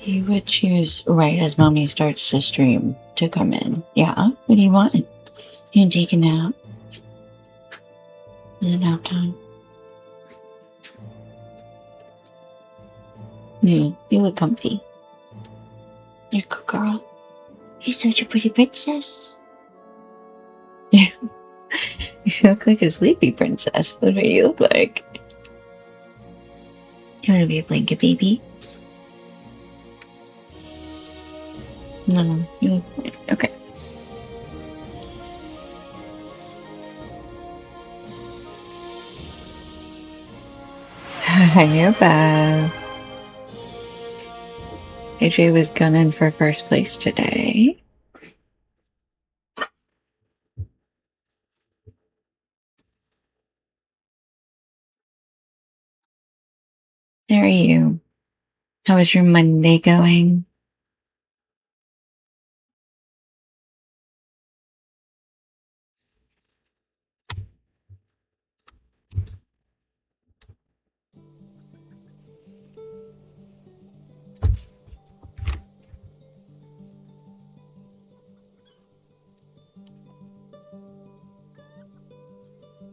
You would choose right as mommy starts to stream to come in. Yeah? What do you want? You take a nap? Is it nap time? You look comfy. You're a good girl. You're such a pretty princess. You look like a sleepy princess. That's what you look like. You want to be a blanket baby? No, you look fine. Okay. Hi, Beth. AJ was gunning for first place today. How are you? How is your Monday going?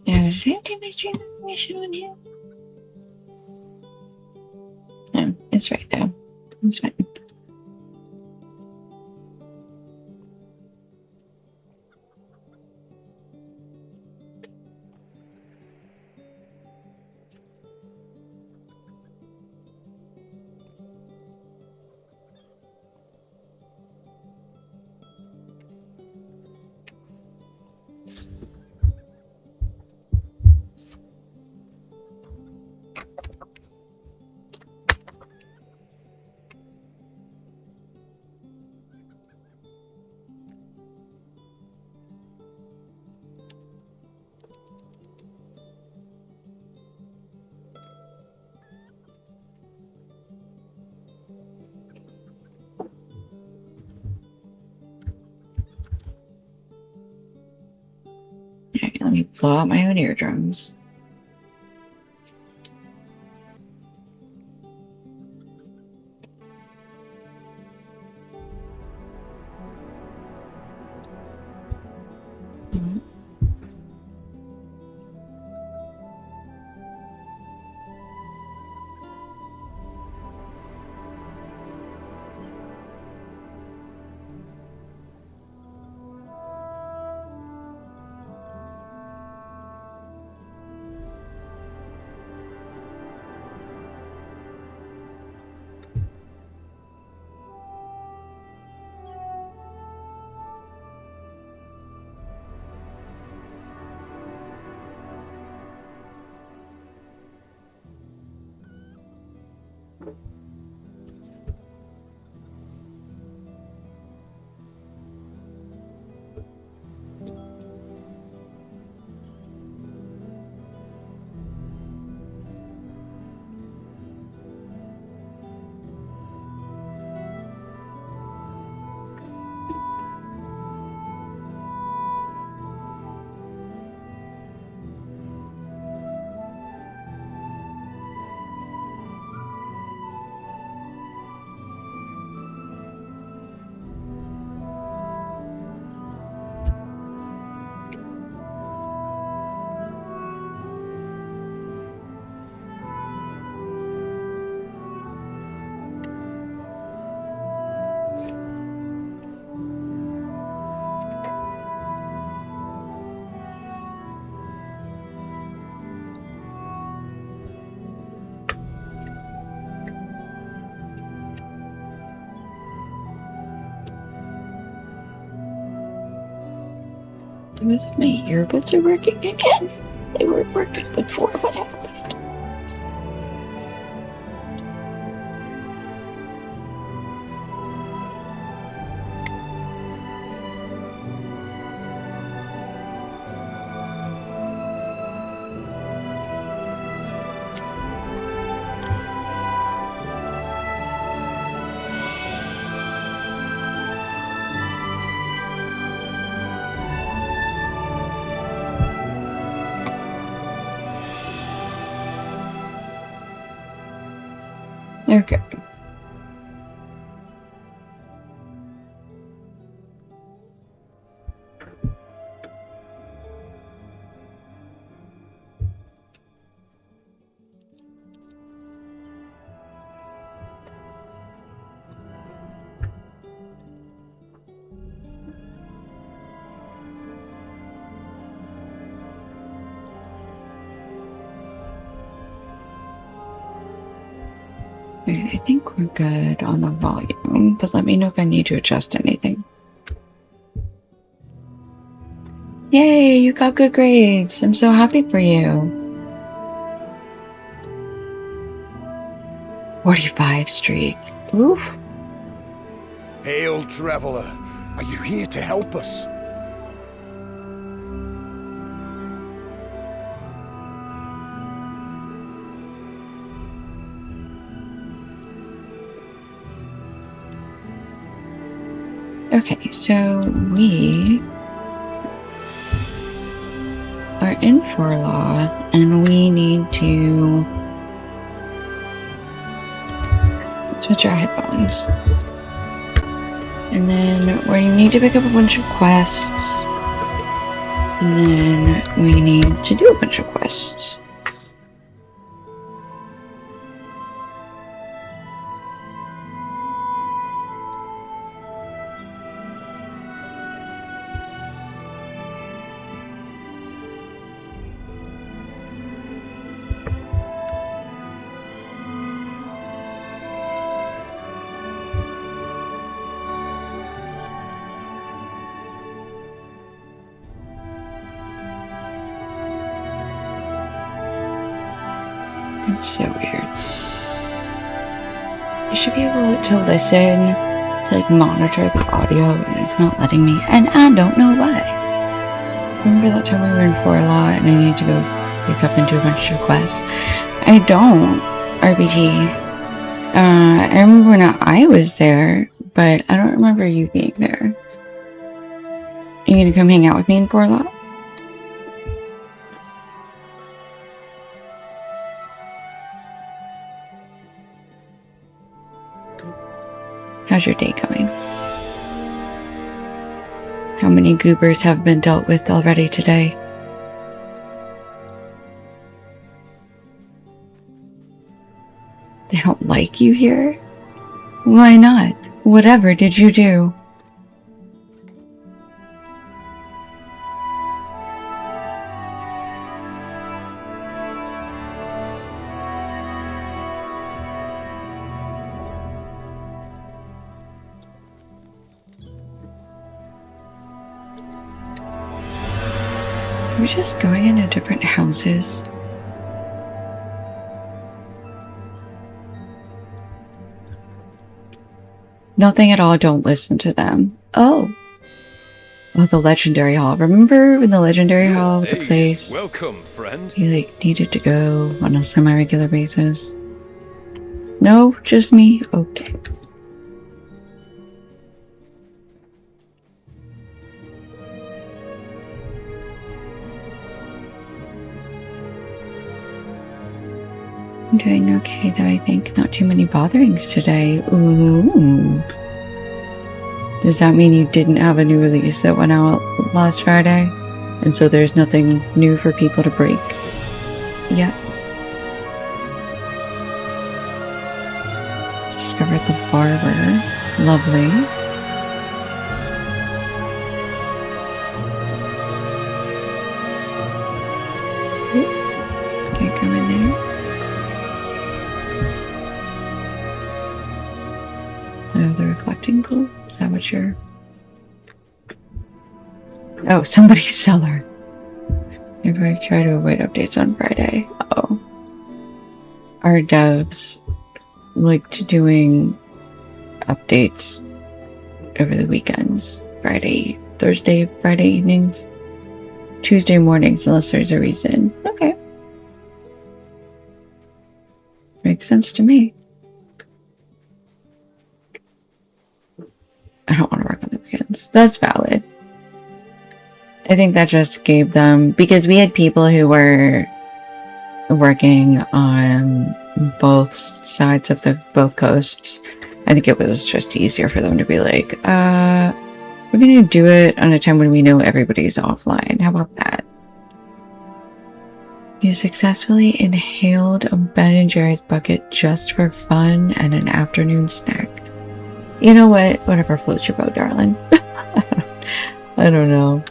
Yeah, should I take my stream information on you? No, it's right there. It's fine. Alright, let me blow out my own eardrums. As if my earbuds are working again. They weren't working before. What happened? Okay. I think we're good on the volume, but let me know if I need to adjust anything. Yay, you got good grades. I'm so happy for you. 45 streak. Oof. Hail, traveler. Are you here to help us? Okay, so we are in for law, and we need to switch our headphones. And then we need to pick up a bunch of quests. And then we need to do a bunch of quests. It's so weird. You should be able to listen, to like monitor the audio, and it's not letting me, and I don't know why. Remember that time we were in Forlaw and I needed to go pick up and do a bunch of quests? I don't, RBG. I remember when I was there, but I don't remember you being there. Are you gonna come hang out with me in Forlaw? How's your day going? How many goobers have been dealt with already today? They don't like you here? Why not? Whatever did you do? We're just going into different houses. Nothing at all, don't listen to them. Oh, the Legendary Hall. Remember when the Legendary Hall was a place Welcome, friend. you like needed to go on a semi-regular basis? No, just me? Okay. I'm doing okay, though, I think. Not too many botherings today. Ooh. Does that mean you didn't have a new release that went out last Friday? And so there's nothing new for people to break yet? Discovered the barber. Lovely. Okay, come in there. The reflecting pool? Is that what you're... Oh, somebody's cellar. Everybody try to avoid updates on Friday. Oh. Our devs liked doing updates over the weekends. Thursday, Friday evenings. Tuesday mornings, unless there's a reason. Okay. Makes sense to me. I don't want to work on the weekends. That's valid. I think that just gave them... Because we had people who were working on both sides of both coasts. I think it was just easier for them to be like, we're going to do it on a time when we know everybody's offline. How about that? You successfully inhaled a Ben & Jerry's bucket just for fun and an afternoon snack. You know what? Whatever floats your boat, darling. I don't know.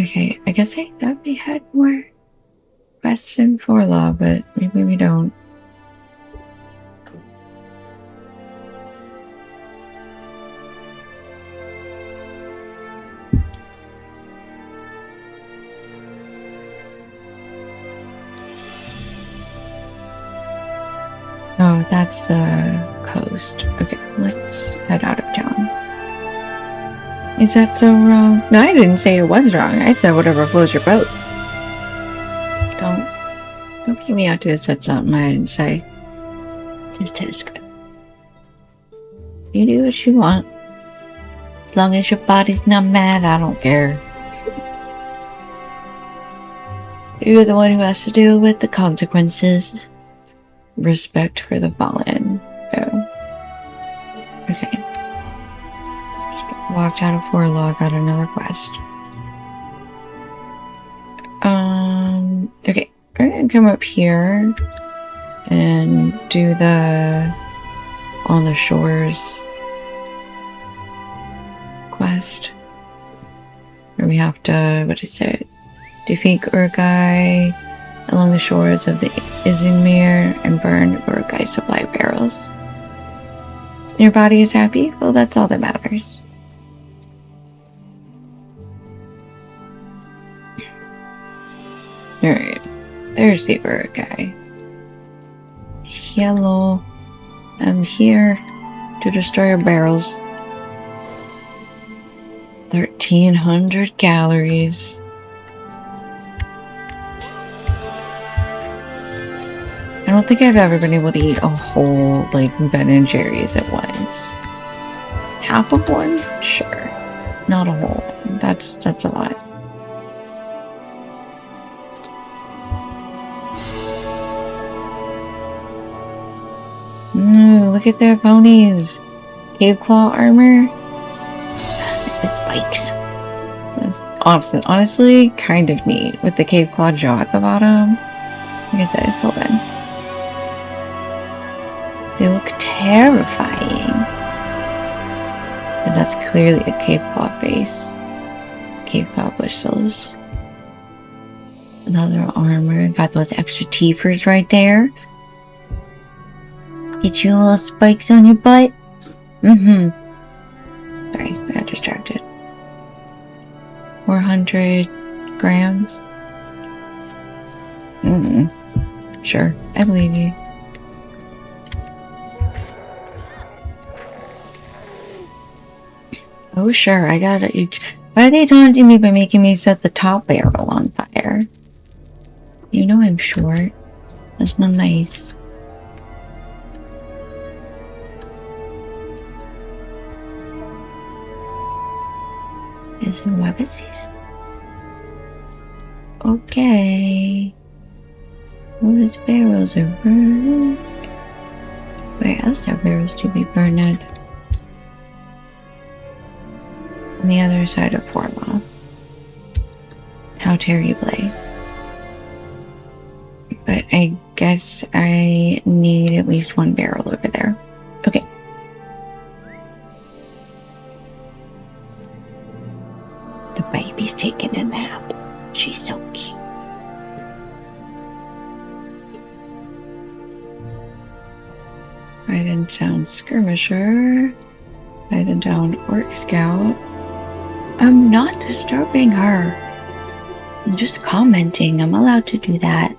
Okay, I guess I thought we had more quests in Forlaw, but maybe we don't. Oh, that's the coast. Okay, let's head out of town. Is that so wrong? No, I didn't say it was wrong. I said whatever floats your boat. Don't get me out to set something I didn't say. Just a script. You do what you want. As long as your body's not mad, I don't care. You're the one who has to deal with the consequences. Respect for the fallen. Oh. Okay. Just walked out of Forlaw, got another quest. Okay. We're gonna come up here and do the On the Shores quest. Where we have to, what is it? Defeat Urgai along the shores of the Izumir and burn Urgai supply barrels. Your body is happy? Well, that's all that matters. Alright, there's the Urgai. Hello, I'm here to destroy your barrels. 1,300 calories. I don't think I've ever been able to eat a whole, like, Ben & Jerry's at once. Half of one? Sure. Not a whole one. That's a lot. Ooh, look at their ponies. Cave claw armor. It's bikes. That's honestly kind of neat with the cave claw jaw at the bottom. Look at this. Hold on. They look terrifying. But that's clearly a cave claw face. Cave claw bristles. Another armor. Got those extra teethers right there. Get you little spikes on your butt. Sorry, I got distracted. 400 grams. Sure, I believe you. Oh, sure, I got it. Why are they taunting me by making me set the top barrel on fire? You know I'm short. That's not nice. Is it weapons? Okay. What is barrels are burned? Where else are barrels to be burned at? On the other side of Forlaw. How terribly. But I guess I need at least one barrel over there. Okay. The baby's taking a nap. She's so cute. I then down Skirmisher. I then down Orc Scout. I'm not disturbing her. I'm just commenting. I'm allowed to do that.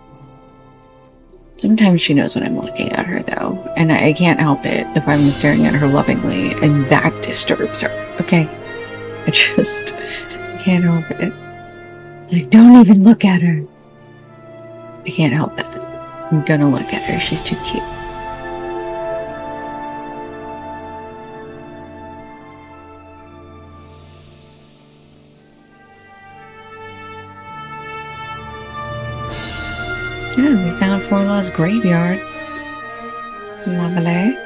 Sometimes she knows when I'm looking at her, though, and I can't help it if I'm staring at her lovingly, and that disturbs her. Okay? I just can't help it. Like, don't even look at her. I can't help that. I'm gonna look at her. She's too cute. Yeah, we found Forlaw's graveyard. Lovely.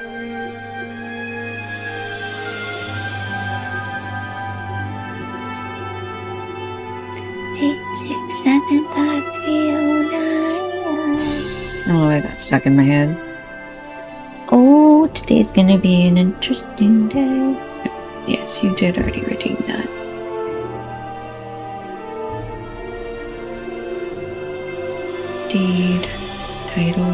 Oh, I got stuck in my head. Oh, today's gonna be an interesting day. Yes, you did already redeem that. Steed. Title.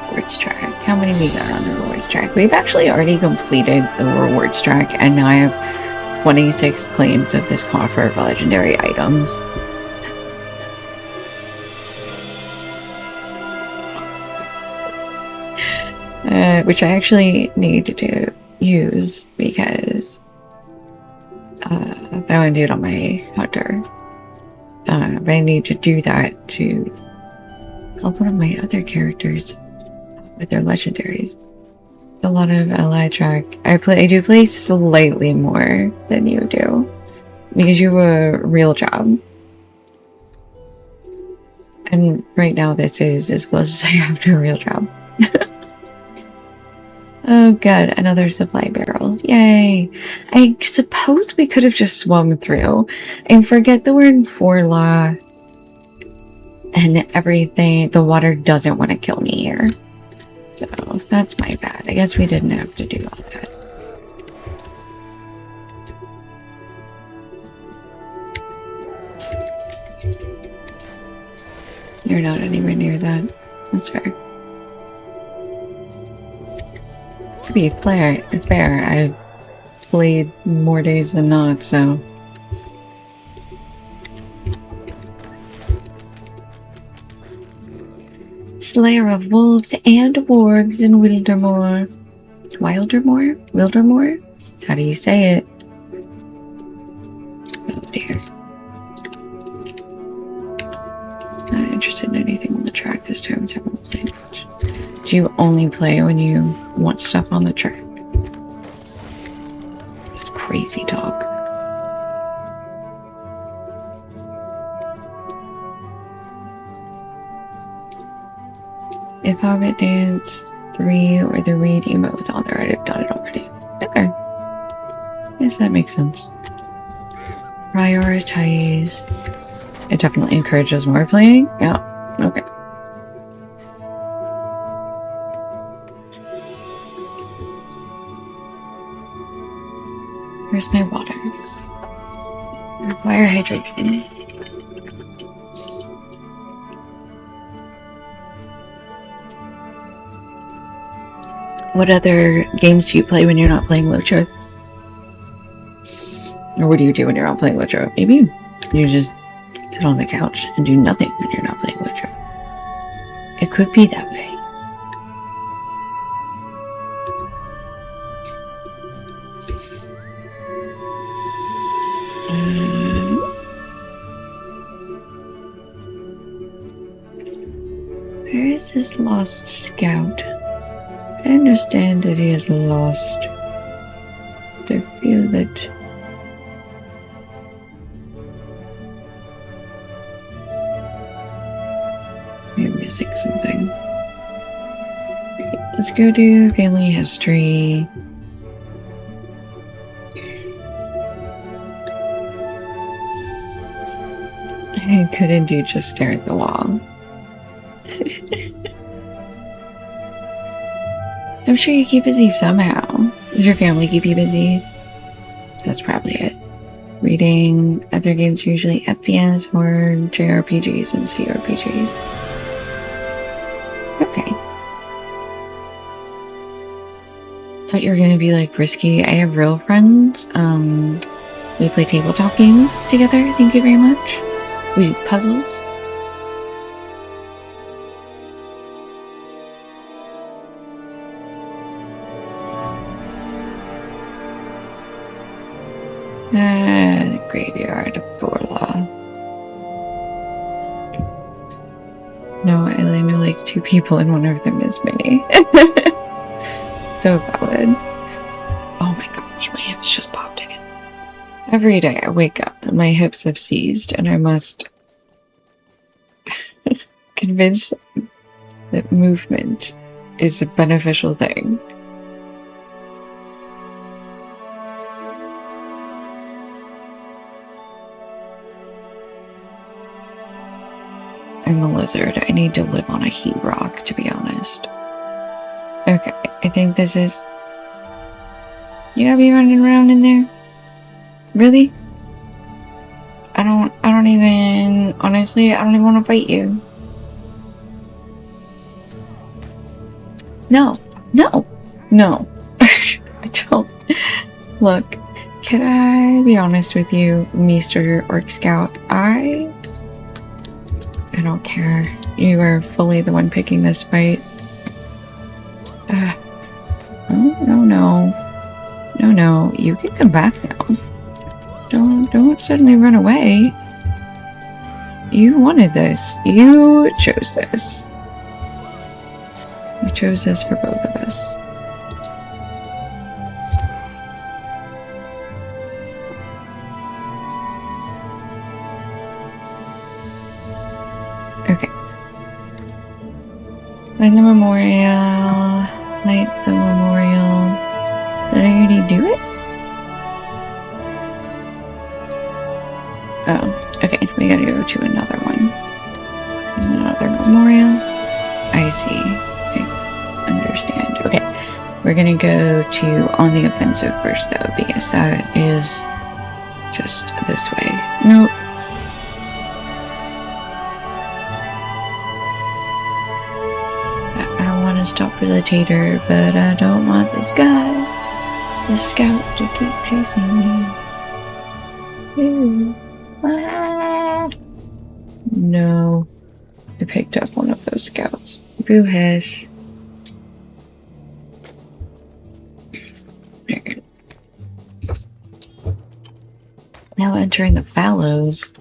Rewards track. How many we got on the rewards track? We've actually already completed the rewards track, and now I have 26 claims of this coffer of legendary items. Which I actually need to use because I want to do it on my hunter. But I need to do that to help one of my other characters with their legendaries. It's a lot of ally track. I do play slightly more than you do because you have a real job. And right now this is as close as I have to a real job. Oh god, another supply barrel. Yay! I suppose we could have just swum through. And forget the word Forlaw and everything. The water doesn't want to kill me here. So that's my bad. I guess we didn't have to do all that. You're not anywhere near that. That's fair. To be fair, I've played more days than not, so... Slayer of wolves and wargs in Wildermore. Wildermore? Wildermore? How do you say it? Oh dear. Not interested in anything on the track this time, so I haven't played much. Do you only play when you want stuff on the track? It's crazy talk. If Hobbit Dance 3 or the Read emote was on there, I'd have done it already. Okay. Yes, that makes sense. Prioritize. It definitely encourages more playing? Yeah. Okay. Where's my water? Require hydration. What other games do you play when you're not playing LotRO? Or what do you do when you're not playing LotRO? Maybe you just sit on the couch and do nothing when you're not playing LotRO. It could be that way. Where is this lost scout? I understand that he is lost. But I feel that I'm missing something. Okay, let's go do family history. I could indeed just stare at the wall. I'm sure you keep busy somehow. Does your family keep you busy? That's probably it. Reading. Other games are usually FPS or JRPGs and CRPGs. Okay. Thought you were gonna be like risky. I have real friends. We play tabletop games together. Thank you very much. We do puzzles. The graveyard of Forlaw. No, I only know like 2 people and one of them is me. So valid. Oh my gosh, my hips just popped again. Every day I wake up and my hips have seized and I must convince that movement is a beneficial thing. I'm a lizard. I need to live on a heat rock, to be honest. Okay, I think this is... You gotta be running around in there? Really? I don't even... Honestly, I don't even want to fight you. No. No. No. I don't. Look, can I be honest with you, Mr. Orc Scout? I don't care. You are fully the one picking this fight. No. You can come back now. Don't suddenly run away. You wanted this. You chose this. You chose this for both of us. Okay. Find the memorial. Light the memorial. Did I already do it? Oh, okay. We gotta go to another one. There's another memorial. I see. I understand. Okay. We're gonna go to on the offensive first, though, because that is just this way. Nope. I want to stop for the tater, but I don't want this guy, the scout, to keep chasing me. Ew. Ah. No. I picked up one of those scouts. Boo hiss. Now entering the fallows.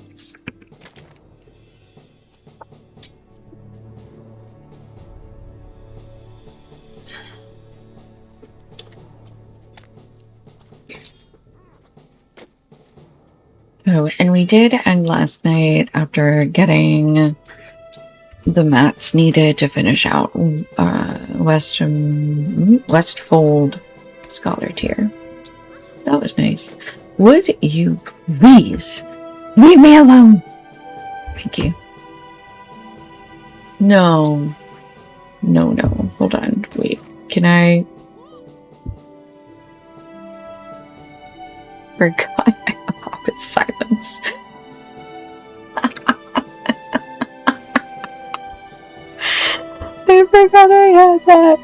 Oh, and we did end last night after getting the mats needed to finish out Westfold Scholar tier. That was nice. Would you please leave me alone? Thank you. No. Hold on. Wait. Can I? Forgot I have Hobbit silence. I forgot I had that.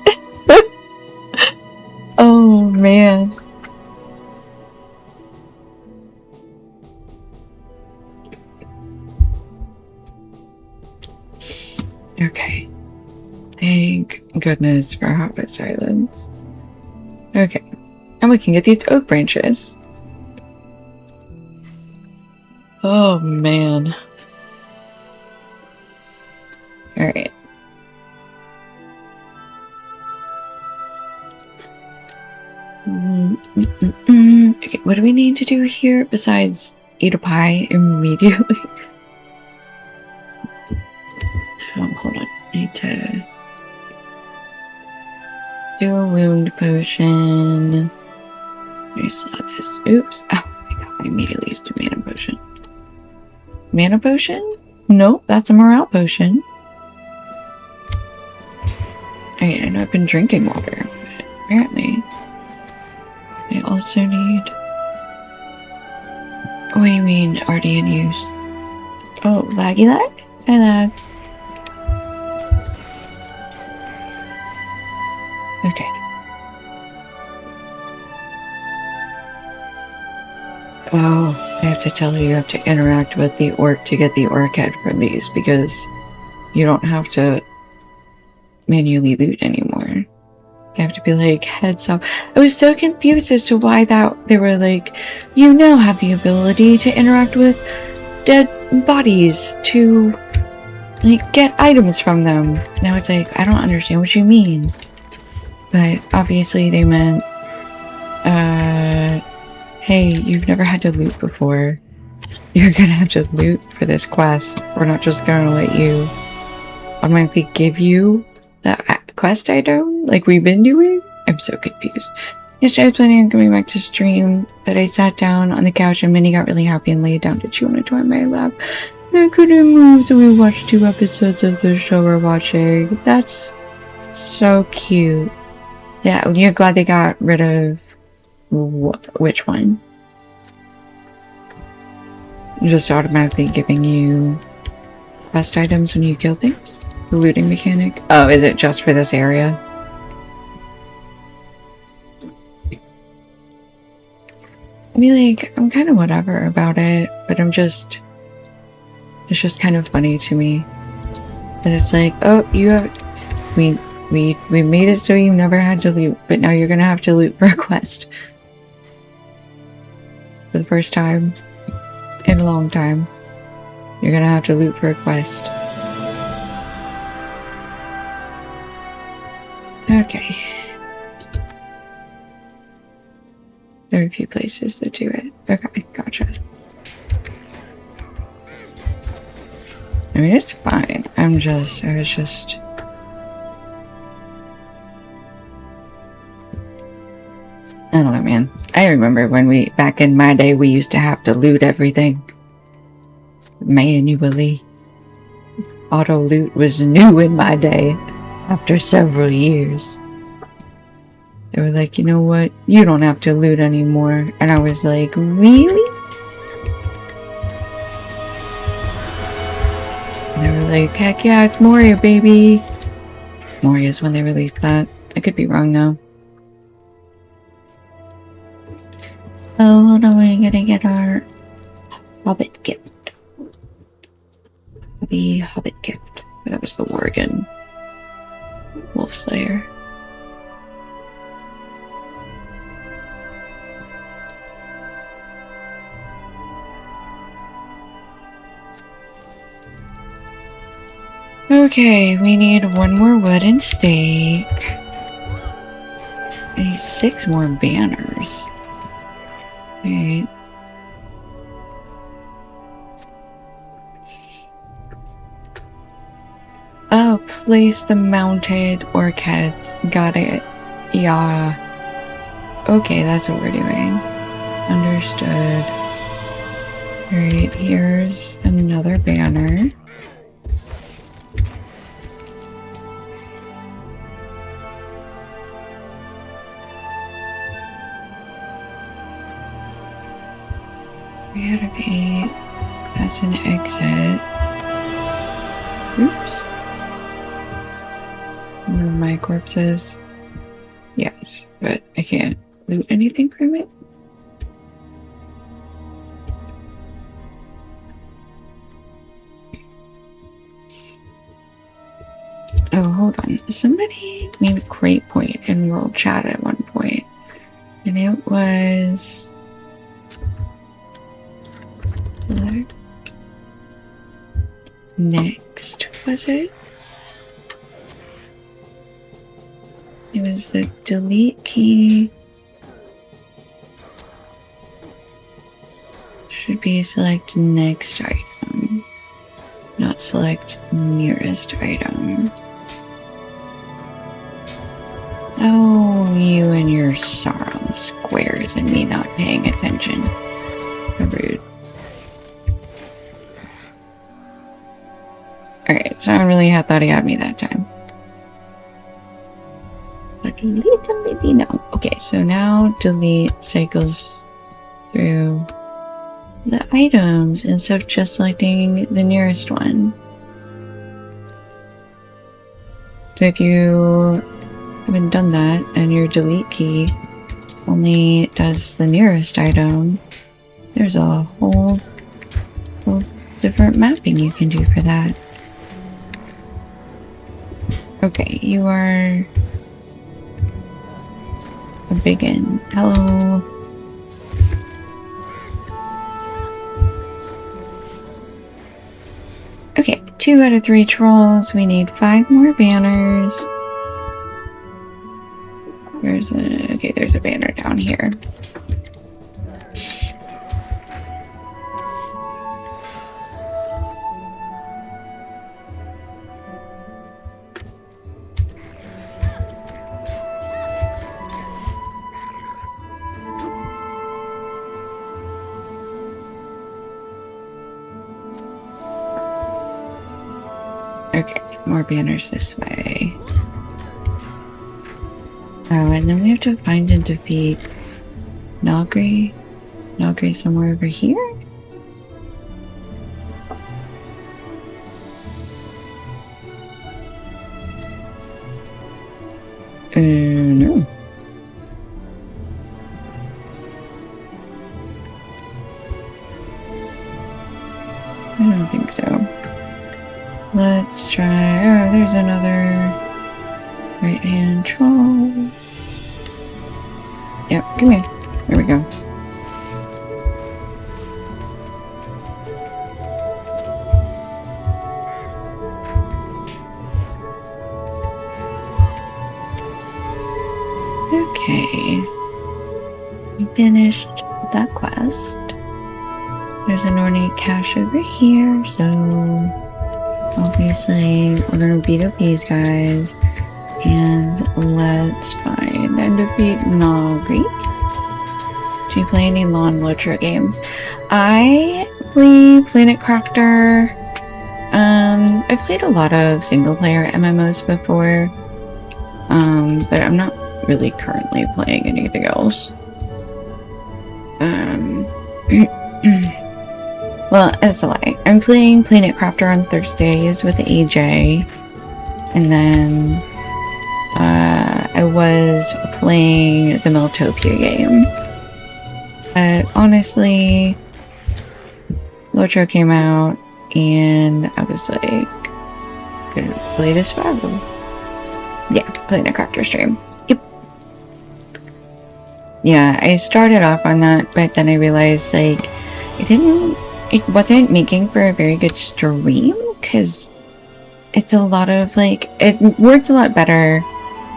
Oh man. Okay. Thank goodness for Hobbit silence. Okay. And we can get these oak branches. Oh man. Alright. Okay, what do we need to do here besides eat a pie immediately? Hold on. I need to do a wound potion. I saw this. Oops. Oh my god, I immediately used a mana potion. Mana potion? Nope, that's a morale potion. I know I've been drinking water, but apparently I also need... What do you mean, already in use? Oh, laggy lag? Hi lag. Okay. Oh, I have to tell you, you have to interact with the orc to get the orc head from these, because you don't have to manually loot anymore. You have to be like, heads up. I was so confused as to why they were like, you now have the ability to interact with dead bodies to like get items from them. And I was like, I don't understand what you mean. But obviously they meant, hey, you've never had to loot before. You're gonna have to loot for this quest. We're not just gonna let you automatically give you that quest item like we've been doing. I'm so confused. Yesterday I was planning on coming back to stream, but I sat down on the couch and Minnie got really happy and laid down. Did she want to join my lap? And I couldn't move, so we watched 2 episodes of the show we're watching. That's so cute. Yeah, you're glad they got rid of which one? Just automatically giving you quest items when you kill things? The looting mechanic? Oh, is it just for this area? mean, like, I'm kind of whatever about it, but it's just kind of funny to me. And it's like, oh, we made it so you never had to loot, but now you're gonna have to loot for a quest. For the first time in a long time, you're gonna have to loot for a quest. Okay. There are a few places that do it. Okay, gotcha. I mean, it's fine. I was just... I don't know, man. I remember when back in my day, we used to have to loot everything manually. Auto loot was new in my day after several years. They were like, you know what? You don't have to loot anymore. And I was like, really? And they were like, heck yeah, it's Moria, baby. Moria's when they released that. I could be wrong, though. Oh, hold on, we're gonna get our Hobbit gift. The Hobbit gift. That was the Worgen Wolf Slayer. Okay, we need one more wooden stake. I need 6 more banners. Wait. Oh, place the mounted orchids. Got it. Yeah. Okay, that's what we're doing. Understood. Alright, here's another banner. Reanimate. That's an exit. Oops. Remove my corpses. Yes, but I can't loot anything from it. Oh, hold on. Somebody made a great point in World Chat at one point. And it was... Next, was it? It was the delete key. Should be select next item, not select nearest item. Oh, you and your Sauron squares and me not paying attention. How rude. Alright, so I really thought he had me that time. But little no. Okay, so now delete cycles through the items instead of just selecting the nearest one. So if you haven't done that and your delete key only does the nearest item, there's a whole different mapping you can do for that. Okay, you are a biggin. Hello. Okay, 2 out of 3 trolls. We need 5 more banners. There's a banner down here. Okay, more banners this way. Oh, and then we have to find and defeat Nogri. Nogri somewhere over here? No. Let's try. Oh, there's another right-hand troll. Yep, come here. There we go. Okay. We finished that quest. There's an ornate cache over here, so obviously we're gonna beat up these guys. And let's find and defeat Nagri. Do you play any LotRO games? I play Planet Crafter. I've played a lot of single player MMOs before. But I'm not really currently playing anything else. Well, that's a lie. I'm playing Planet Crafter on Thursdays with AJ. And then I was playing the Meltopia game. But honestly, LotRO came out and I was like, gonna play this forever. Yeah, Planet Crafter stream. Yep. Yeah, I started off on that, but then I realized like it wasn't making for a very good stream because it's a lot of like, it works a lot better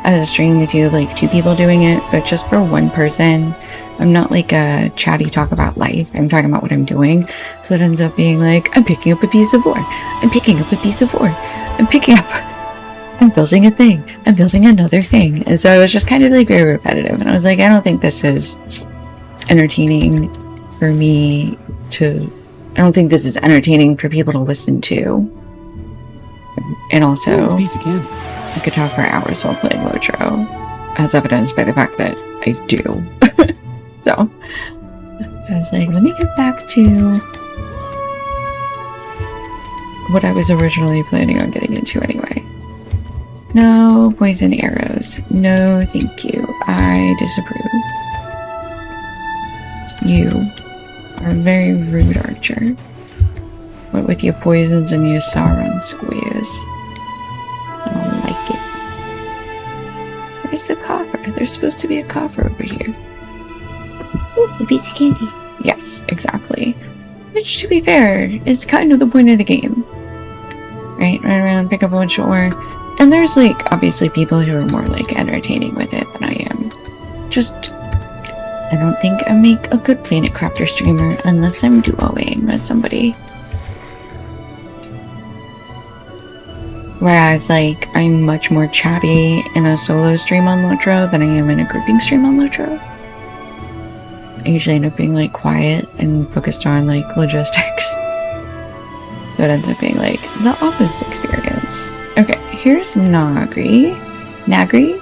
as a stream if you have like 2 people doing it, but just for 1 person, I'm not like a chatty talk about life. I'm talking about what I'm doing. So it ends up being like, I'm picking up a piece of ore. I'm picking up a piece of ore. I'm building a thing. I'm building another thing. And so it was just kind of like very repetitive. And I was like, I don't think this is entertaining for me to, I don't think this is entertaining for people to listen to. And also, piece of candy. I could talk for hours while playing LotRO, as evidenced by the fact that I do. So, I was like, let me get back to what I was originally planning on getting into anyway. No poison arrows. No, thank you. I disapprove. You are a very rude archer. What with your poisons and your Sauron squares. I don't like it. Where's the coffer? There's supposed to be a coffer over here. Ooh, a piece of candy. Yes, exactly. Which, to be fair, is kind of the point of the game. Right? Run around, pick up a bunch of ore. And there's, like, obviously people who are more, like, entertaining with it than I am. Just, I don't think I make a good Planet Crafter streamer unless I'm duoing with somebody. Whereas, like, I'm much more chatty in a solo stream on LotRO than I am in a grouping stream on LotRO. I usually end up being, like, quiet and focused on, like, logistics. So it ends up being, like, the opposite experience. Okay, here's Nagri. Nagri?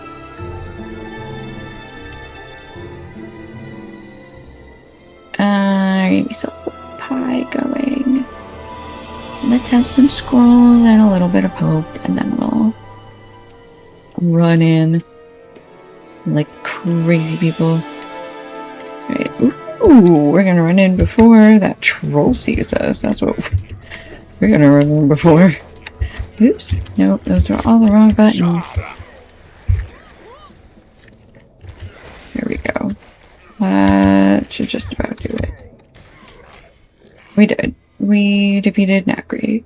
We still have a pie going. Let's have some scrolls and a little bit of hope, and then we'll run in like crazy people. Right. Ooh, we're gonna run in before that troll sees us. That's what we're gonna run in before. Oops. Nope, those are all the wrong buttons. There we go. That should just about do it. We did. We defeated Nagri,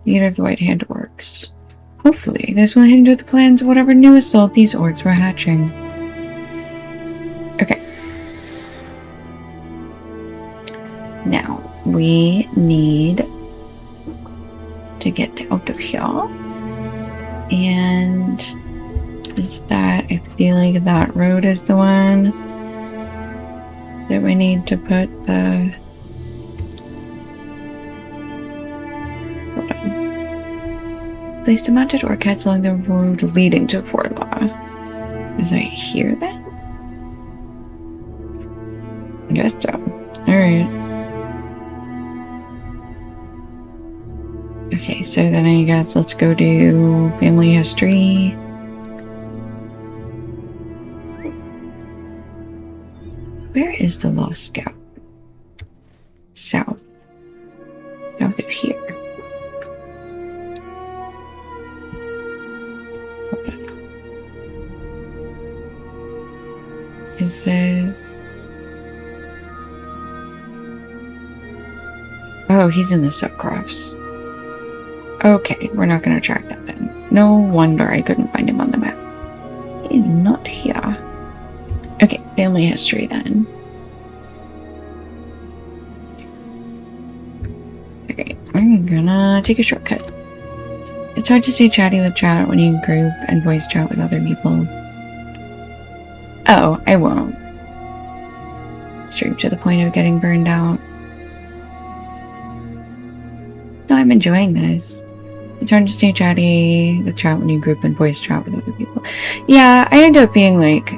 leader of the White Hand Orcs. Hopefully, this will hinder the plans of whatever new assault these orcs were hatching. Okay. Now, we need to get out of here. And is that, I feel like that road is the one that we need to put the... Hold on. Place the mounted orc heads along the road leading to Forlaw. Is I hear that? I guess so. Alright. Okay, so then I guess let's go do family history. Where is the Lost Scout? South. South of here. is this? Oh, he's in the subcross. Okay, we're not gonna track that then. No wonder I couldn't find him on the map. He's not here. Okay, family history then. Okay, we're gonna take a shortcut. It's hard to stay chatty with chat when you group and voice chat with other people. Oh, I won't. Straight to the point of getting burned out. No, I'm enjoying this. It's hard to stay chatty with chat when you group and voice chat with other people. Yeah, I end up being like...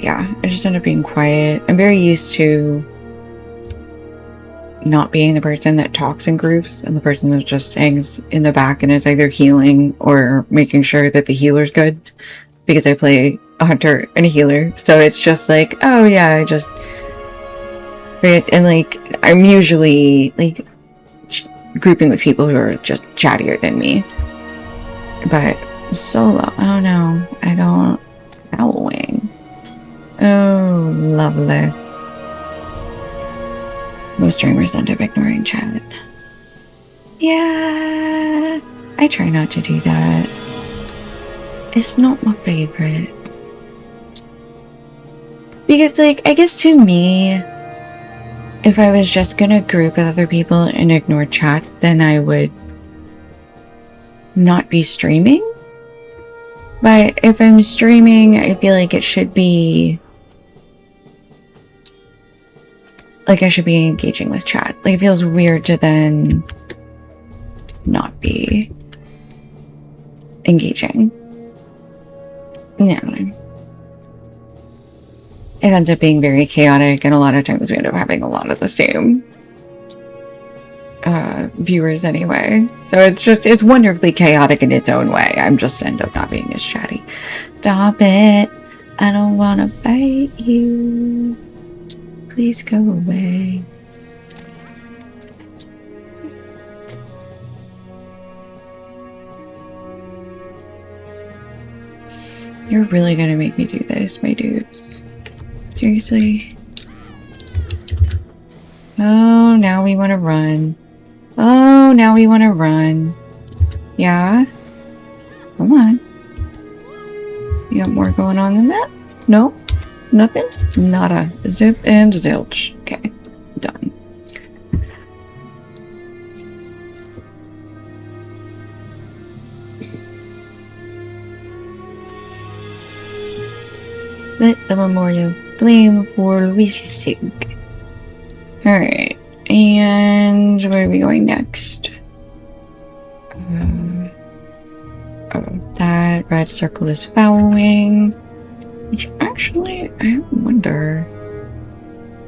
Yeah, I just end up being quiet. I'm very used to not being the person that talks in groups and the person that just hangs in the back and is either healing or making sure that the healer's good, because I play a hunter and a healer. So it's just like, oh yeah, I just... Right, and like, I'm usually like grouping with people who are just chattier than me. But solo, oh no, I don't... Following. Oh, lovely. Most streamers end up ignoring chat. Yeah, I try not to do that. It's not my favorite. Because, like, I guess to me, if I was just gonna group with other people and ignore chat, then I would not be streaming. But if I'm streaming, I feel like it should be... Like, I should be engaging with chat. Like, it feels weird to then not be engaging. Yeah. It ends up being very chaotic, and a lot of times we end up having a lot of the same viewers anyway. So it's wonderfully chaotic in its own way. I'm just end up not being as chatty. Stop it. I don't want to bite you. Please go away. You're really gonna make me do this, my dude. Seriously? Oh, now we want to run. Oh, now we want to run. Yeah? Come on. You got more going on than that? No? Nothing? Nada. Zip and zilch. Okay. Done. Lit the memorial flame for Luis's sake. Alright. And where are we going next? Oh, that red circle is following. Which actually, I wonder.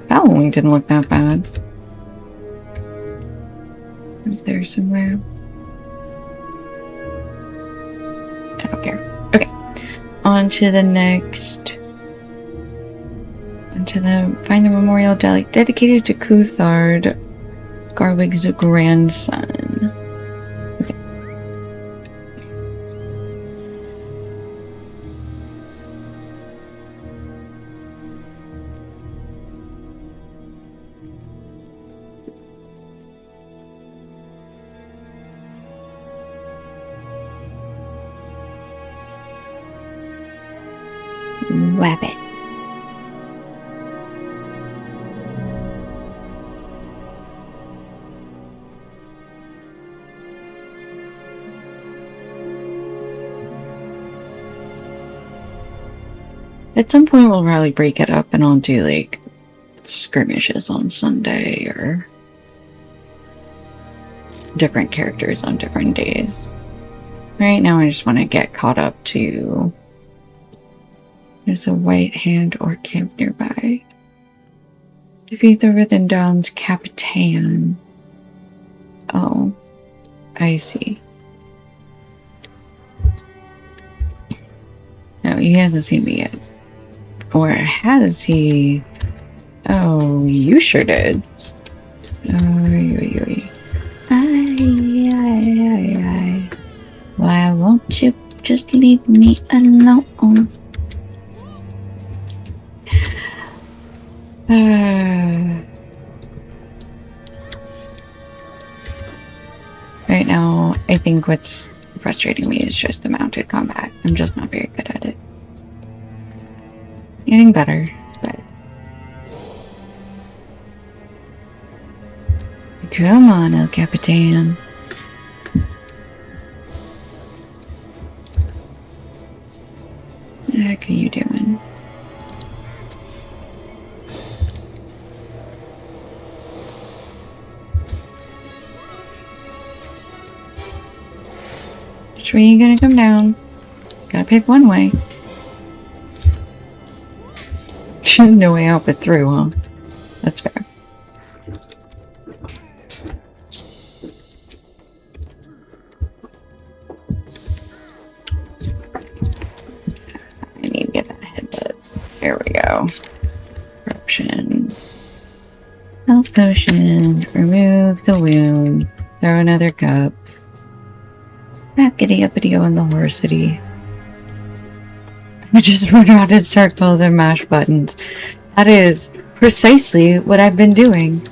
Following didn't look that bad. Is there somewhere? I don't care. Okay. On to the next. Find the memorial dedicated to Cuthard, Garwig's grandson. Okay. Rabbit. At some point we'll probably break it up and I'll do like skirmishes on Sunday or different characters on different days. Right now I just want to get caught up to... There's a white hand orc camp nearby. Defeat the Rhythm Downs Capitan. Oh, I see. No, he hasn't seen me yet. Or has he? Oh, you sure did. Why won't you just leave me alone? Right now, I think what's frustrating me is just the mounted combat. I'm just not very good at it. Getting better, but... Come on, El Capitan. What the heck are you doing? Which way are you gonna come down? Gotta pick one way. No way out but through, huh? That's fair. I need to get that headbutt. There we go. Corruption. Health potion. Remove the wound. Throw another cup. Backity uppity go in the horror city. I just run around in circles and mash buttons. That is precisely what I've been doing.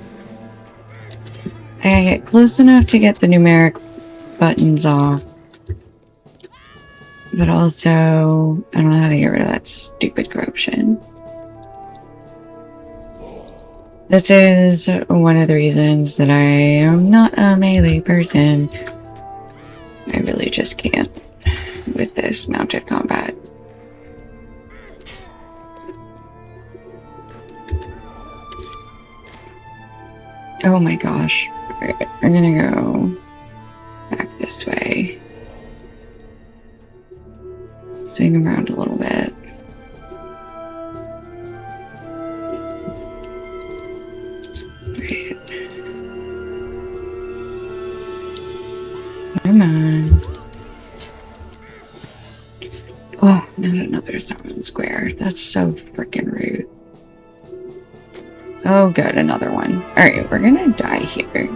I get close enough to get the numeric buttons off. But also, I don't know how to get rid of that stupid corruption. This is one of the reasons that I am not a melee person. I really just can't with this mounted combat. Oh my gosh. Alright, we're gonna go back this way. Swing around a little bit. Great. Come on. Oh, not another summon square. That's so freaking rude. Oh, good, another one. Alright, we're gonna die here.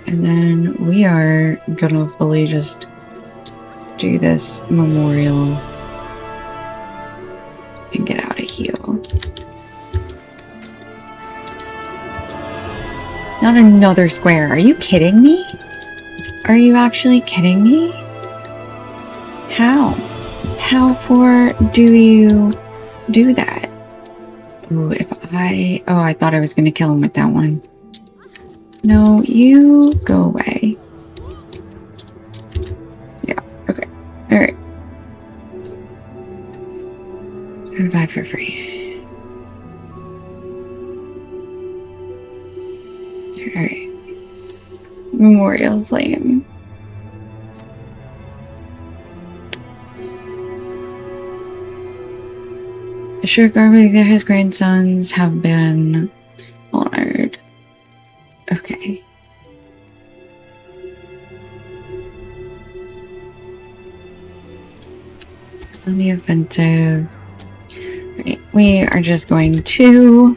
And then we are gonna fully just do this memorial and get out of heal. Not another square. Are you kidding me? Are you actually kidding me? How? How for do you do that? Ooh, if I... Oh, I thought I was going to kill him with that one. No, you go away. Yeah, okay. Alright. Revive for free. Alright. Memorial Flame. Sure, Garvey, that his grandsons have been honored. Okay. On the offensive. Right. We are just going to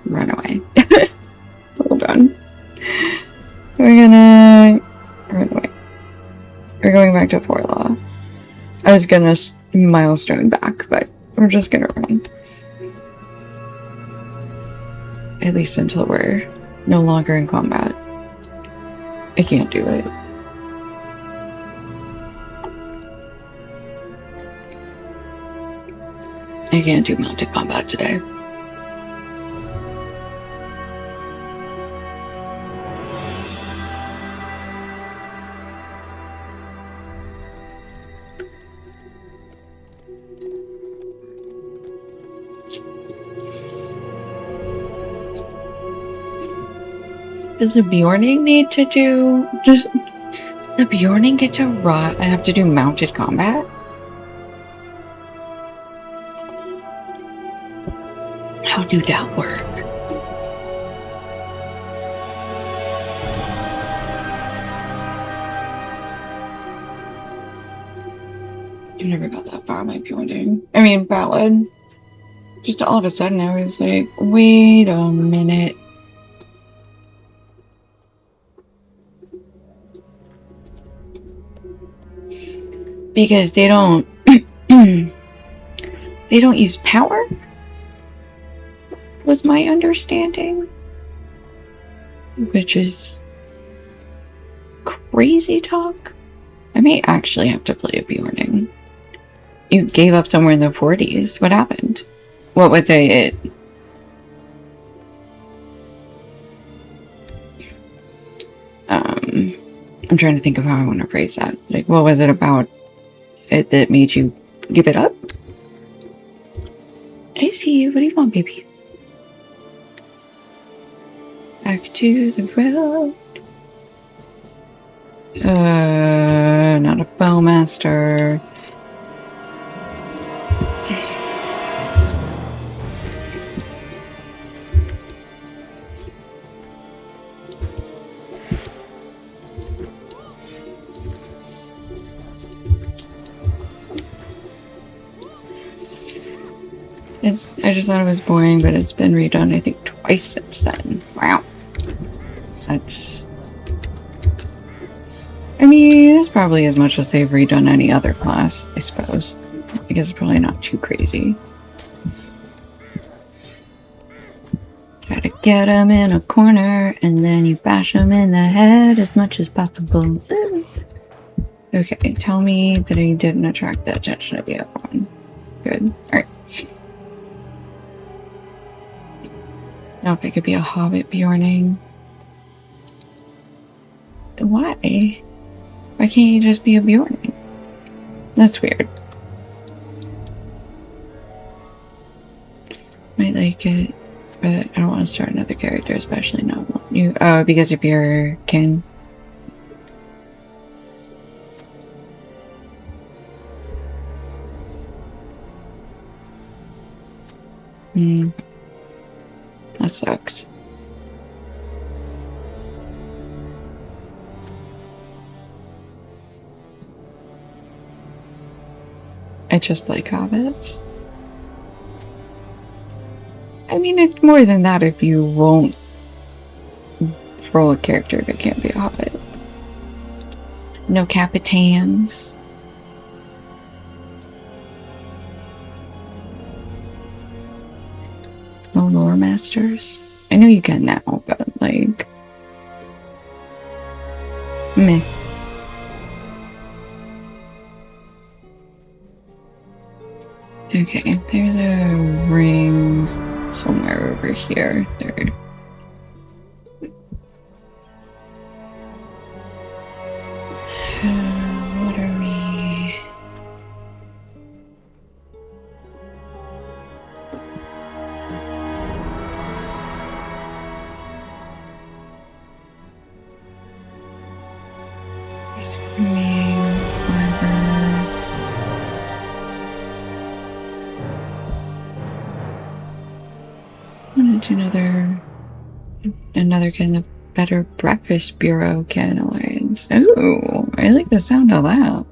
run away. Hold on. We're gonna run away. We're going back to Forlaw. I was gonna milestone back, but we're just gonna run. At least until we're no longer in combat. I can't do it. I can't do mounted combat today. Does the Bjorning need to do... Does the Bjorning get to run? I have to do mounted combat? How do that work? You never got that far on my Bjorning. I mean, Ballad. Just all of a sudden I was like, wait a minute. Because they don't They don't use power? Was my understanding. Which is crazy talk. I may actually have to play a Bjorning. You gave up somewhere in the 40s. What happened? What was it? I'm trying to think of how I want to phrase that. Like, what was it about it that made you give it up? I see you. What do you want, baby? Back to the road. Not a bowmaster. I just thought it was boring, but it's been redone, I think, twice since then. Wow. That's... I mean, it's probably as much as they've redone any other class, I suppose. I guess it's probably not too crazy. Try to get them in a corner, and then you bash them in the head as much as possible. Ooh. Okay, tell me that I didn't attract the attention of the other one. Good. Alright. Now if I could be a hobbit Bjorning. Why? Why can't you just be a Bjorning? That's weird. Might like it, but I don't want to start another character, especially not one you. Oh, because of your kin. That sucks. I just like hobbits. I mean, it's more than that if you won't roll a character that can't be a hobbit. No capitans. No lore masters. I know you can now, but like... meh. Okay, there's a ring somewhere over here. There. What are we? Screaming, whatever. I'm gonna do another kind of Better Breakfast Bureau Canon Alliance. Ooh, I like the sound of that.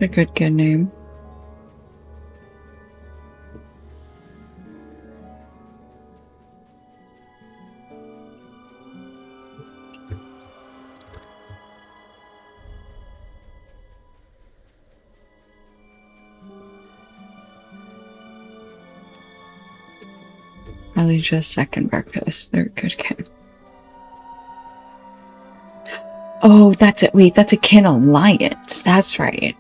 A good kid name. Probably just second breakfast. They're a good kid. Oh, that's it. Wait, that's a kin alliance. That's right.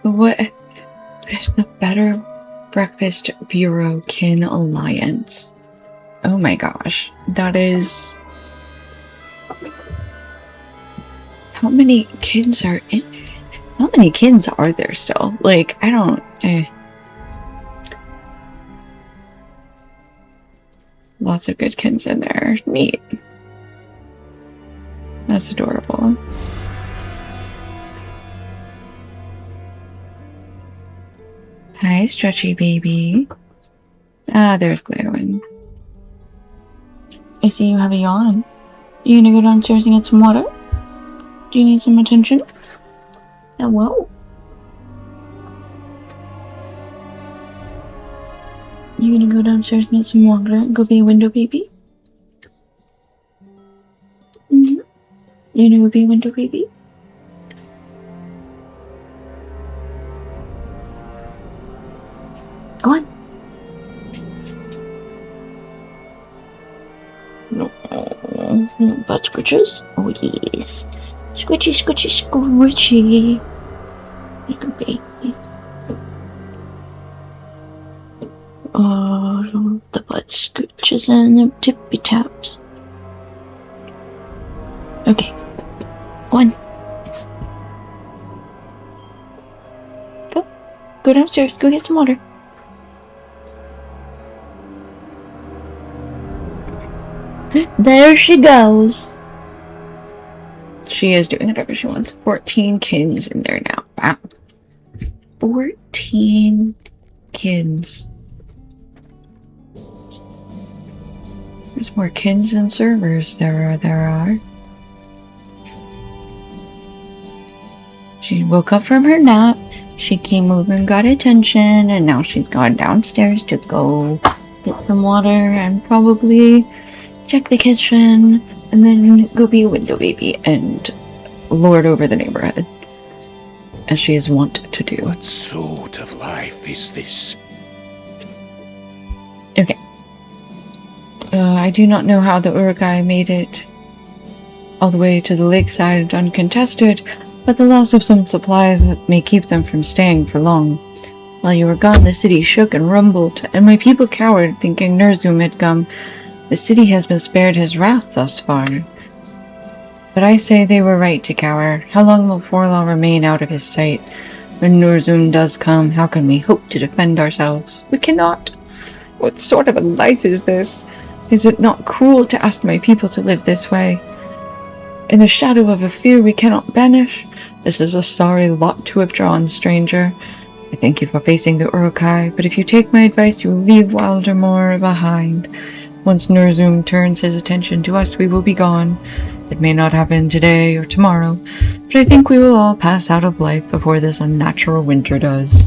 What? The Better Breakfast Bureau Kin Alliance. Oh my gosh. That is... How many kins are in... How many kins are there still? Like, I don't... Lots of good kins in there. Neat. That's adorable. Hi, stretchy baby. Ah, there's Glaowin. I see you have a yawn. You gonna go downstairs and get some water? Do you need some attention? Hello? You gonna go downstairs and get some water and go be a window baby? You gonna go be a window baby? Go on. No. Butt scratches? Oh, yes. Squishy, squishy, squishy. Like a baby. Oh, the butt scooches and the tippy taps. Okay. Go on. Go downstairs. Go get some water. There she goes. She is doing whatever she wants. 14 kids in there now. Wow. 14 kids. There's more kids than servers there are. She woke up from her nap. She came over and got attention, and now she's gone downstairs to go get some water and probably check the kitchen, and then go be a window baby and lord over the neighborhood, as she is wont to do. What sort of life is this? Okay. I do not know how the Urukai made it all the way to the lakeside uncontested, but the loss of some supplies may keep them from staying for long. While you were gone, the city shook and rumbled, and my people cowered, thinking Nurzum had come. The city has been spared his wrath thus far. But I say they were right to cower. How long will Forlaw remain out of his sight? When Nurzum does come, how can we hope to defend ourselves? We cannot. What sort of a life is this? Is it not cruel to ask my people to live this way? In the shadow of a fear we cannot banish. This is a sorry lot to have drawn, stranger. I thank you for facing the Urukai, but if you take my advice, you will leave Wildermore behind. Once Nurzum turns his attention to us, we will be gone. It may not happen today or tomorrow, but I think we will all pass out of life before this unnatural winter does.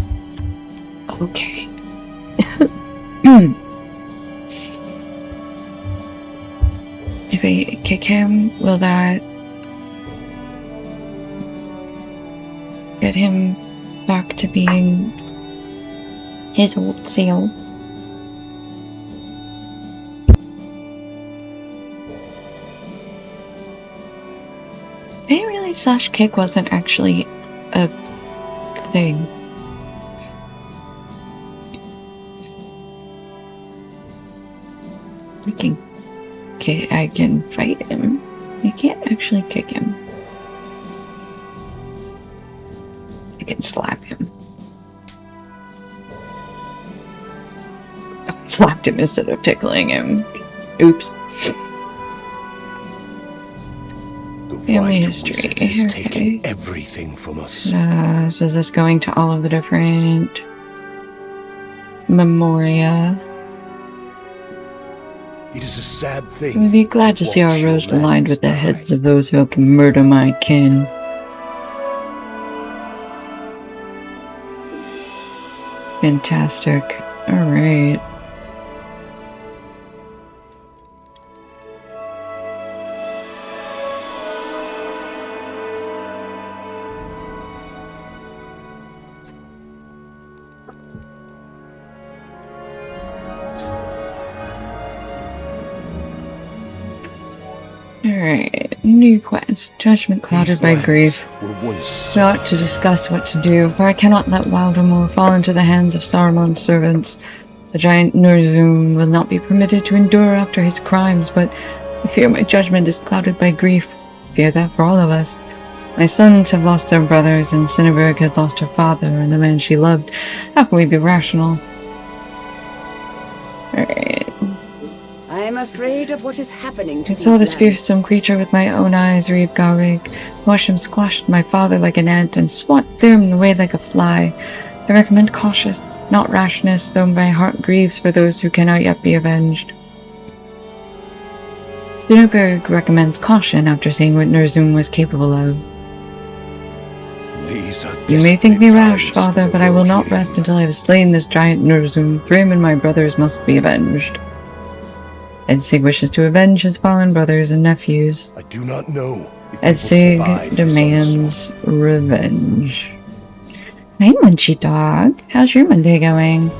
Okay. If I kick him, will that get him back to being his old self? I didn't realize slash kick wasn't actually a thing. I can fight him. I can't actually kick him. I can slap him. I slapped him instead of tickling him. Oops. Family history. Taking everything from us. So is this going to all of the different memoria? It is a sad thing. We'd be glad to see our rows aligned with the heads of those who helped murder my kin. Fantastic. Alright. Alright, new quest. Judgment clouded by grief. We ought to discuss what to do, for I cannot let Wildermore fall into the hands of Saruman's servants. The giant Nurzum will not be permitted to endure after his crimes, but I fear my judgment is clouded by grief. Fear that for all of us. My sons have lost their brothers, and Cinnaberg has lost her father and the man she loved. How can we be rational? Alright. I am afraid of what is happening to I saw this lands. fearsome creature with my own eyes, Reeve Gawig. Watched him squash my father like an ant and swat them away like a fly. I recommend cautious, not rashness, though my heart grieves for those who cannot yet be avenged. Cinnaberg recommends caution after seeing what Nurzum was capable of. You may think me rash, father, but I will not rest until I have slain this giant Nurzum. Thrym and my brothers must be avenged. Edsig wishes to avenge his fallen brothers and nephews. I do not know. Edsig demands revenge. Hey, Munchy Dog. How's your Monday going?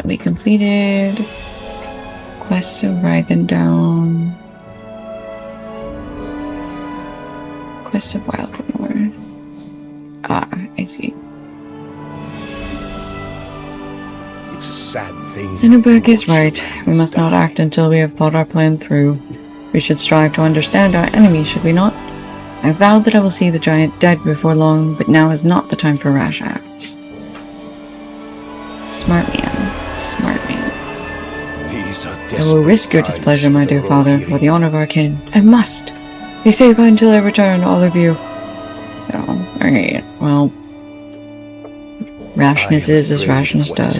We completed Quest of Writhen Down. Quest of Wild North. Ah, I see. It's a sad thing. Cinnaberg is right. We must not act until we have thought our plan through. We should strive to understand our enemy, should we not? I vowed that I will see the giant dead before long, but now is not the time for rash acts. Smart man. Smart man. These are I will risk your displeasure, my dear father, for the honor of our kin. I must! Be safe until I return, all of you. So, alright, well... Rashness is as rashness does.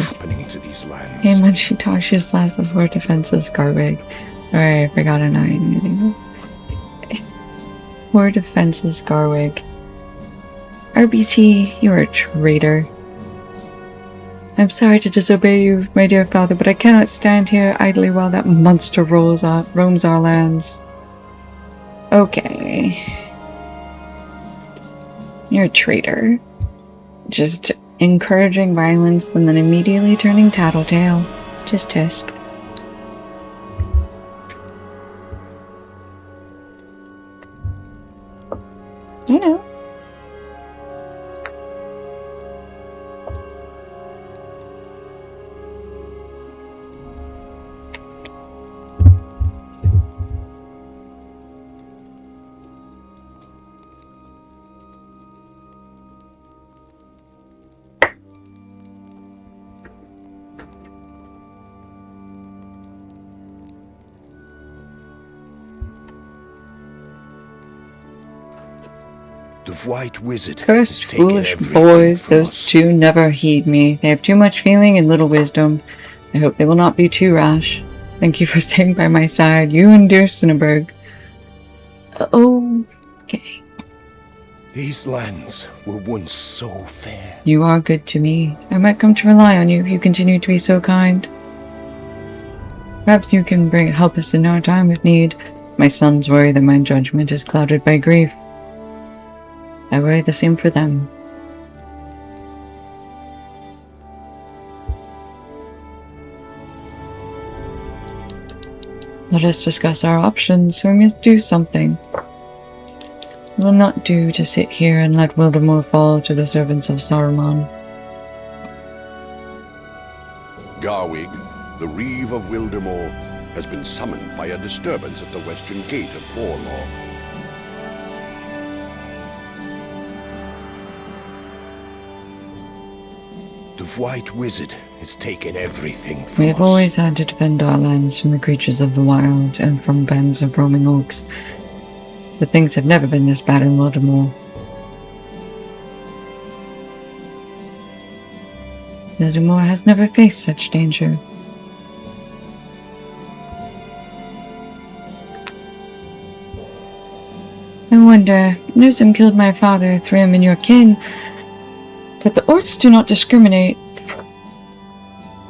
Hey, when she talks, she slaps the 4 defenses, Garwig. Alright, I forgot a 9. 4 defenses, Garwig. RBT, you are a traitor. I'm sorry to disobey you, my dear father, but I cannot stand here idly while that monster roams our lands. Okay. You're a traitor. Just encouraging violence and then immediately turning tattletale. Just tisk. You know. The White Wizard. Cursed foolish boys, those two never heed me. They have too much feeling and little wisdom. I hope they will not be too rash. Thank you for staying by my side, you and dear Cinnaberg. Okay. These lands were once so fair. You are good to me. I might come to rely on you if you continue to be so kind. Perhaps you can help us in our time of need. My sons worry that my judgment is clouded by grief. I worry the same for them. Let us discuss our options, we must do something. It will not do to sit here and let Wildemore fall to the servants of Saruman. Garwig, the Reeve of Wildemore, has been summoned by a disturbance at the western gate of Orlaw. The White Wizard has taken everything from us. We have always had to defend our lands from the creatures of the wild and from bands of roaming orcs. But things have never been this bad in Wildemore. Wildemore has never faced such danger. I wonder, Newsom killed my father, Thrym, and your kin, but the orcs do not discriminate.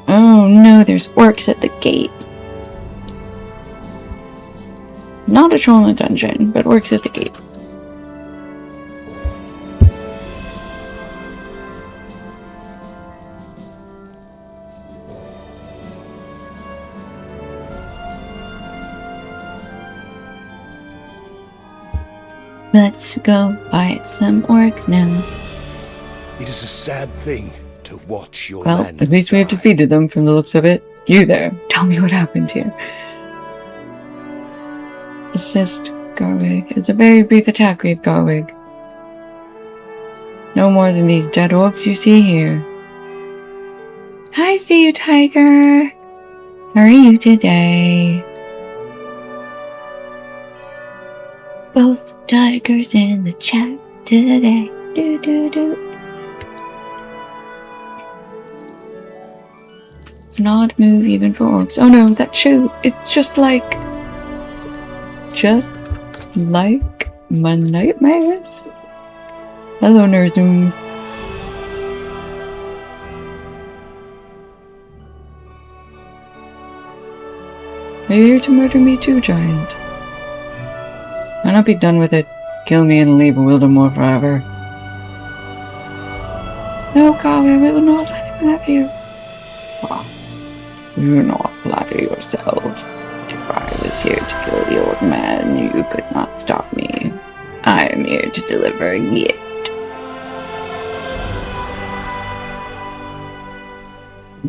Oh no, there's orcs at the gate. Not a troll in a dungeon, but orcs at the gate. Let's go fight some orcs now. It is a sad thing to watch your Well, lands at least we have die. defeated them from the looks of it. You there, tell me what happened here. It's just Garwig. It's a very brief attack, Grief Garwig. No more than these dead orcs you see here. I see you, Tiger. How are you today? Both tigers in the chat today. Do do do. It's an odd move even for orcs. Oh no, that shoe. It's just like my nightmares. Hello, Nerdzoom. Are you here to murder me too, giant? Why not be done with it? Kill me and leave Wildemore forever. No, Kawe, we will not let him have you. Oh. Do not flatter yourselves. If I was here to kill the old man, you could not stop me. I am here to deliver a gift.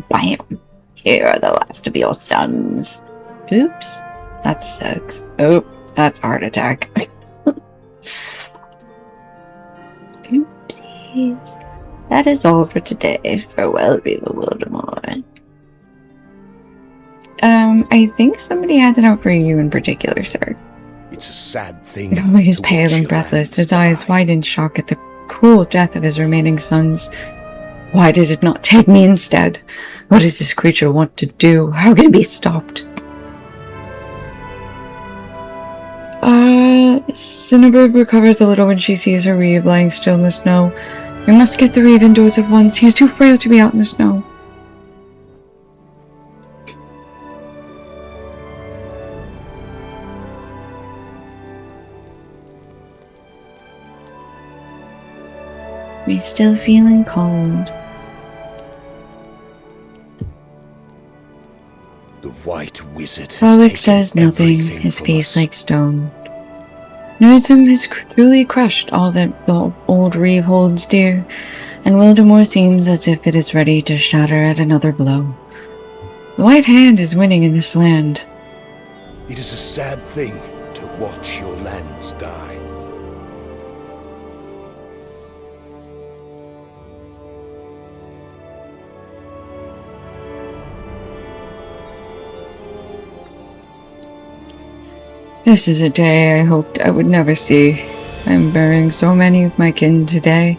Bam! Here are the last of your sons. Oops, that sucks. Oh, that's a heart attack. Oopsies. That is all for today. Farewell, Reeve of Wildemore. I think somebody has it out for you in particular, sir. It's a sad thing. He is to pale watch and your breathless, lands his eyes die. wide in shock at the cruel death of his remaining sons. Why did it not take me instead? What does this creature want to do? How can it be stopped? Cinnaberg recovers a little when she sees her Reeve lying still in the snow. We must get the Reeve indoors at once. He is too frail to be out in the snow. He's still feeling cold. The White Wizard has Pollock taken says nothing, everything his from face us. like stone. Nerdism has truly crushed all that the old Reeve holds dear, and Wildemore seems as if it is ready to shatter at another blow. The White Hand is winning in this land. It is a sad thing to watch your lands die. This is a day I hoped I would never see. I am burying so many of my kin today.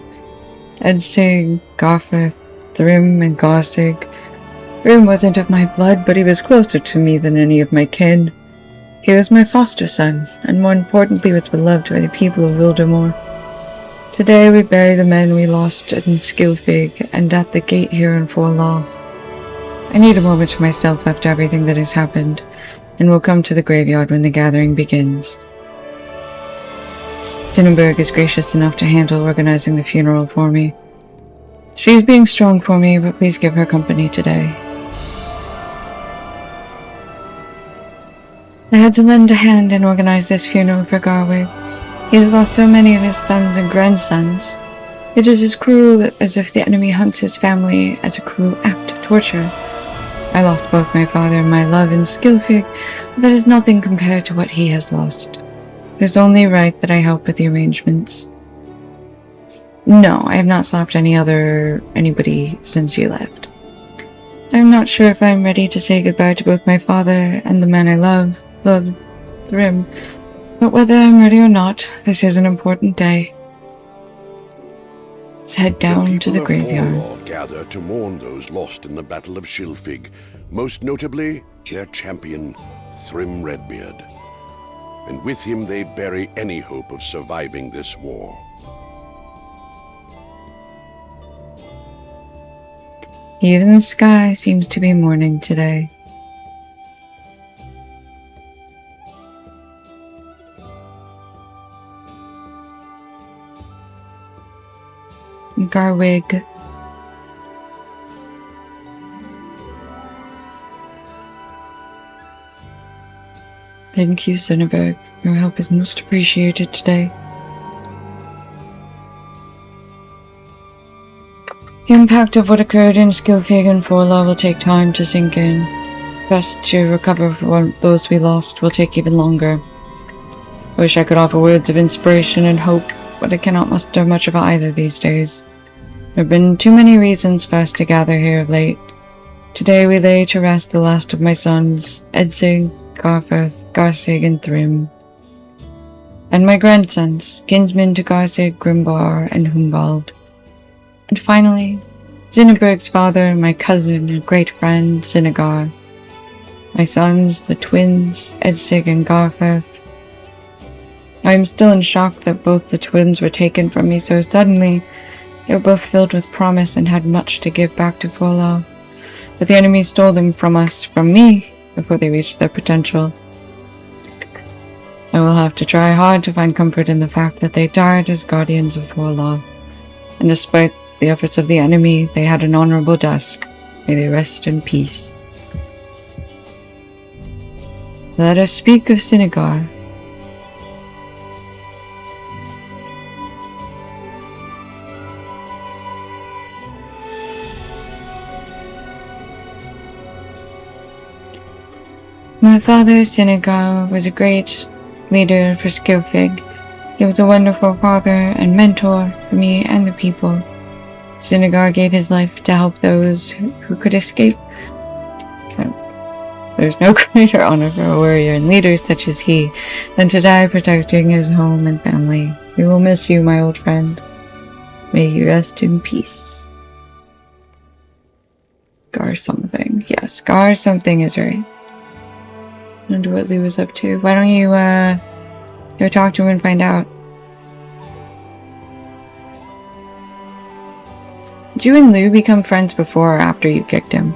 Edsig, Garforth, Thrym, and Gossig. Thrym wasn't of my blood, but he was closer to me than any of my kin. He was my foster son, and more importantly was beloved by the people of Wildemore. Today we bury the men we lost in Skilfig and at the gate here in Forlaw. I need a moment to myself after everything that has happened, and will come to the graveyard when the gathering begins. Cinnaberg is gracious enough to handle organizing the funeral for me. She is being strong for me, but please give her company today. I had to lend a hand and organize this funeral for Garwig. He has lost so many of his sons and grandsons. It is as cruel as if the enemy hunts his family as a cruel act of torture. I lost both my father and my love in Skilfig, but that is nothing compared to what he has lost. It is only right that I help with the arrangements. No, I have not slapped anybody since you left. I am not sure if I am ready to say goodbye to both my father and the man I loved Thrym, but whether I am ready or not, this is an important day. Let's head down to the graveyard. The people of Forlaw gather to mourn those lost in the Battle of Skilfig, most notably their champion, Thrym Redbeard. And with him they bury any hope of surviving this war. Even the sky seems to be mourning today. Garwig. Thank you, Cinnaberg. Your help is most appreciated today. The impact of what occurred in Skilfig and Forlaw will take time to sink in. Best to recover from those we lost will take even longer. I wish I could offer words of inspiration and hope, but I cannot muster much of either these days. There have been too many reasons for us to gather here of late. Today we lay to rest the last of my sons, Edsig, Garforth, Garsig, and Thrym, and my grandsons, kinsmen to Garsig, Grimbar, and Humbald. And finally, Cinnaberg's father, my cousin and great friend, Cinnagar. My sons, the twins, Edsig and Garforth. I am still in shock that both the twins were taken from me so suddenly. They were both filled with promise and had much to give back to Forlaw. But the enemy stole them from me, before they reached their potential. I will have to try hard to find comfort in the fact that they died as guardians of Forlaw. And despite the efforts of the enemy, they had an honorable death. May they rest in peace. Let us speak of Sinigar. My father, Sinigar, was a great leader for Skillfig. He was a wonderful father and mentor for me and the people. Sinigar gave his life to help those who could escape. There's no greater honor for a warrior and leader such as he than to die protecting his home and family. We will miss you, my old friend. May you rest in peace. Gar something. Yes, Gar something is right. I wonder what Lou was up to. Why don't you, go talk to him and find out? Did you and Lou become friends before or after you kicked him?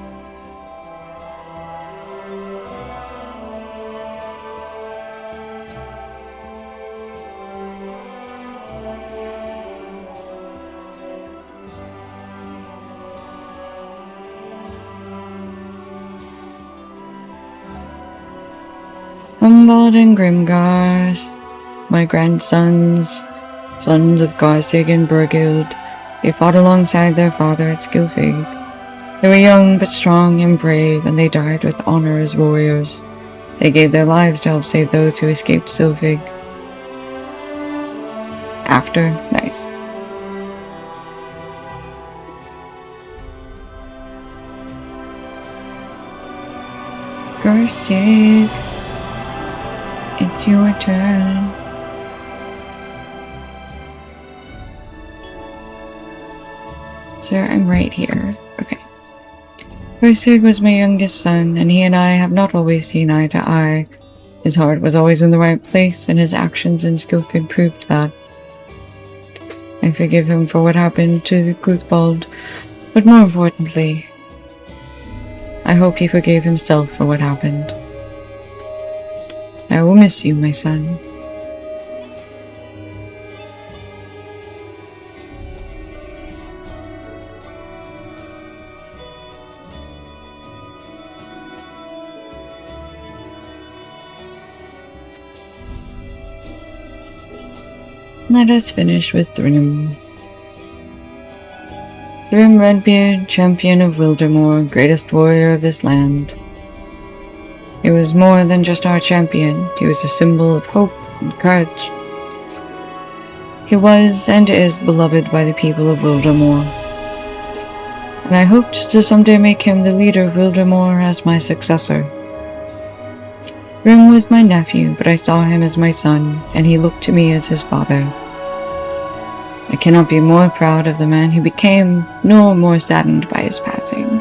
Humbald and Grimgars, my grandsons, sons of Garsig and Burgild, they fought alongside their father at Skillfig. They were young but strong and brave, and they died with honor as warriors. They gave their lives to help save those who escaped Sylvig. After? Nice. Garsig, it's your turn. Sir, I'm right here. Okay. Garsig was my youngest son, and he and I have not always seen eye to eye. His heart was always in the right place, and his actions in Skillfig proved that. I forgive him for what happened to the Guthbald, but more importantly, I hope he forgave himself for what happened. I will miss you, my son. Let us finish with Thrym. Thrym Redbeard, champion of Wildermore, greatest warrior of this land. He was more than just our champion. He was a symbol of hope and courage. He was and is beloved by the people of Wildermore, and I hoped to someday make him the leader of Wildermore as my successor. Thrym was my nephew, but I saw him as my son, and he looked to me as his father. I cannot be more proud of the man who became, nor more saddened by his passing.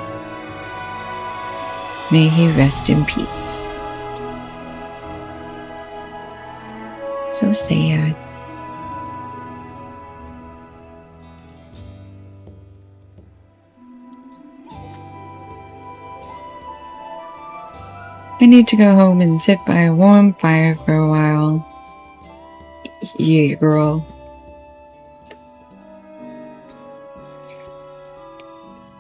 May he rest in peace. So sad. I need to go home and sit by a warm fire for a while. Yeah, girl.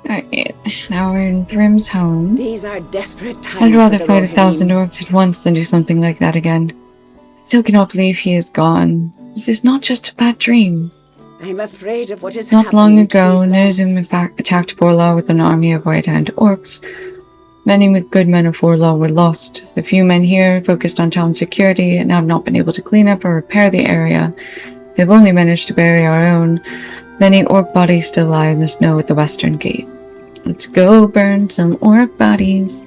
Alright, now we're in Thrym's home. These are desperate times. I'd rather for the fight Rohirrim. 1,000 orcs at once than do something like that again. I still cannot believe he is gone. This is not just a bad dream. I'm afraid of what is Not long happening to ago, these Nizum lands. attacked Forlaw with an army of white-hand orcs. Many good men of Forlaw were lost. The few men here focused on town security and have not been able to clean up or repair the area. They've only managed to bury our own. Many orc bodies still lie in the snow at the western gate. Let's go burn some orc bodies.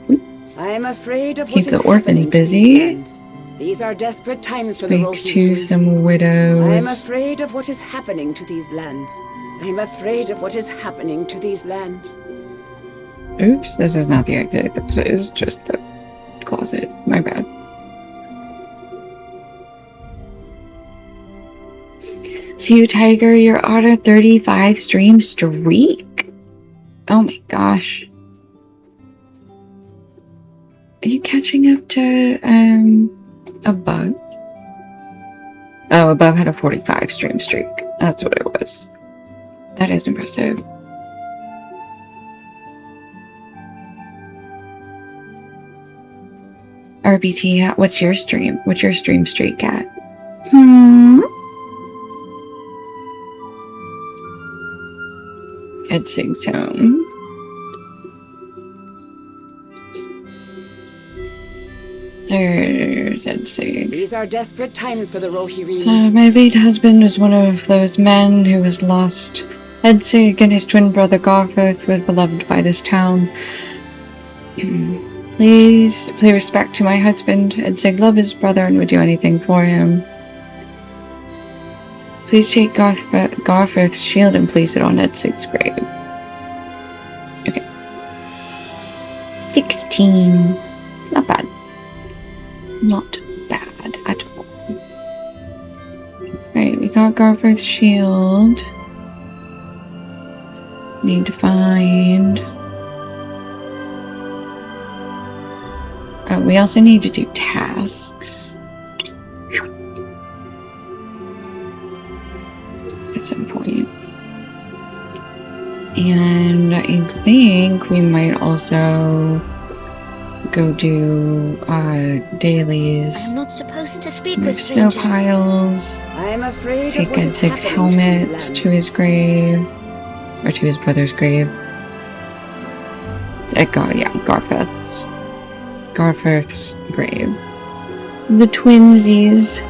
I'm afraid of Keep what is the orphans happening to busy. these lands. These are desperate times for the Speak to Rohirrim. some widows. I'm afraid of what is happening to these lands. I'm afraid of what is happening to these lands. Oops, this is not the exit. This is just the closet. My bad. See you, Tiger. You're on a 35 stream streak. Oh my gosh. Are you catching up to, Above? Oh, Above had a 45 stream streak. That's what it was. That is impressive. RBT, what's your stream? What's your stream streak at? Edsig's home. There's Edsig. These are desperate times for the Rohirrim. My late husband was one of those men who was lost. Edsig and his twin brother Garforth was beloved by this town. Please pay respect to my husband. Edsig loved his brother and would do anything for him. Please take Garforth's shield and place it on Edsig's grave. Okay. 16. Not bad. Not bad at all. Right, we got Garforth's shield. Need to find... Oh, we also need to do tasks. At some point. And I think we might also go do dailies. I'm not supposed to speak Move with snow strangers. piles. I'm afraid Take of what is Edsig's happening helmet to these to his grave. Or to his brother's grave. Garforth's grave. The twinsies.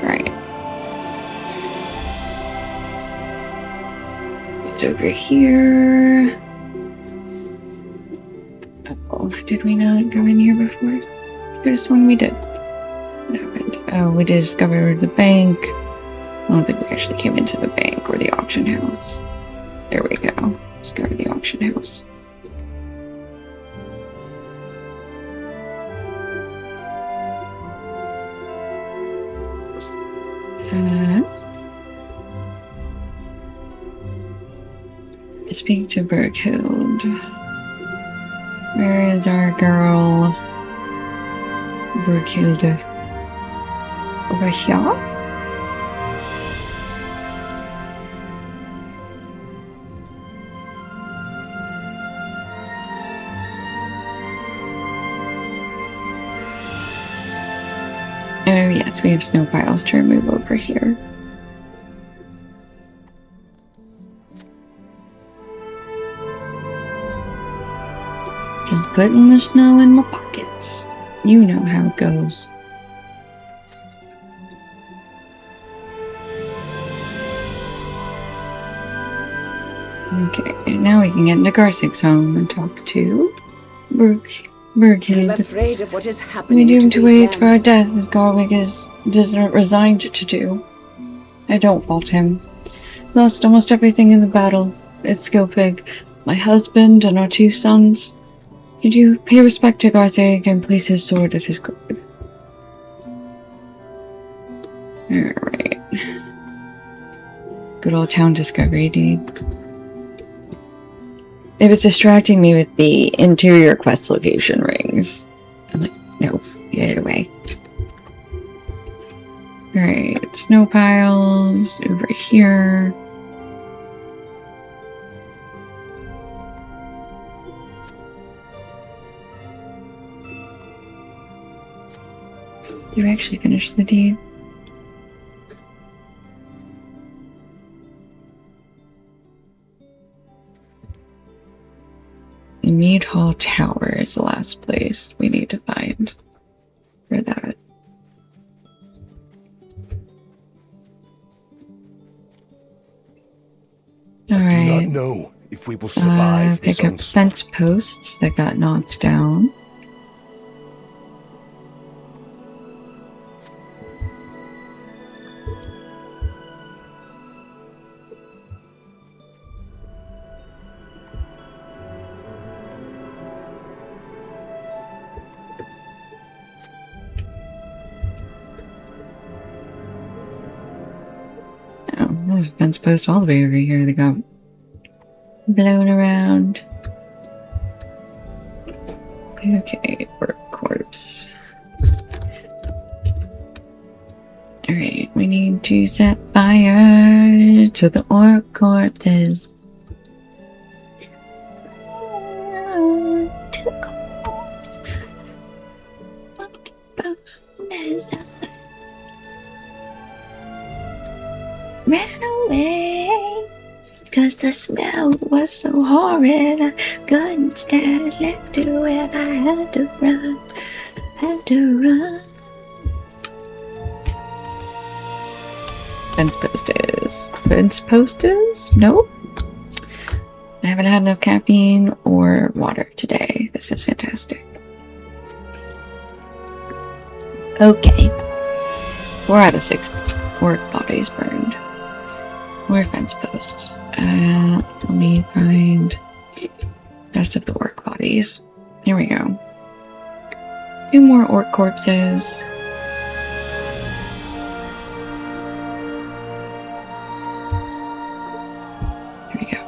Right. It's over here. Oh, did we not go in here before? I could have sworn we did. What happened? Oh, we discovered the bank. I don't think we actually came into the bank or the auction house. There we go. Discovered the auction house. Speak to Berghild. Where is our girl? Berghild. Over here? Oh yes, we have snow piles to remove over here. Just putting the snow in my pockets. You know how it goes. Okay, and now we can get into Garsig's home and talk to I'm Berghild. afraid of what is happening We doomed to to these wait for our lands. death as Garwig is resigned to do. I don't fault him. Lost almost everything in the battle. It's Skilfig, my husband, and our 2 sons. Could you pay respect to Garthig and place his sword at his grave? Alright. Good old town discovery, dude. It was distracting me with the interior quest location rings. I'm like, no, get it away. Alright, snow piles over here. Did we actually finish the deed? The Mead Hall Tower is the last place we need to find for that. I do not Alright. know if we will survive this Pick up onslaught. fence posts that got knocked down. Oh, there's a fence post all the way over here that got blown around. Okay, work corpse. Alright, we need to set fire to the orc corpses. To the corpse. the smell was so horrid. I couldn't stand left to it. I had to run. Had to run. Fence posters. Fence posters? Nope. I haven't had enough caffeine or water today. This is fantastic. Okay. 4 out of 6 work bodies burned. More fence posts. Let me find rest of the orc bodies. Here we go. 2 more orc corpses. Here we go.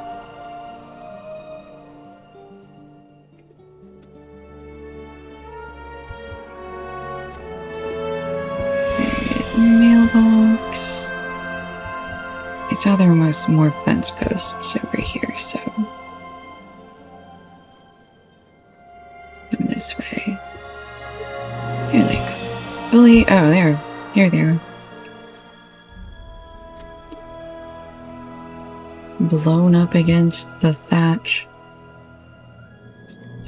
Mailbox. I saw there was more fence posts over here, so come this way. You're like fully. Oh, there. Here they are. Blown up against the thatch.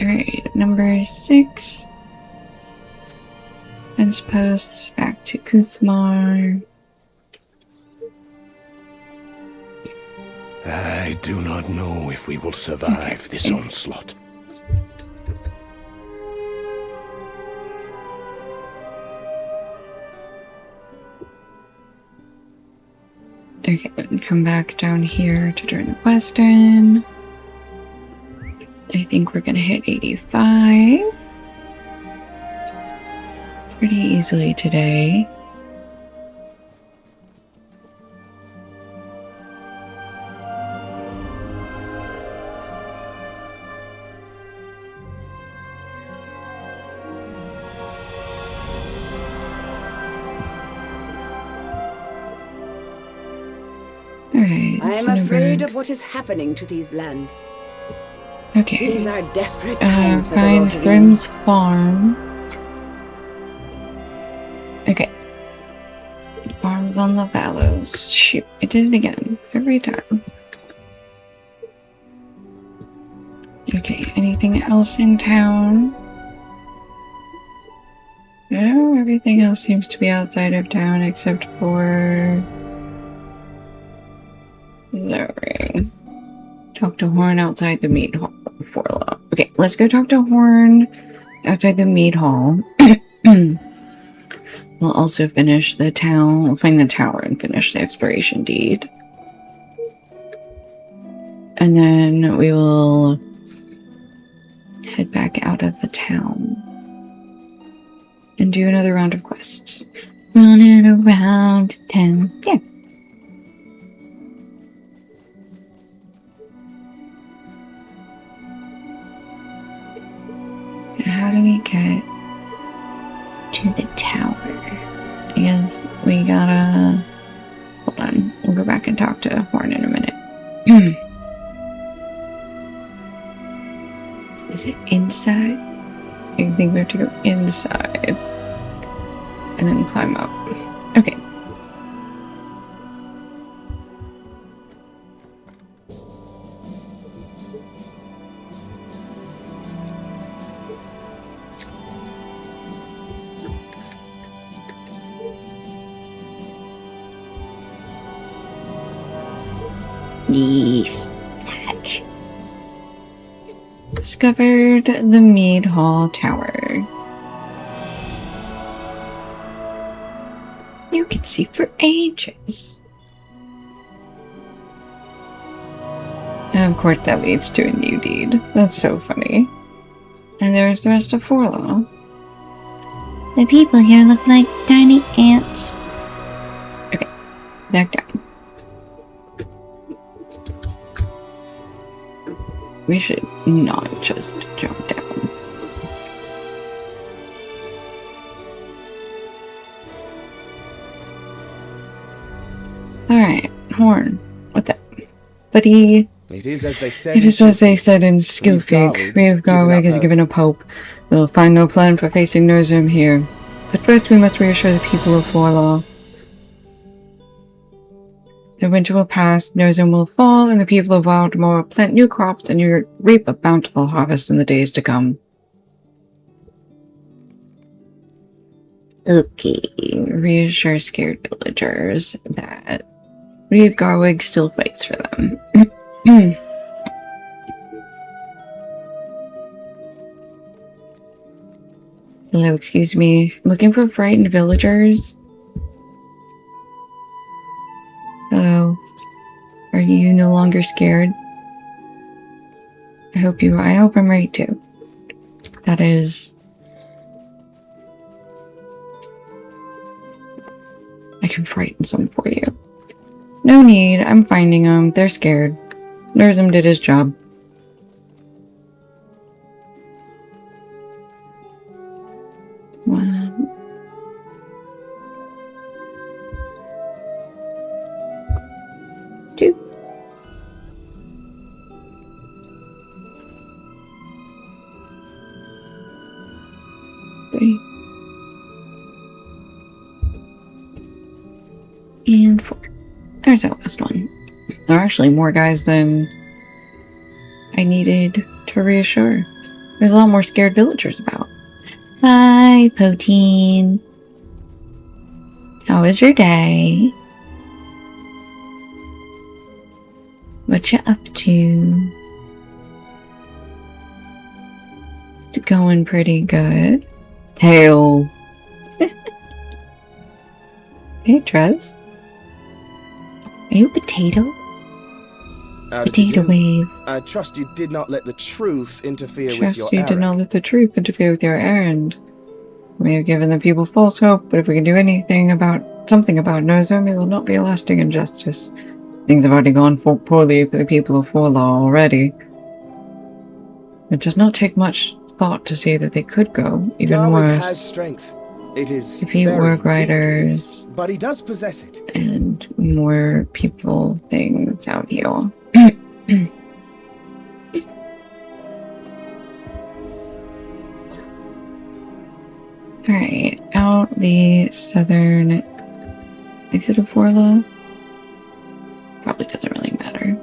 Alright, number 6. Fence posts back to Kuthmar. I do not know if we will survive this onslaught. Okay, then come back down here to turn the quest in. I think we're gonna hit 85. Pretty easily today. Alright, I am afraid of what is happening to these lands. Okay. These are desperate times for the find Lottery. Thrim's farm. Okay. Farms on the fallows. Shoot, I did it again. Every time. Okay, anything else in town? No, everything else seems to be outside of town except for Zoe. Talk to Horn outside the mead hall. Forlaw. Okay, let's go talk to Horn outside the mead hall. We'll also finish the town. We'll find the tower and finish the exploration deed. And then we will head back out of the town and do another round of quests. Running around town. Yeah. How do we get to the tower? I guess we gotta... Hold on. We'll go back and talk to Horn in a minute. Is it inside? I think we have to go inside. And then climb up. Okay. Yes. Hatch. Discovered the Mead Hall Tower. You can see for ages. And of course that leads to a new deed. That's so funny. And there's the rest of Forlaw. The people here look like tiny ants. Okay, back down. We should not just jump down. Alright, Horn. What the? Buddy. It is as they said. It is as they said in Skillfig. We of Garwig has given up hope. We will find no plan for facing Norzum here. But first we must reassure the people of Forlaw. The winter will pass, Nozone will fall, and the people of Wildemore will plant new crops and you reap a bountiful harvest in the days to come. Okay, reassure scared villagers that Reeve Garwig still fights for them. Hello, excuse me. I'm looking for frightened villagers. Hello. Are you no longer scared? I hope I'm right too. That is... I can frighten some for you. No need, I'm finding them. They're scared. Nurzum did his job. One. Two. Three. And 4. There's that last one. There are actually more guys than I needed to reassure. There's a lot more scared villagers about. Hi, Poteen. How was your day? What you up to? It's going pretty good. Tail. Hey, Trez. Are you a potato? Potato wave. I trust you did not let the truth interfere with Trust your you errand. did not let the truth interfere with your errand. We have given the people false hope, but if we can do something about Nozome, it will not be a lasting injustice. Things have already gone poorly for the people of Forlaw already. It does not take much thought to see that they could go even Garwick worse. has strength. It is Defeat very work deep, riders but he does possess it. and more people things out here. Alright, out the southern exit of Forlaw. Probably doesn't really matter.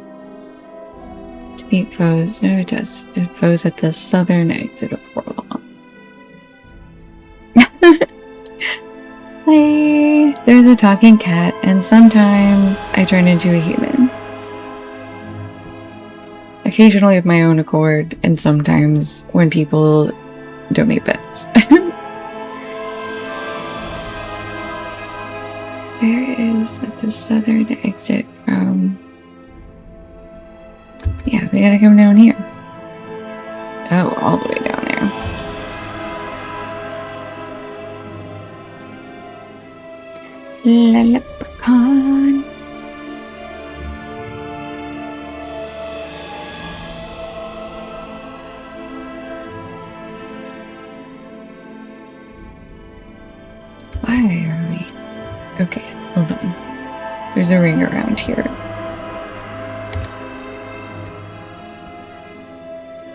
Defeat foes. No, it does. Foes at the southern exit of Forlaw. Hi! There's a talking cat, and sometimes I turn into a human. Occasionally of my own accord, and sometimes when people donate bits. Where is at the southern exit from? Yeah, we gotta come down here. Oh, all the way down there. Leprechaun. Why are we? Okay, hold on. There's a ring around here.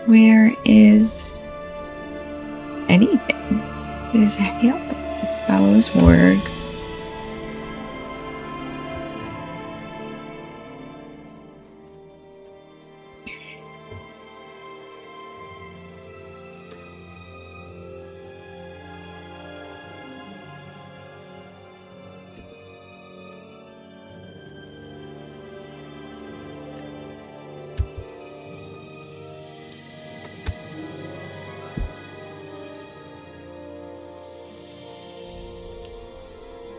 Where is anything? What is happening? Follows word.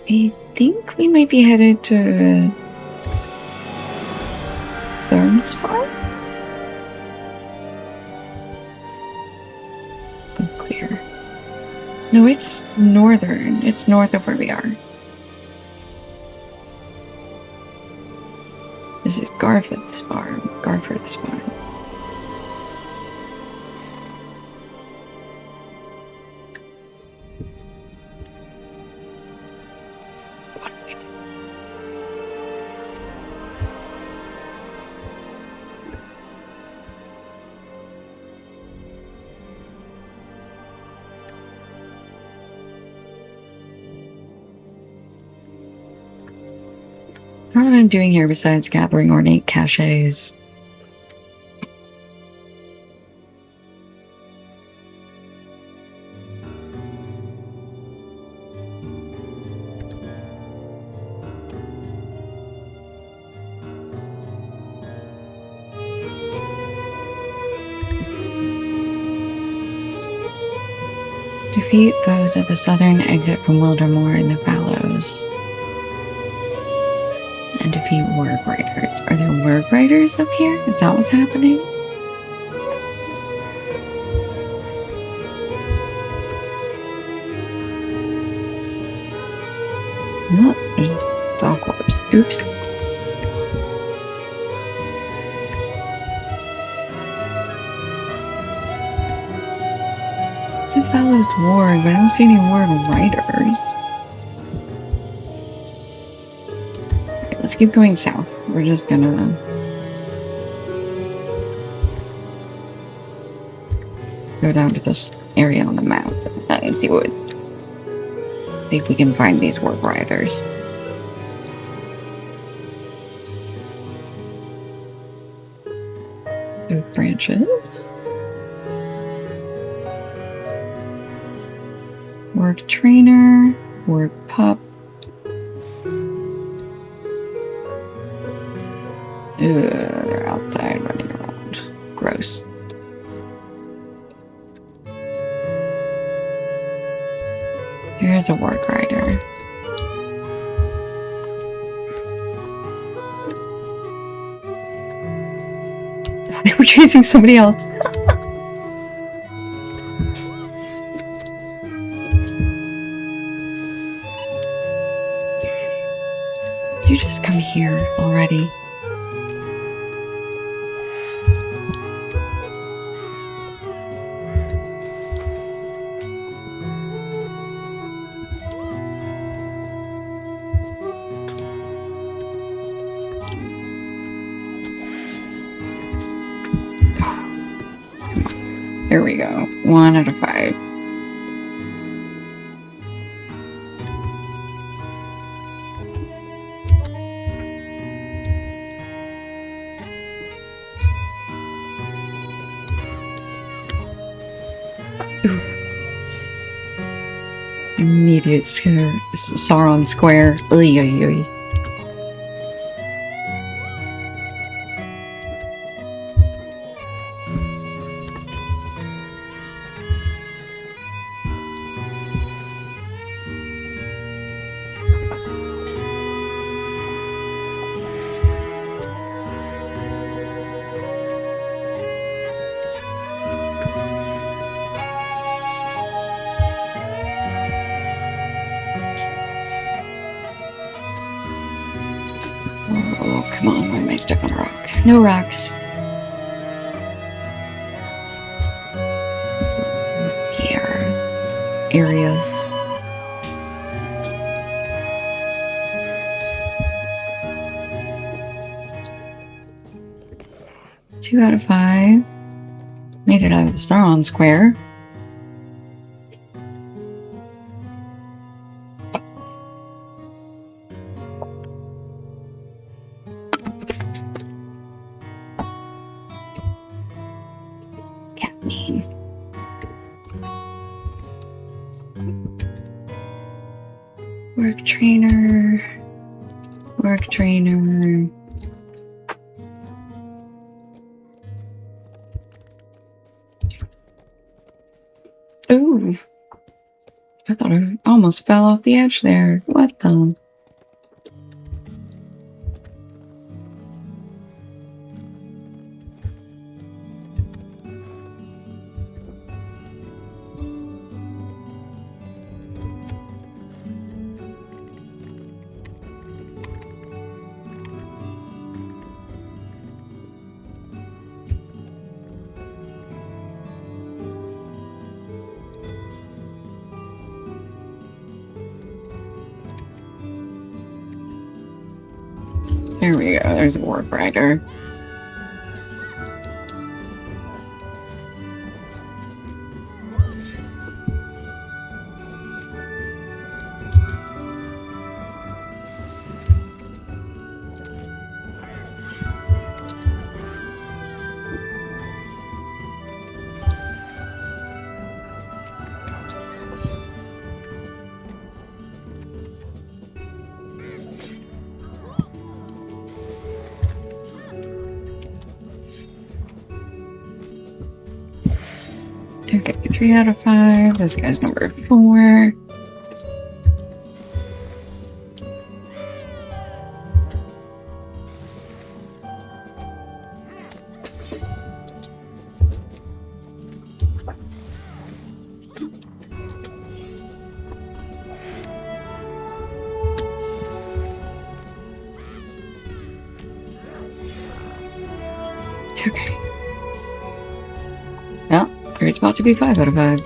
I think we might be headed to Thermspar? Unclear. No, it's northern. It's north of where we are. This is Garfith's farm. Garfith's farm. What do we do? What am I doing here besides gathering ornate caches? Defeat foes at the southern exit from Wildermore in the Fallows. And defeat Warg Riders. Are there Warg Riders up here? Is that what's happening? No, there's dog corpse. Oops. It's a Fallows Warg, but I don't see any Warg Riders. Okay, let's keep going south. We're just gonna go down to this area on the map and see if we can find these Warg Riders. Oak branches. Warg trainer, Warg pup. Ugh, they're outside running around. Gross. Here's a Warg Rider. Oh, they were chasing somebody else. You just come here already. Here we go. 1 out of 5. Immediate Sauron Square. Oy, oy, oy. Oh, come on. Why am I stuck on a rock? No rocks. Here. Area. Two out of 5. Made it out of the Sauron Square. Work trainer. Work trainer. Ooh. I thought I almost fell off the edge there. What the? There we go. There's a Warg Rider. Okay, 3 out of 5. This guy's number 4. Okay. Well, it's about to be 5 out of 5.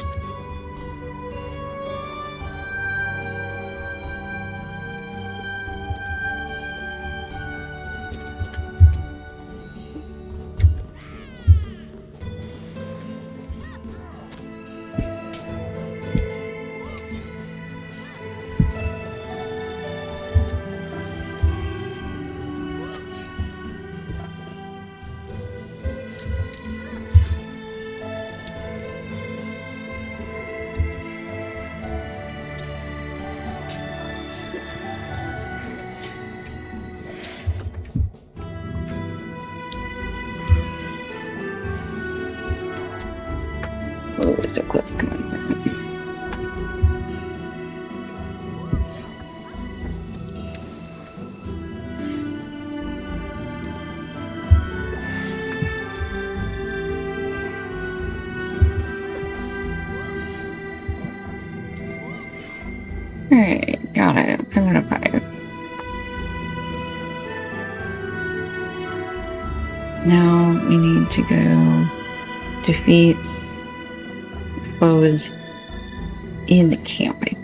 Oh, it's so close. Come on. Alright, got it. 5 out of 5. Now we need to go defeat foes in the camp, I think.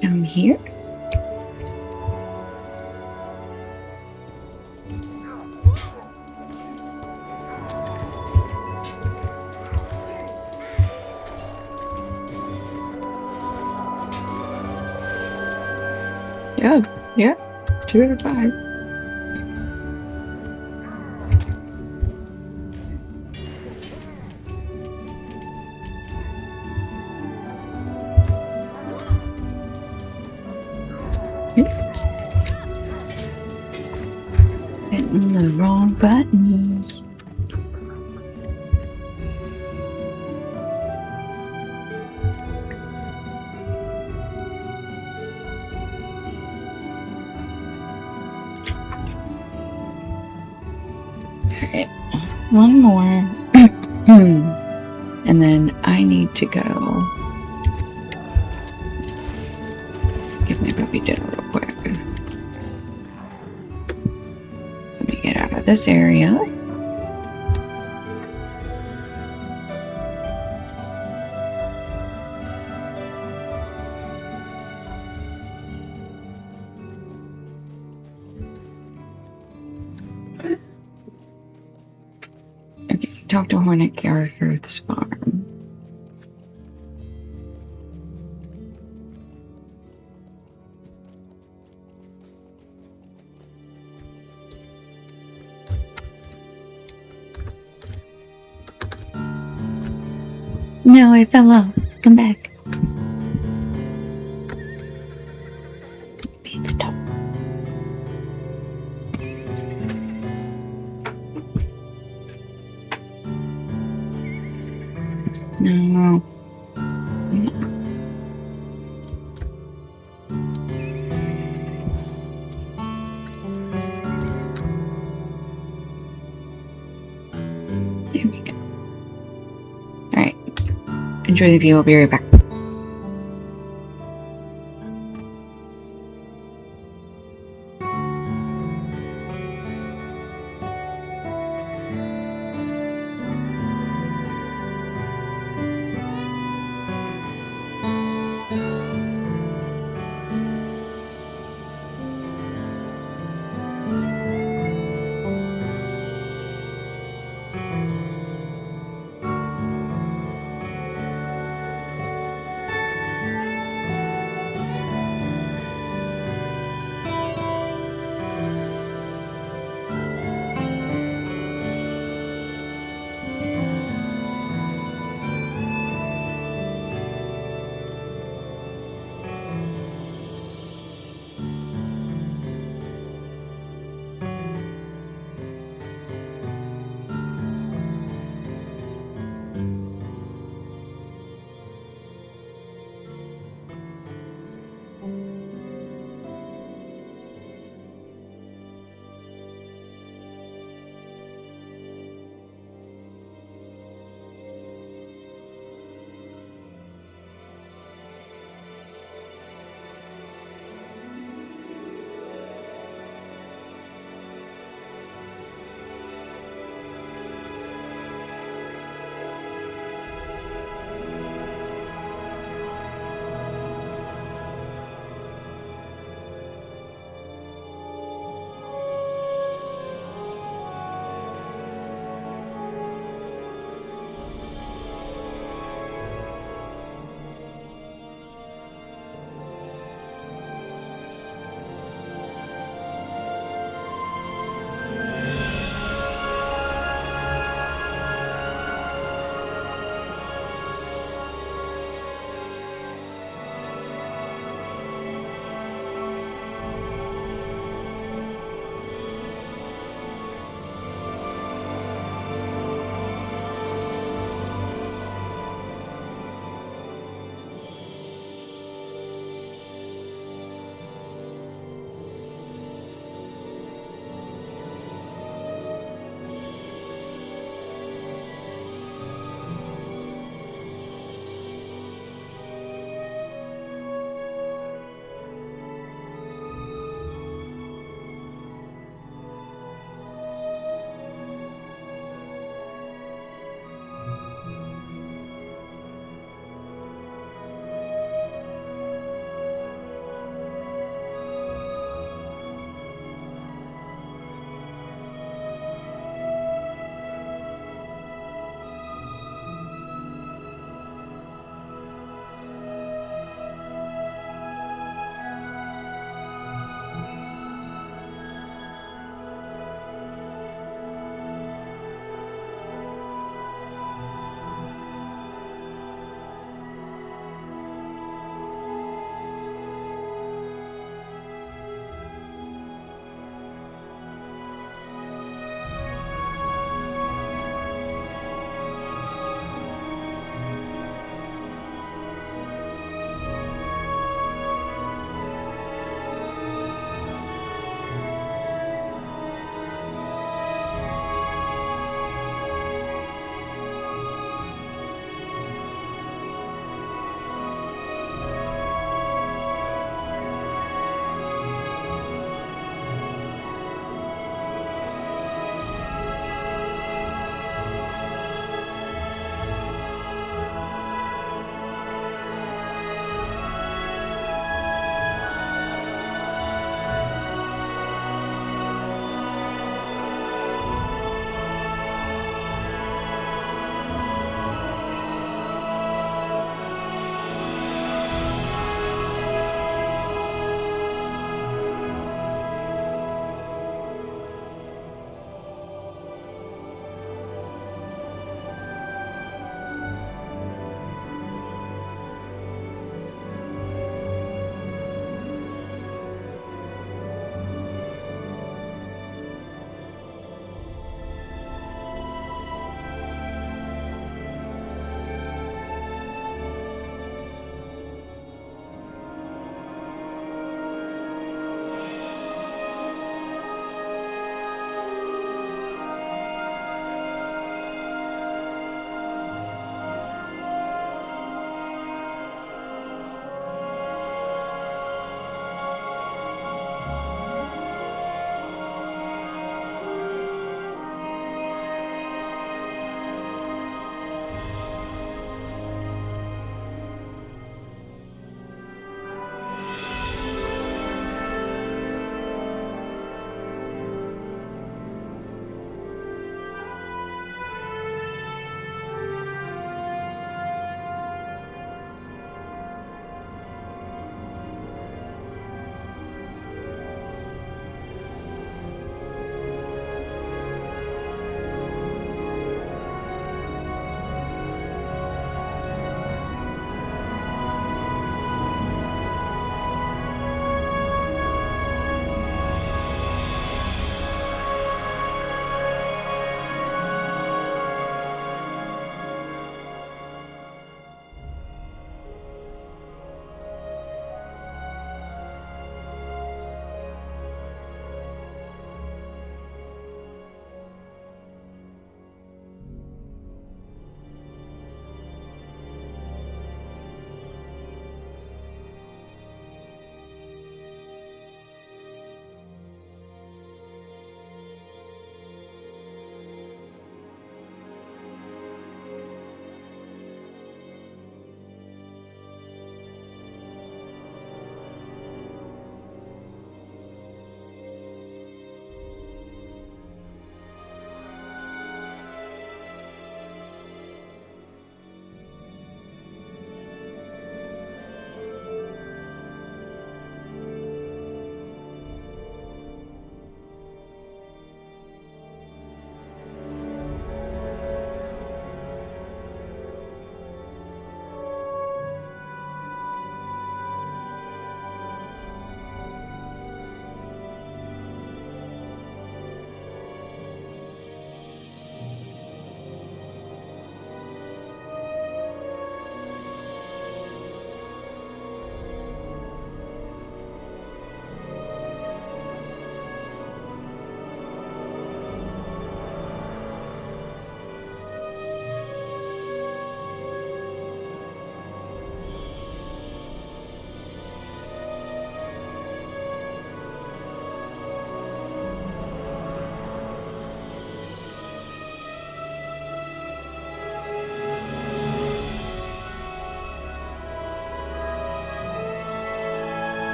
Down here? Yeah, 2 out of 5. Hitting the wrong buttons. Alright, one more. And then I need to go give my puppy dinner real quick. Let me get out of this area. Okay, talk to Hornet Garforth's farm. No, I fell off. Come back. Be at the top. No. There we go. Alright. Enjoy the view. I'll be right back.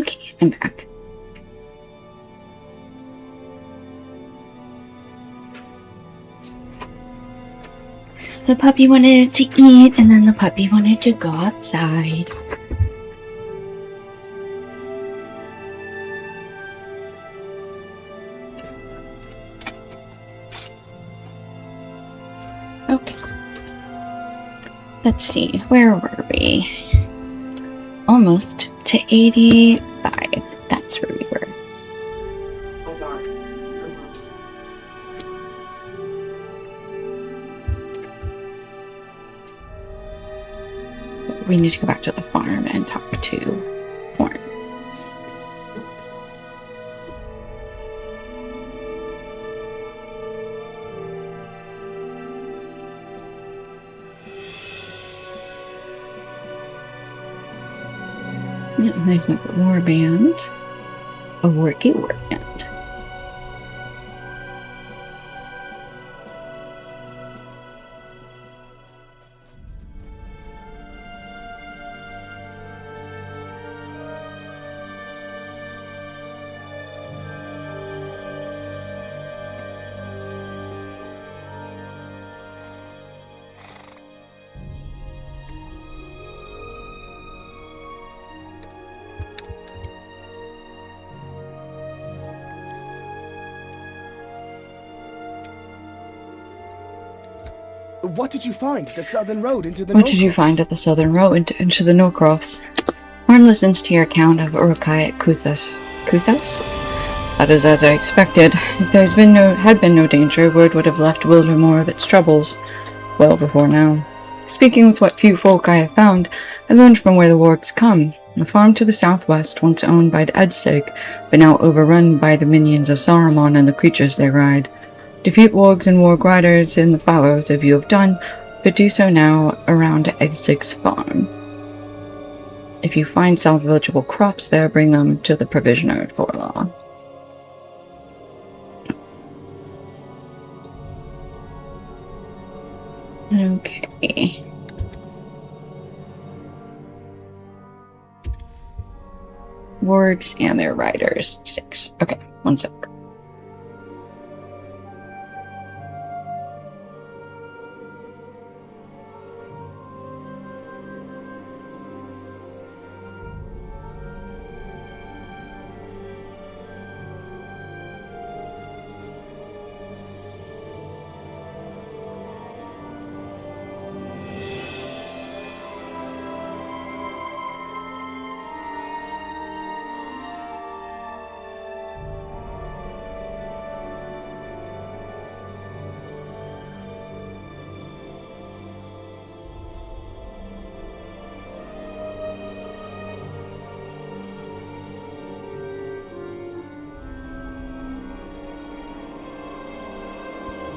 Okay, I'm back. The puppy wanted to eat, and then the puppy wanted to go outside. Okay. Let's see, where were we? Almost to 85. That's where we were. We need to go back to the farm and talk to Horn. Yeah, there's a war band. A worky war band. What did you find at the southern road into the What did you Norcross? find at the southern road into the Norcross? Horn listens to your account of Urukai at Kuthos. Kuthos? That is as I expected. If there had been no danger, word would have left Wildermore of its troubles well before now. Speaking with what few folk I have found, I learned from where the wargs come. A farm to the southwest, once owned by Edsig, but now overrun by the minions of Saruman and the creatures they ride. Defeat wargs and warg riders in the fallows if you have done, but do so now around Edsig's farm. If you find salvageable crops there, bring them to the provisioner at Forlaw. Okay. Wargs and their riders. 6. Okay, 1 sec.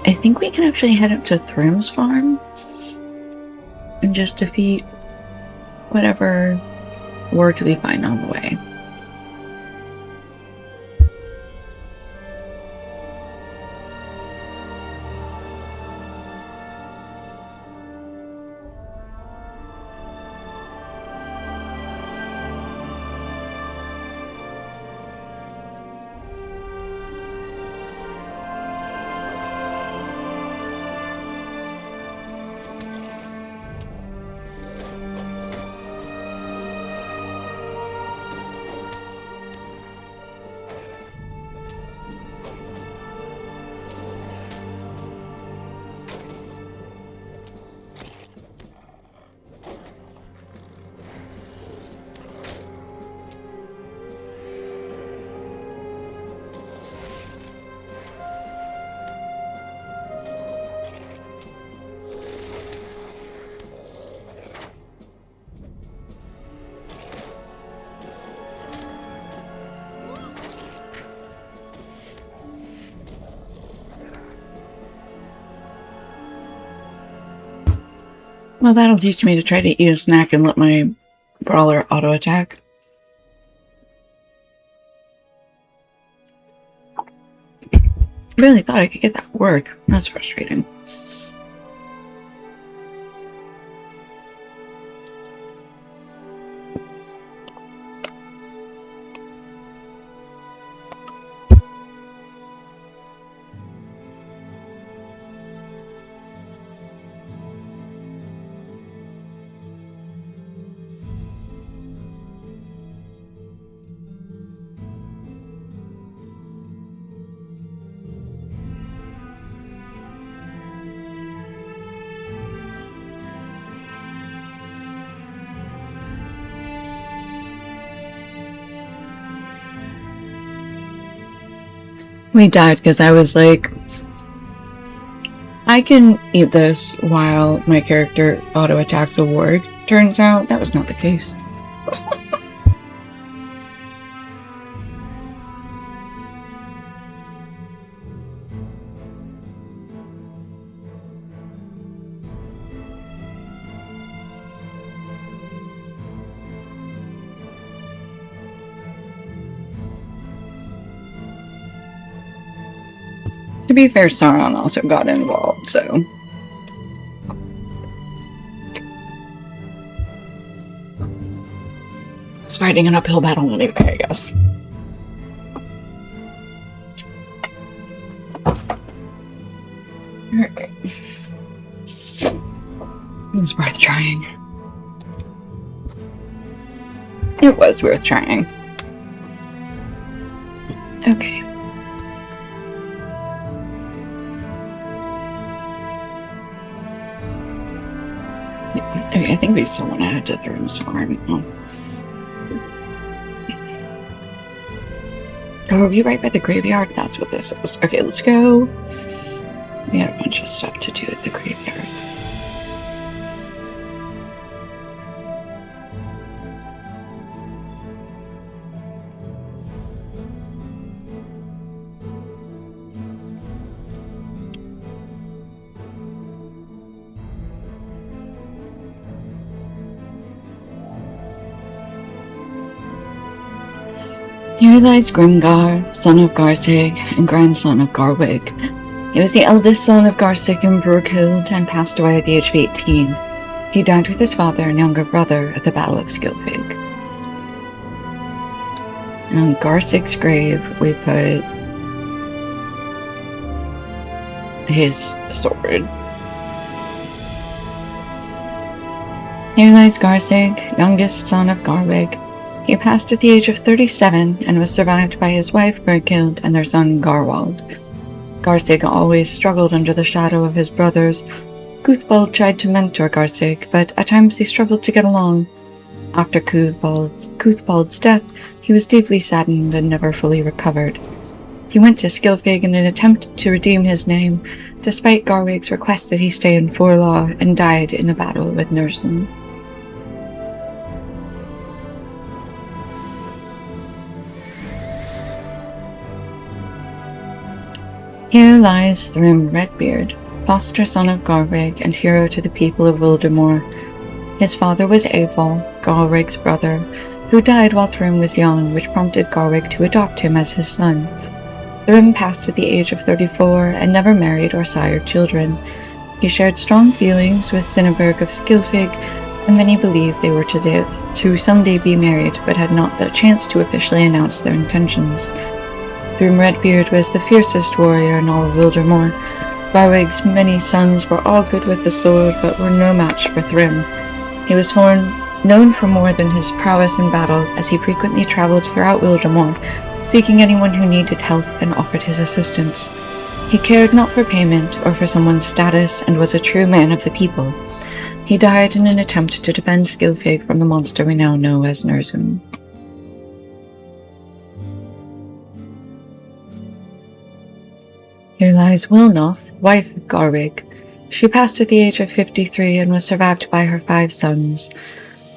I think we can actually head up to Thrim's farm and just defeat whatever wargs we find on the way. Well, that'll teach me to try to eat a snack and let my brawler auto-attack. Really thought I could get that to work. That's frustrating. We died because I was like, I can eat this while my character auto-attacks a warg. Turns out that was not the case. To be fair, Sauron also got involved, so... It's fighting an uphill battle anyway, I guess. Alright. It was worth trying. It was worth trying. Okay. Okay, I think we still want to head to Thrim's farm, though. Oh, are we right by the graveyard? That's what this is. Okay, let's go. We had a bunch of stuff to do at the graveyard. Here lies Grimgar, son of Garsig and grandson of Garwig. He was the eldest son of Garsig and Brookild and passed away at the age of 18. He died with his father and younger brother at the Battle of Skilfig. And on Garsig's grave, we put his sword. Here lies Garsig, youngest son of Garwig. He passed at the age of 37 and was survived by his wife Berkild and their son Garwald. Garsig always struggled under the shadow of his brothers. Cuthbald tried to mentor Garsig, but at times they struggled to get along. After Cuthbald's death, he was deeply saddened and never fully recovered. He went to Skilfig in an attempt to redeem his name, despite Garwig's request that he stay in Forlaw, and died in the battle with Nursum. Here lies Thrym Redbeard, foster son of Garwig and hero to the people of Wildemore. His father was Eivol, Garwig's brother, who died while Thrym was young, which prompted Garwig to adopt him as his son. Thrym passed at the age of 34 and never married or sired children. He shared strong feelings with Cinneberg of Skilfig, and many believed they were to someday be married, but had not the chance to officially announce their intentions. Thrym Redbeard was the fiercest warrior in all of Wildemore. Garwig's many sons were all good with the sword, but were no match for Thrym. He was known for more than his prowess in battle, as he frequently traveled throughout Wildemore, seeking anyone who needed help and offered his assistance. He cared not for payment or for someone's status, and was a true man of the people. He died in an attempt to defend Skilfig from the monster we now know as Nursum. Here lies Wilnoth, wife of Garwig. She passed at the age of 53 and was survived by her 5 sons.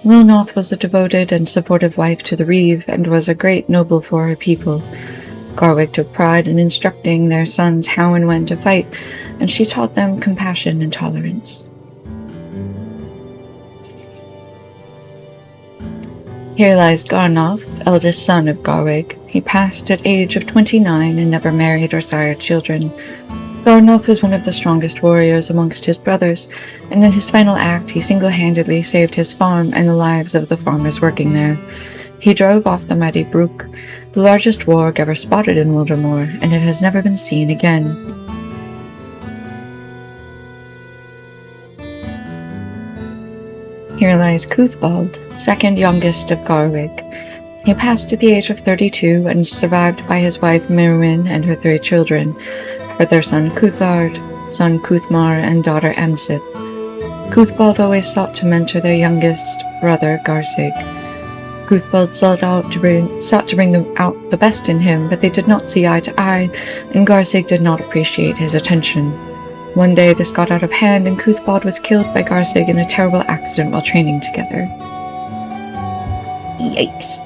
Wilnoth was a devoted and supportive wife to the Reeve and was a great noble for her people. Garwig took pride in instructing their sons how and when to fight, and she taught them compassion and tolerance. Here lies Garnoth, eldest son of Garwig. He passed at age of 29 and never married or sired children. Garnoth was one of the strongest warriors amongst his brothers, and in his final act he single-handedly saved his farm and the lives of the farmers working there. He drove off the mighty Brook, the largest warg ever spotted in Wildemore, and it has never been seen again. Here lies Cuthbald, second youngest of Garwig. He passed at the age of 32 and survived by his wife Mirwin and her 3 children, their son Cuthard, son Cuthmar, and daughter Ansith. Cuthbald always sought to mentor their youngest brother Garsig. Cuthbert sought to bring them out the best in him, but they did not see eye to eye, and Garsig did not appreciate his attention. One day this got out of hand, and Cuthbert was killed by Garsig in a terrible accident while training together. Yikes.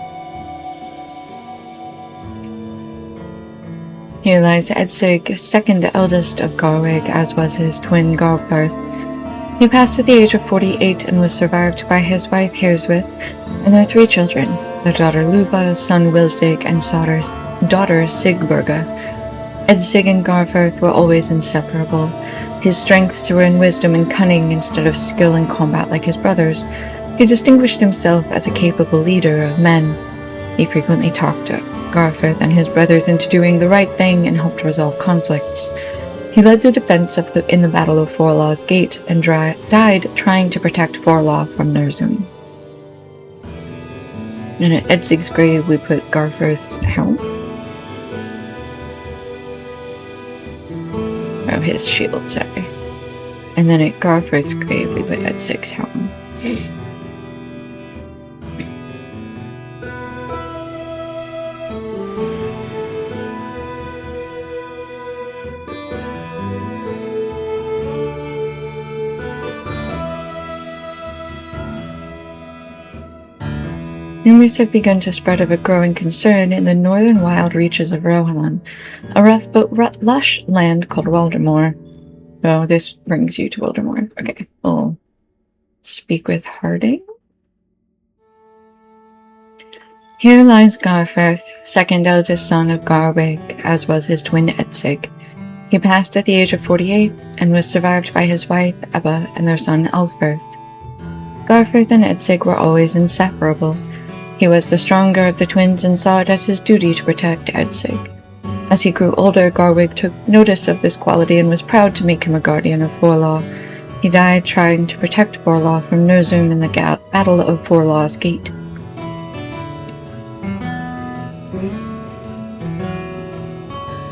Here lies Edsig, second eldest of Garwig, as was his twin Garfarth. He passed at the age of 48 and was survived by his wife Herswith and their 3 children, their daughter Luba, son Wilsig, and daughter Sigburga. Edsig and Garfarth were always inseparable. His strengths were in wisdom and cunning instead of skill in combat like his brothers. He distinguished himself as a capable leader of men. He frequently talked to Garfarth and his brothers into doing the right thing and helped resolve conflicts. He led the defense in the Battle of Forlaw's Gate and died trying to protect Forlaw from Nerzum. And at Edsig's grave we put Garfarth's helm. Oh, his shield, sorry. And then at Garfarth's grave we put Edsig's helm. Rumors have begun to spread of a growing concern in the northern wild reaches of Rohan, a rough but lush land called Waldemar. Oh, this brings you to Waldemar. Okay, we'll speak with Harding. Here lies Garfarth, second eldest son of Garwig, as was his twin Edsig. He passed at the age of 48 and was survived by his wife Ebba and their son Elfirth. Garfarth and Edsig were always inseparable. He was the stronger of the twins and saw it as his duty to protect Edsig. As he grew older, Garwig took notice of this quality and was proud to make him a guardian of Forlaw. He died trying to protect Forlaw from Nerzum in the Battle of Forlaw's Gate.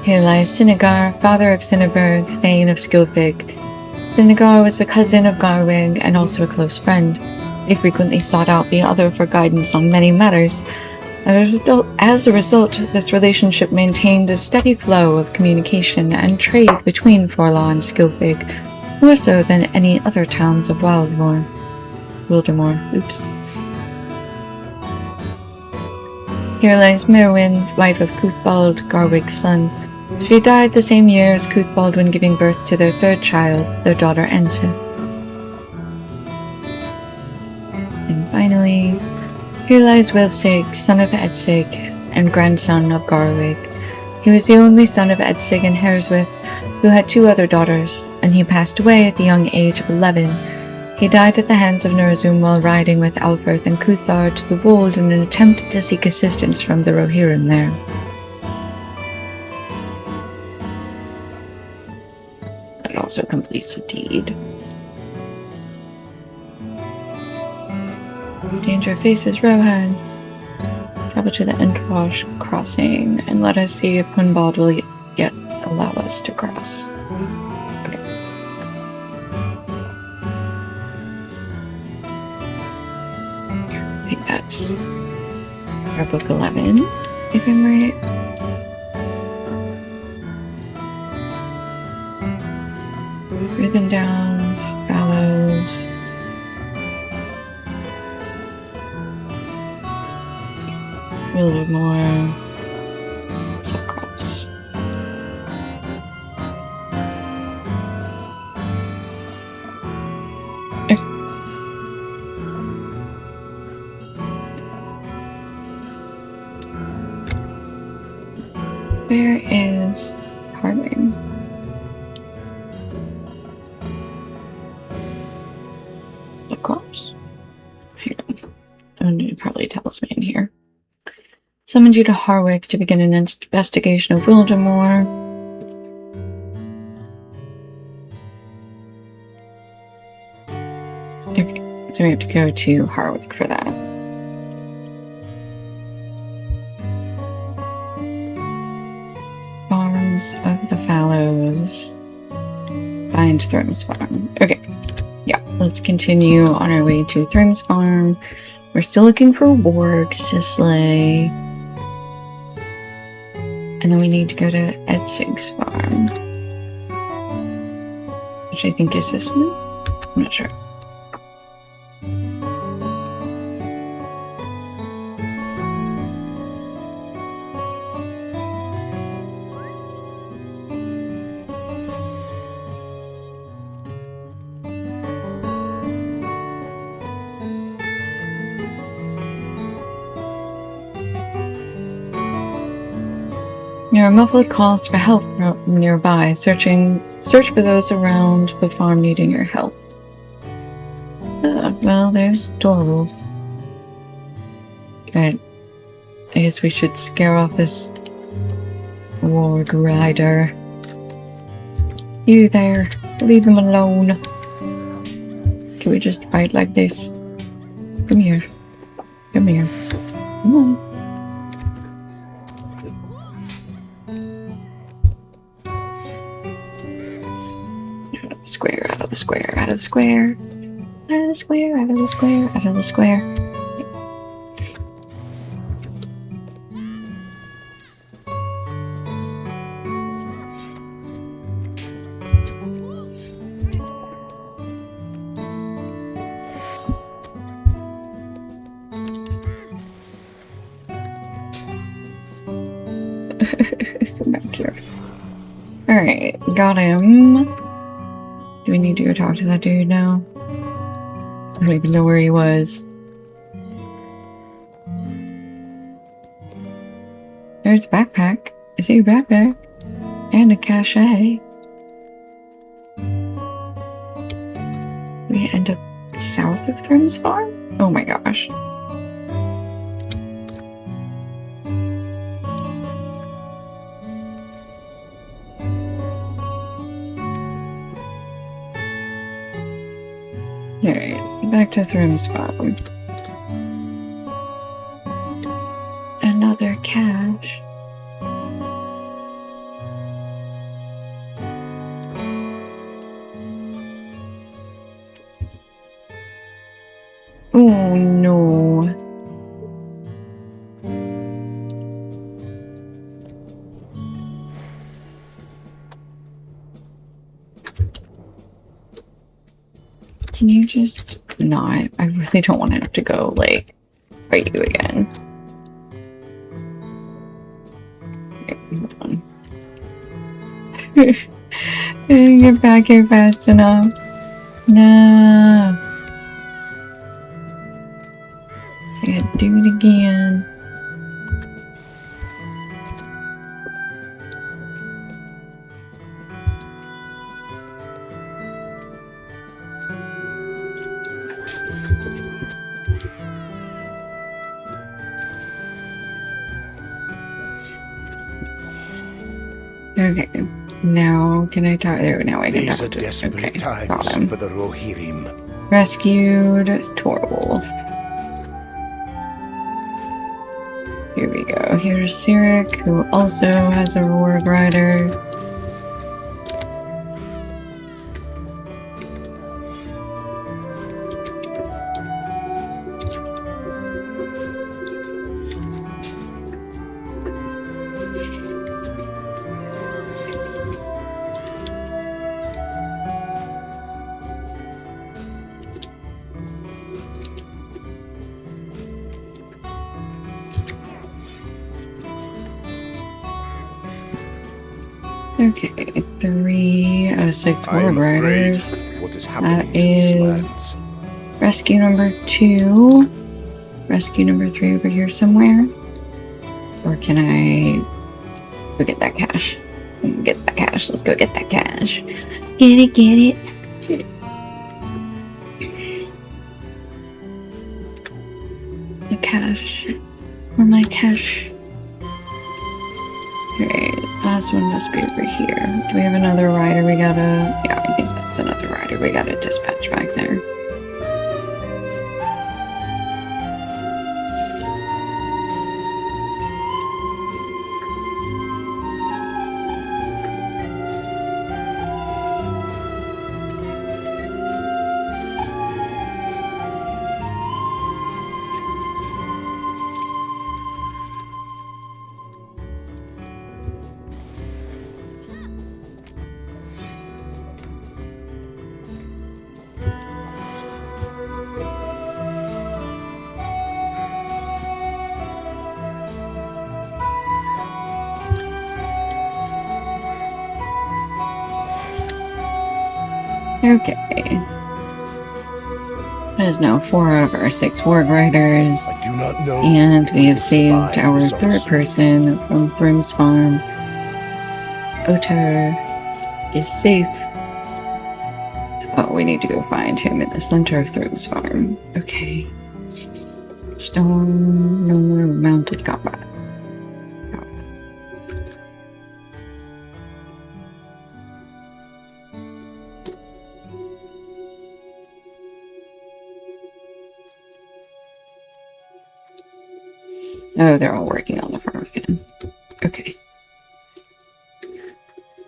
Here lies Sinigar, father of Cinneberg, Thane of Skilfig. Sinigar was a cousin of Garwig and also a close friend. They frequently sought out the other for guidance on many matters. As a result, this relationship maintained a steady flow of communication and trade between Forlaw and Skilfig, more so than any other towns of Wildemar. Here lies Merwin, wife of Cuthbald, Garwig's son. She died the same year as Cuthbald when giving birth to their 3rd child, their daughter Ensith. And finally, here lies Wilsig, son of Edsig and grandson of Garwig. He was the only son of Edsig and Herswith, who had 2 other daughters, and he passed away at the young age of 11. He died at the hands of Nerzum while riding with Alfrith and Cuthar to the wold in an attempt to seek assistance from the Rohirrim there. That also completes a deed. Danger faces Rohan. Travel to the Entwash crossing and let us see if Hunbald will yet allow us to cross. Okay. I think that's our book 11, if I'm right. Breathing Downs, Fallows. Wildemar, Subcrops. Where is Harding? Subcrops? Hang on. It probably tells me in here. Summoned you to Harwick to begin an investigation of Wildemar. Okay, so we have to go to Harwick for that. Farms of the Fallows. Find Thrim's Farm. Okay, yeah, let's continue on our way to Thrim's Farm. We're still looking for wargs to slay. And then we need to go to Edsig's farm. Which I think is this one? I'm not sure. There are muffled calls for help from nearby. Search for those around the farm needing your help. Well, there's Dorwolf. Right. I guess we should scare off this warg rider. You there. Leave him alone. Can we just fight like this? Come here. Come here. Come on. Square, out of the square, out of the square, out of the square, out of the square, out of the square. Come back here. Alright, got him. Do we need to go talk to that dude now? I don't even know where he was. There's a backpack. I see a backpack. And a cachet. We end up south of Thrim's farm? Oh my gosh. Alright, back to Thrim's farm. Another cache. Oh no. Can you just not? I really don't want to have to go, like, fight you again. Okay, hold on. I didn't get back here fast enough. No. I gotta do it again. Okay, now can I talk? There, now I can These talk are to. desperate Okay, got times him. for the Rohirrim. Rescued Torwolf. Here we go. Here's Sirik, who also has a Warg Rider. Okay, 3 out of 6 I'm Warg afraid Riders. of what is happening to is- these lands. Rescue number 2. Rescue number 3 over here somewhere. Or can I go get that cash? Get that cash. Let's go get that cash. Get it, get it. The cash. Where my cash? Okay, last one must be over here. Do we have another rider we gotta... Yeah, I think that's another rider we gotta dispatch back there. Okay. That is now 4 of our 6 warg riders. I do not know. And if we have will saved survive our this 3rd onslaught. person from Thrim's farm. Otar is safe. Oh, we need to go find him in the center of Thrim's farm. Okay. Stone, no more mounted combat. Oh, they're all working on the farm again. Okay.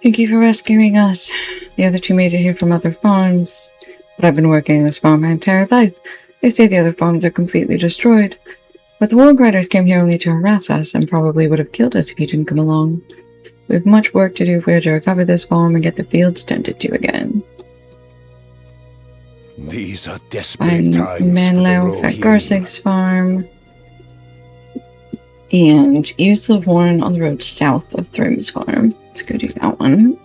Thank you for rescuing us. The other 2 made it here from other farms. But I've been working on this farm my entire life. They say the other farms are completely destroyed. But the Warg Riders came here only to harass us and probably would have killed us if you didn't come along. We have much work to do if we are to recover this farm and get the fields tended to again. These are desperate Find times for the Manlow at Rohirrim. Garsig's farm. And use the horn on the road south of Thrim's farm. Let's go do that one.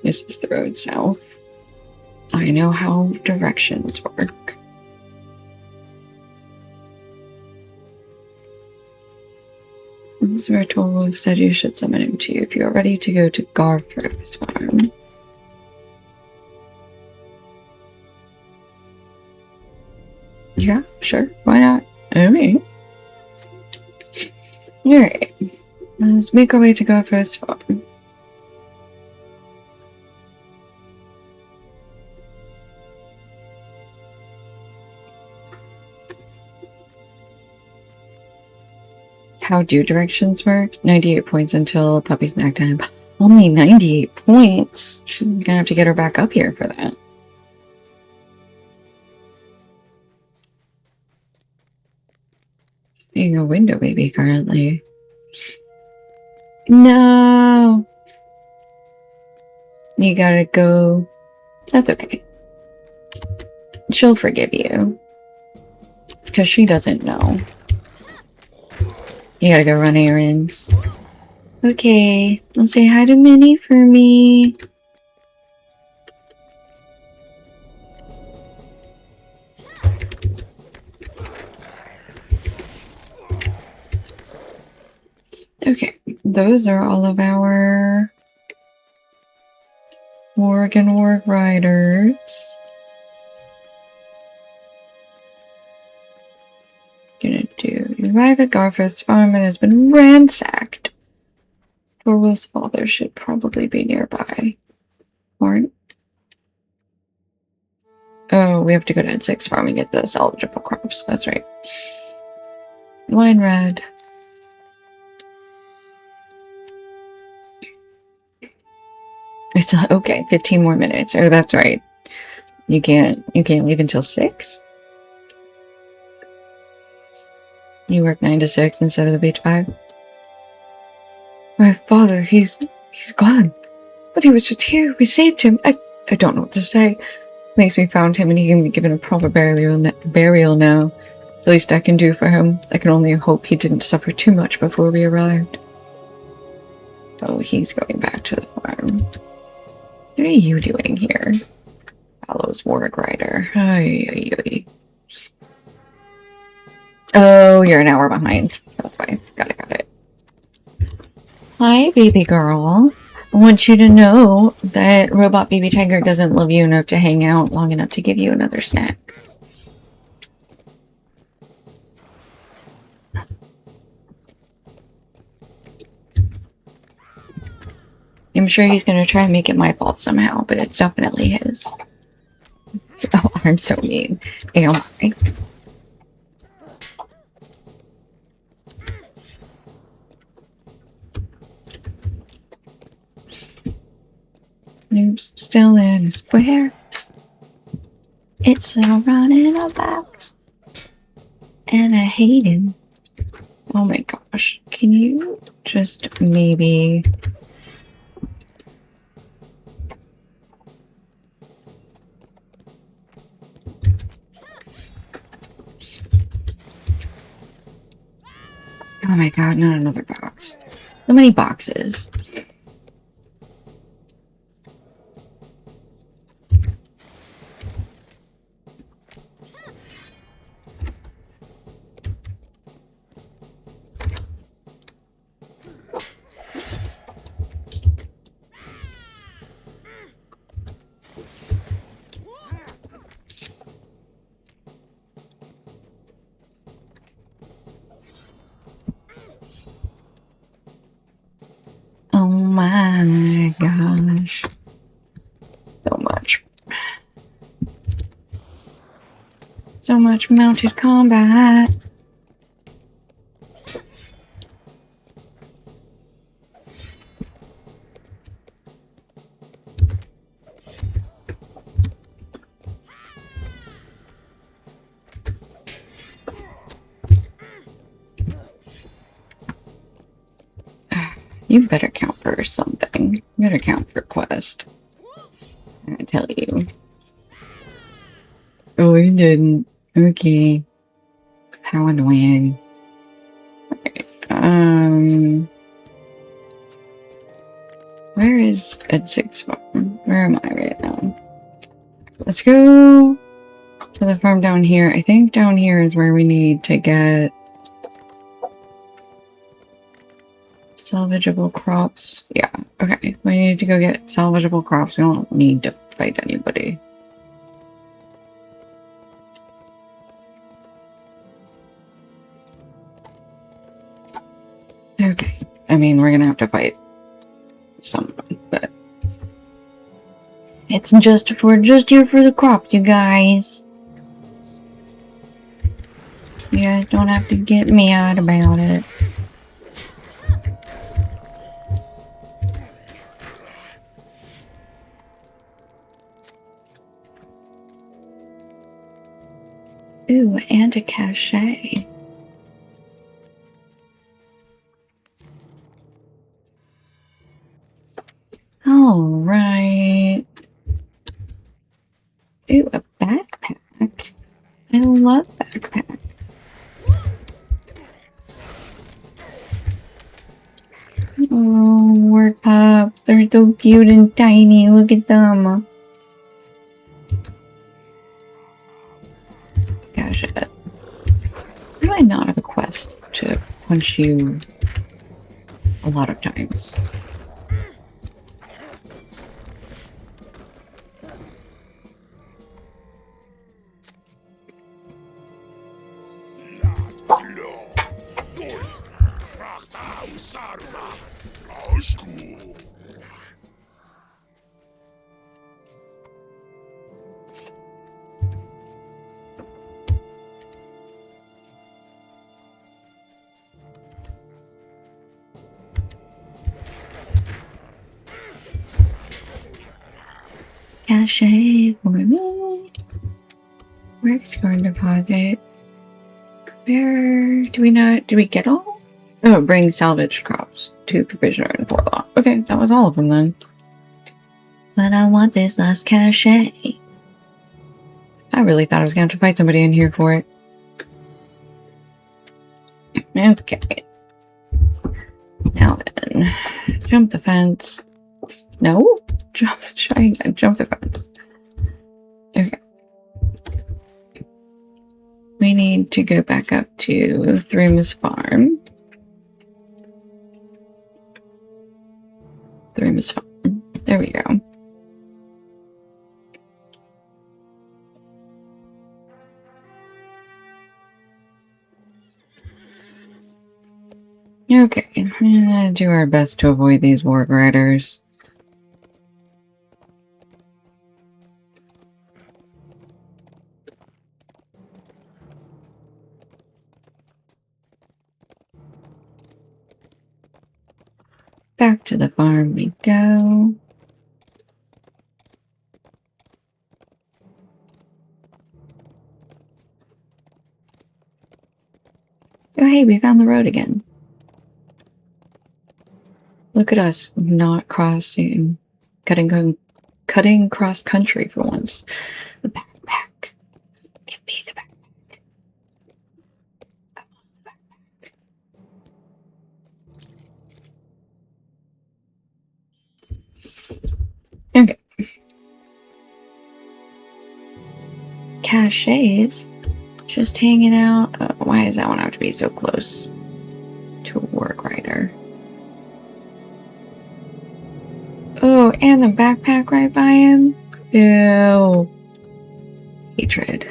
This is the road south. I know how directions work. Zeratul Wolf said you should summon him to you if you are ready to go to Garfurth's farm. Yeah, sure. Why not? Alright. Alright. Let's make our way to Garfurth's farm. How do directions work? 98 points until puppy's snack time. Only 98 points? She's gonna have to get her back up here for that. Being a window baby currently. No! You gotta go. That's okay. She'll forgive you. Because she doesn't know. You gotta go run errands. Okay, well say hi to Minnie for me. Okay, those are all of our Warg and Warg Riders. Gonna do. You arrive at Garfurth's farm and has been ransacked. Torwill's father should probably be nearby. Or oh, we have to go to Ed6 farm and get the salvageable crops. That's right. Wine red. I still okay. 15 more minutes. Oh, that's right. You can't leave until 6. You work 9 to 6 instead of the 8 to 5. My father, he's gone. But he was just here. We saved him. I don't know what to say. At least we found him and he can be given a proper burial now. It's the least I can do for him. I can only hope he didn't suffer too much before we arrived. Oh, he's going back to the farm. What are you doing here? Follows Warg Rider. Ay, ay, ay. Oh, you're an hour behind. That's why. Got it. Hi, baby girl. I want you to know that Robot Baby Tiger doesn't love you enough to hang out long enough to give you another snack. I'm sure he's going to try and make it my fault somehow, but it's definitely his. Oh, I'm so mean. Am I? Oops, still in a square. It's all run in a box. And I hate him. Oh my gosh. Can you just maybe... Oh my god, not another box. So many boxes. my gosh. So much. So much mounted combat. You better count for something. You better count for quest. I tell you. Oh, you didn't. Okay. How annoying. Where is Ed 6 farm? Where am I right now? Let's go to the farm down here. I think down here is where we need to get salvageable crops. Yeah, okay. We need to go get salvageable crops. We don't need to fight anybody. Okay. I mean, we're gonna have to fight someone, but it's just, we're just here for the crops, you guys. You guys don't have to get mad about it. Ooh, and a cachet. Alright. Ooh, a backpack. I love backpacks. Oh, work pups. They're so cute and tiny. Look at them. Gosh, why do I not have a quest to punch you a lot of times? Cachet for me. Works card deposit. Where do we not? Did we get all? Oh, bring salvage crops to provisioner and Forlaw. Okay, that was all of them then. But I want this last cachet. I really thought I was going to have to fight somebody in here for it. Okay. Now then, jump the fence. No? Jump the fence. Okay. We need to go back up to Thrim's farm. Thrim's farm. There we go. Okay, we're gonna do our best to avoid these warg riders. Back to the farm we go. Oh hey, we found the road again. Look at us not crossing, cutting cross country for once. The backpack. Give me the backpack. I want the backpack. Okay. Cachets. Just hanging out. Why does that one have to be so close to a work rider? Oh, and the backpack right by him? Ew. Hatred.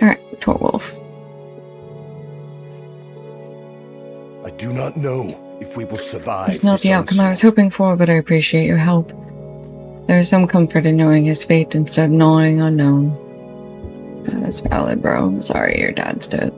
Alright, Torwolf. do not know if we will survive. It's not this the outcome I was onslaught. hoping for, but I appreciate your help. There is some comfort in knowing his fate instead of gnawing unknown. That's valid, bro. I'm sorry your dad's dead.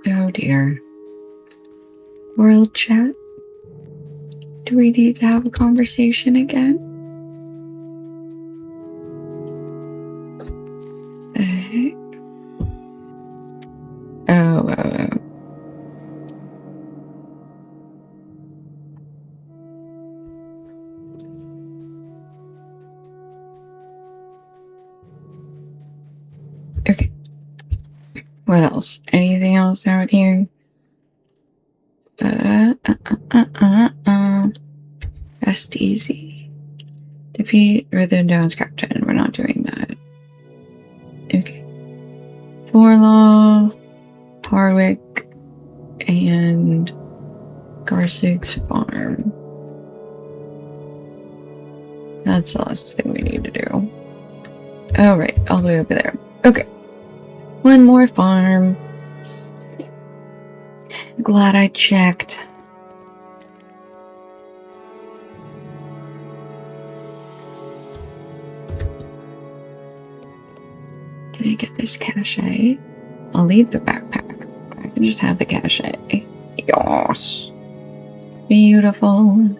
Oh dear. World chat? Do we need to have a conversation again? The heck? Oh. Okay. What else? Anything else out here? Rest easy. Defeat Rhythm Down's captain. We're not doing that. Okay. Forlaw, Hardwick, and Garsig's farm. That's the last thing we need to do. Oh, right. All the way over there. Okay. One more farm. Glad I checked. Can I get this cachet? I'll leave the backpack. I can just have the cachet. Yes. Beautiful.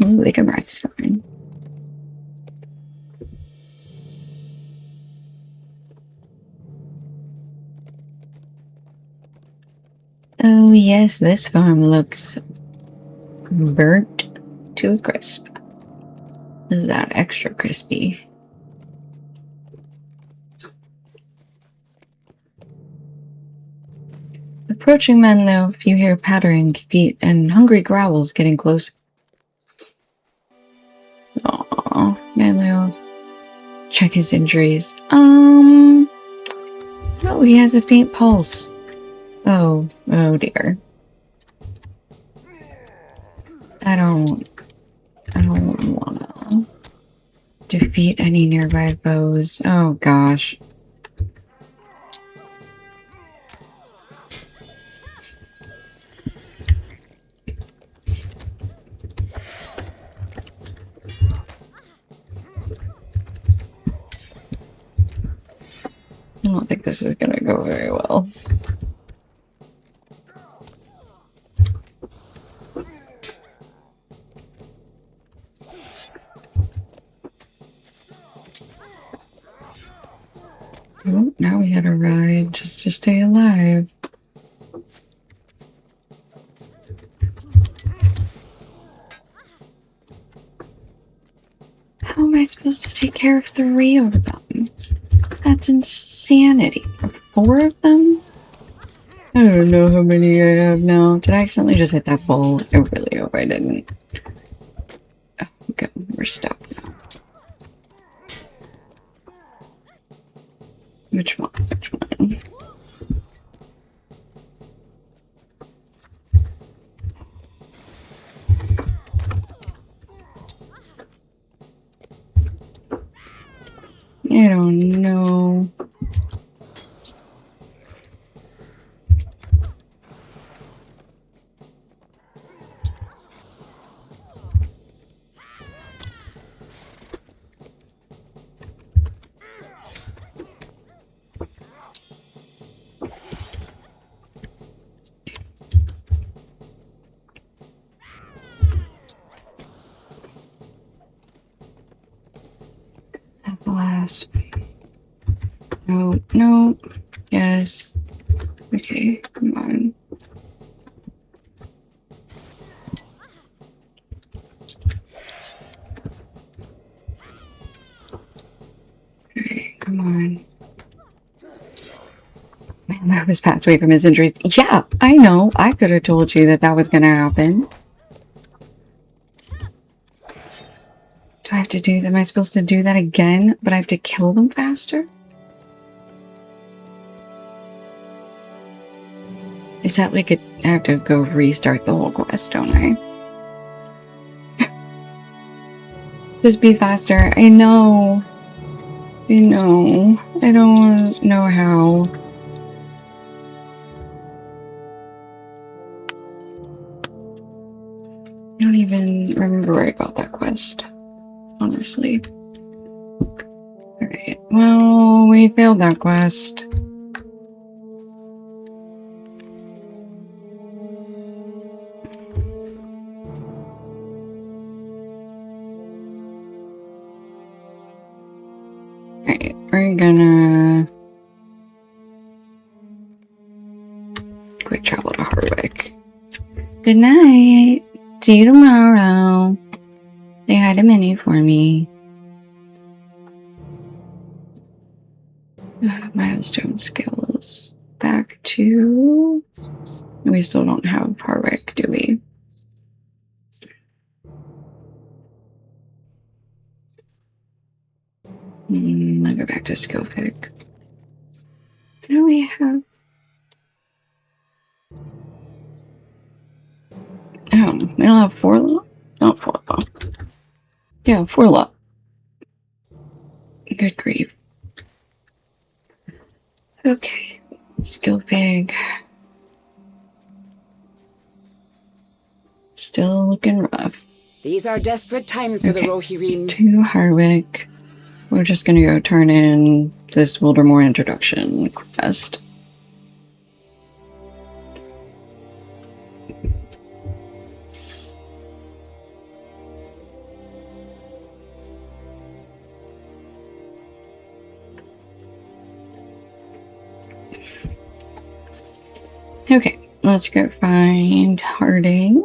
Ooh, it's a bright starting. Oh yes, this farm looks burnt to a crisp. This is that extra crispy. Approaching Menlo, you hear pattering feet and hungry growls getting close. Aww, Menlo. Check his injuries. Oh, he has a faint pulse. Oh dear. I don't wanna defeat any nearby foes. Oh gosh. I don't think this is gonna go very well. Oh, now we gotta ride just to stay alive. How am I supposed to take care of 3 of them? That's insanity. 4 of them? I don't know how many I have now. Did I accidentally just hit that ball? I really hope I didn't. Oh, okay, we're stuck now. Which one? Which one? I don't know. That last. No. Yes. Okay, come on. Okay, come on. was passed away from his injuries. Yeah, I know. I could have told you that that was going to happen. Do I have to do that? Am I supposed to do that again? But I have to kill them faster? Is that like I have to go restart the whole quest, don't I? Just be faster. I know. I know. I don't know how. I don't even remember where I got that quest, honestly. Alright, well, we failed that quest. Alright, we're gonna quick travel to Hardwick. Good night. See you tomorrow. Say hi to Minnie for me. Milestone skills. Back to... We still don't have Hardwick, do we? I'll go back to skill pick. What do we have? Oh, we don't have 4 law? Not 4 law. Yeah, 4 law. Good grief. Okay. Skill pig. Still looking rough. These are desperate times for the Rohirrim. To Hardwick. We're just gonna go turn in this Wildermore introduction quest. Okay, let's go find Harding.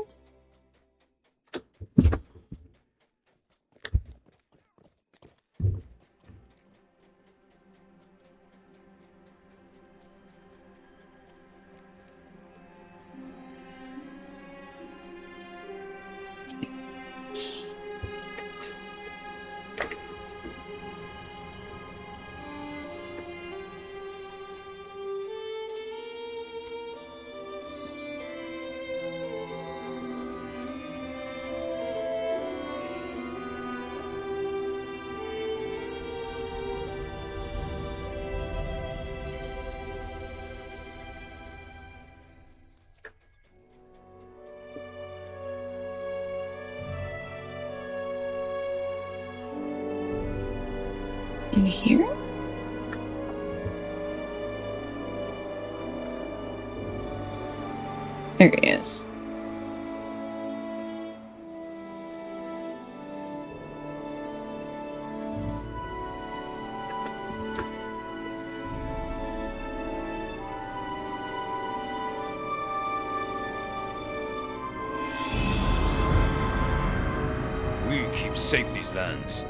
In here? There he is. We keep safe these lands.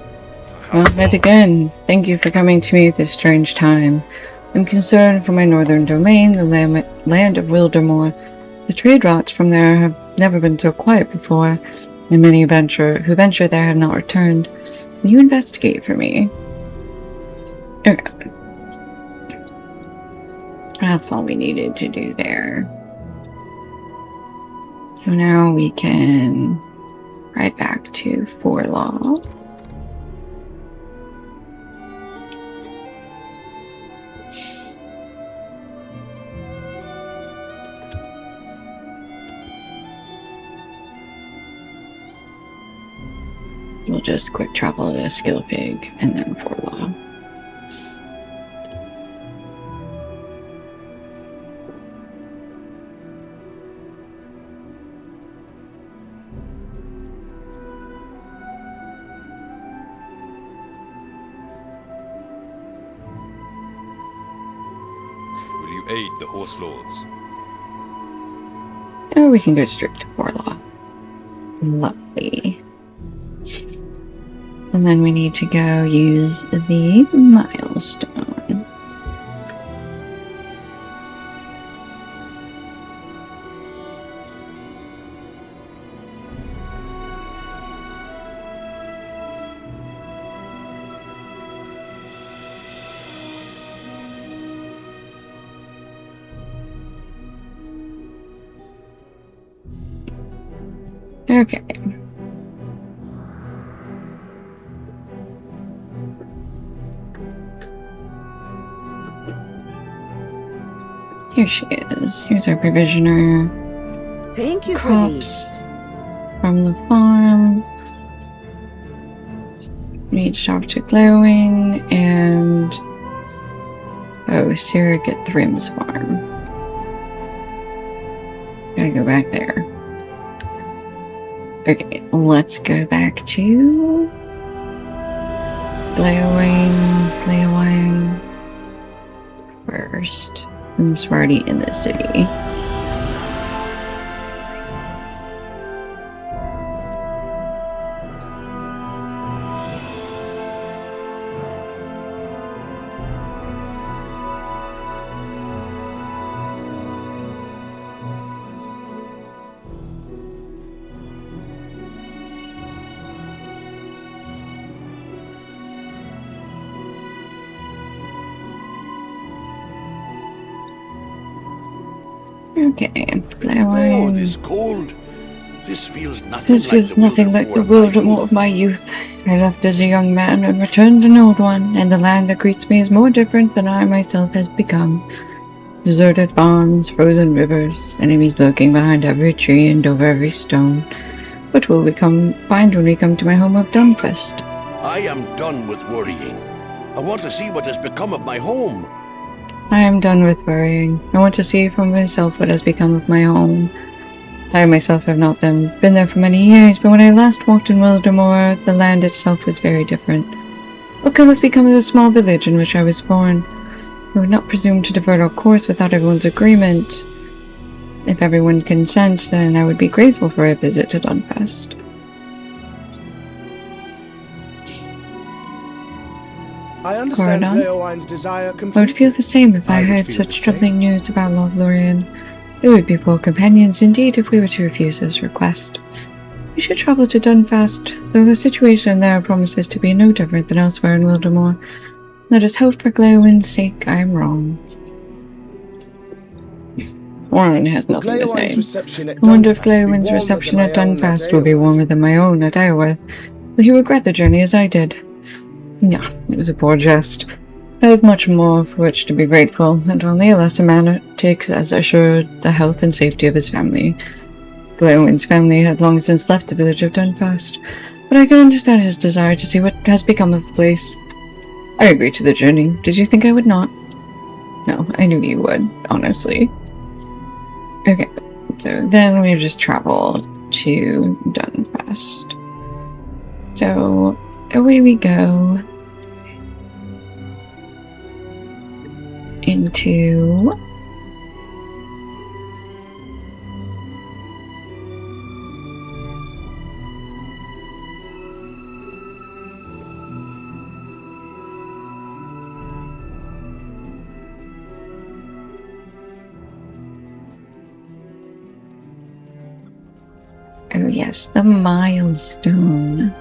Well, yet again, thank you for coming to me at this strange time. I'm concerned for my northern domain, the land of Wildermore. The trade routes from there have never been so quiet before, and many who venture there have not returned. Will you investigate for me? Okay. That's all we needed to do there. So now we can ride back to Forlaw. We'll just quick travel to Skill Pig and then Forlaw. Will you aid the Horse Lords? Or we can go straight to Forlaw. Lovely. And then we need to go use the milestone. Okay. Here she is. Here's our provisioner. Thank you for these. Crops from the farm. Need to talk to Glowing and Sirik at Thrim's farm. Gotta go back there. Okay, let's go back to Glowing first. Since we're already in the city. Okay, Oh, this cold. This feels nothing This feels nothing like the Voldemort of my youth. I left as a young man and returned an old one, and the land that greets me is more different than I myself has become. Deserted farms, frozen rivers, enemies lurking behind every tree and over every stone. What will we find when we come to my home of Dunfest? I am done with worrying. I want to see what has become of my home. I am done with worrying. I want to see for myself what has become of my home. I myself have not been there for many years, but when I last walked in Wildemore, the land itself was very different. What could have become of the small village in which I was born? I would not presume to divert our course without everyone's agreement. If everyone consents, then I would be grateful for a visit to Dunfest. I understand Gordon? Leowine's desire I would completely. feel the same if I I would heard feel such the same. troubling news about Lothlorien. We would be poor companions indeed if we were to refuse this request. We should travel to Dunfast, though the situation there promises to be no different than elsewhere in Wildemore. Let us hope for Glowin's sake I am wrong. Warren has nothing to say. Leowine's reception at I wonder if Dunfast will be Glowin's warmer reception than at my own Dunfast will be Aowen. warmer than my own at Iorwerth. Will he regret the journey as I did? Yeah, it was a poor jest. I have much more for which to be grateful, and only a lesser man takes as assured the health and safety of his family. Glowin's family had long since left the village of Dunfast, but I can understand his desire to see what has become of the place. I agreed to the journey. Did you think I would not? No, I knew you would, honestly. Okay, so then we just traveled to Dunfast. So, away we go into oh yes, the milestone.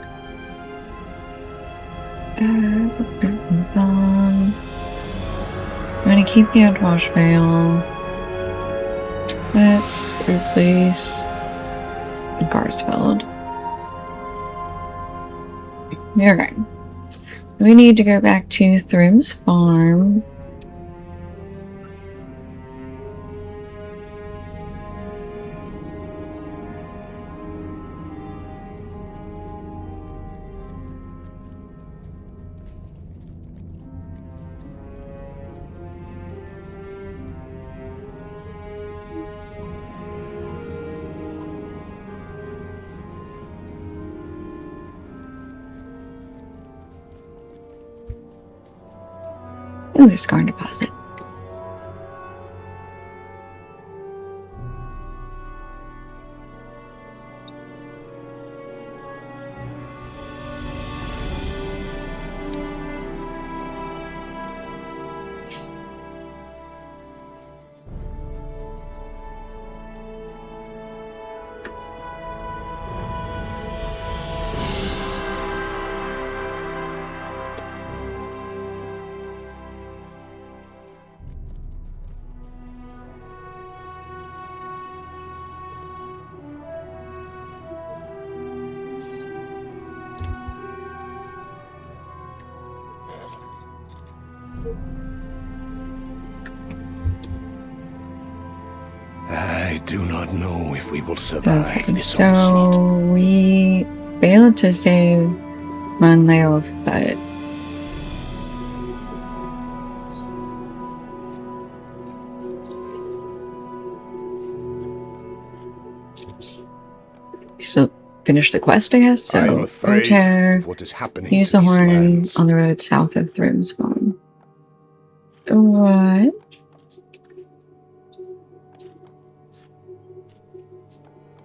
I'm gonna keep the Outwash Veil. Let's replace Garsfeld. Okay. We need to go back to Thrim's farm. Ooh, a scar deposit. do not know if we will survive Okay, this onslaught. so we failed to save Monleof, but so finish the quest, I guess. I am So afraid Oter, of what is happening use to the these horn lands. on the road south of Thrim's farm. What?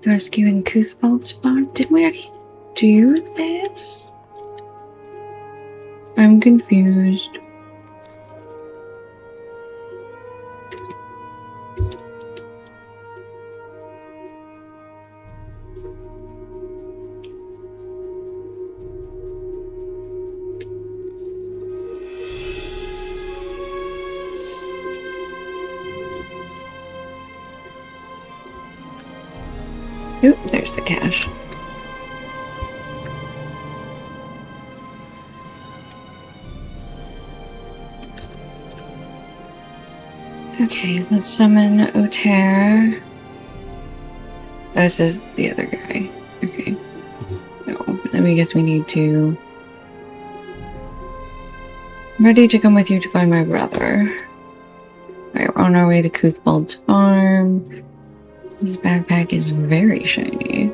Rescuing Cuthbalt's farm? Didn't we already do this? I'm confused. Oop, there's the cash. Okay, let's summon Oter. This is the other guy. Okay. So, then I guess we need to... I'm ready to come with you to find my brother. Alright, we're on our way to Cuthbald's farm. This backpack is very shiny.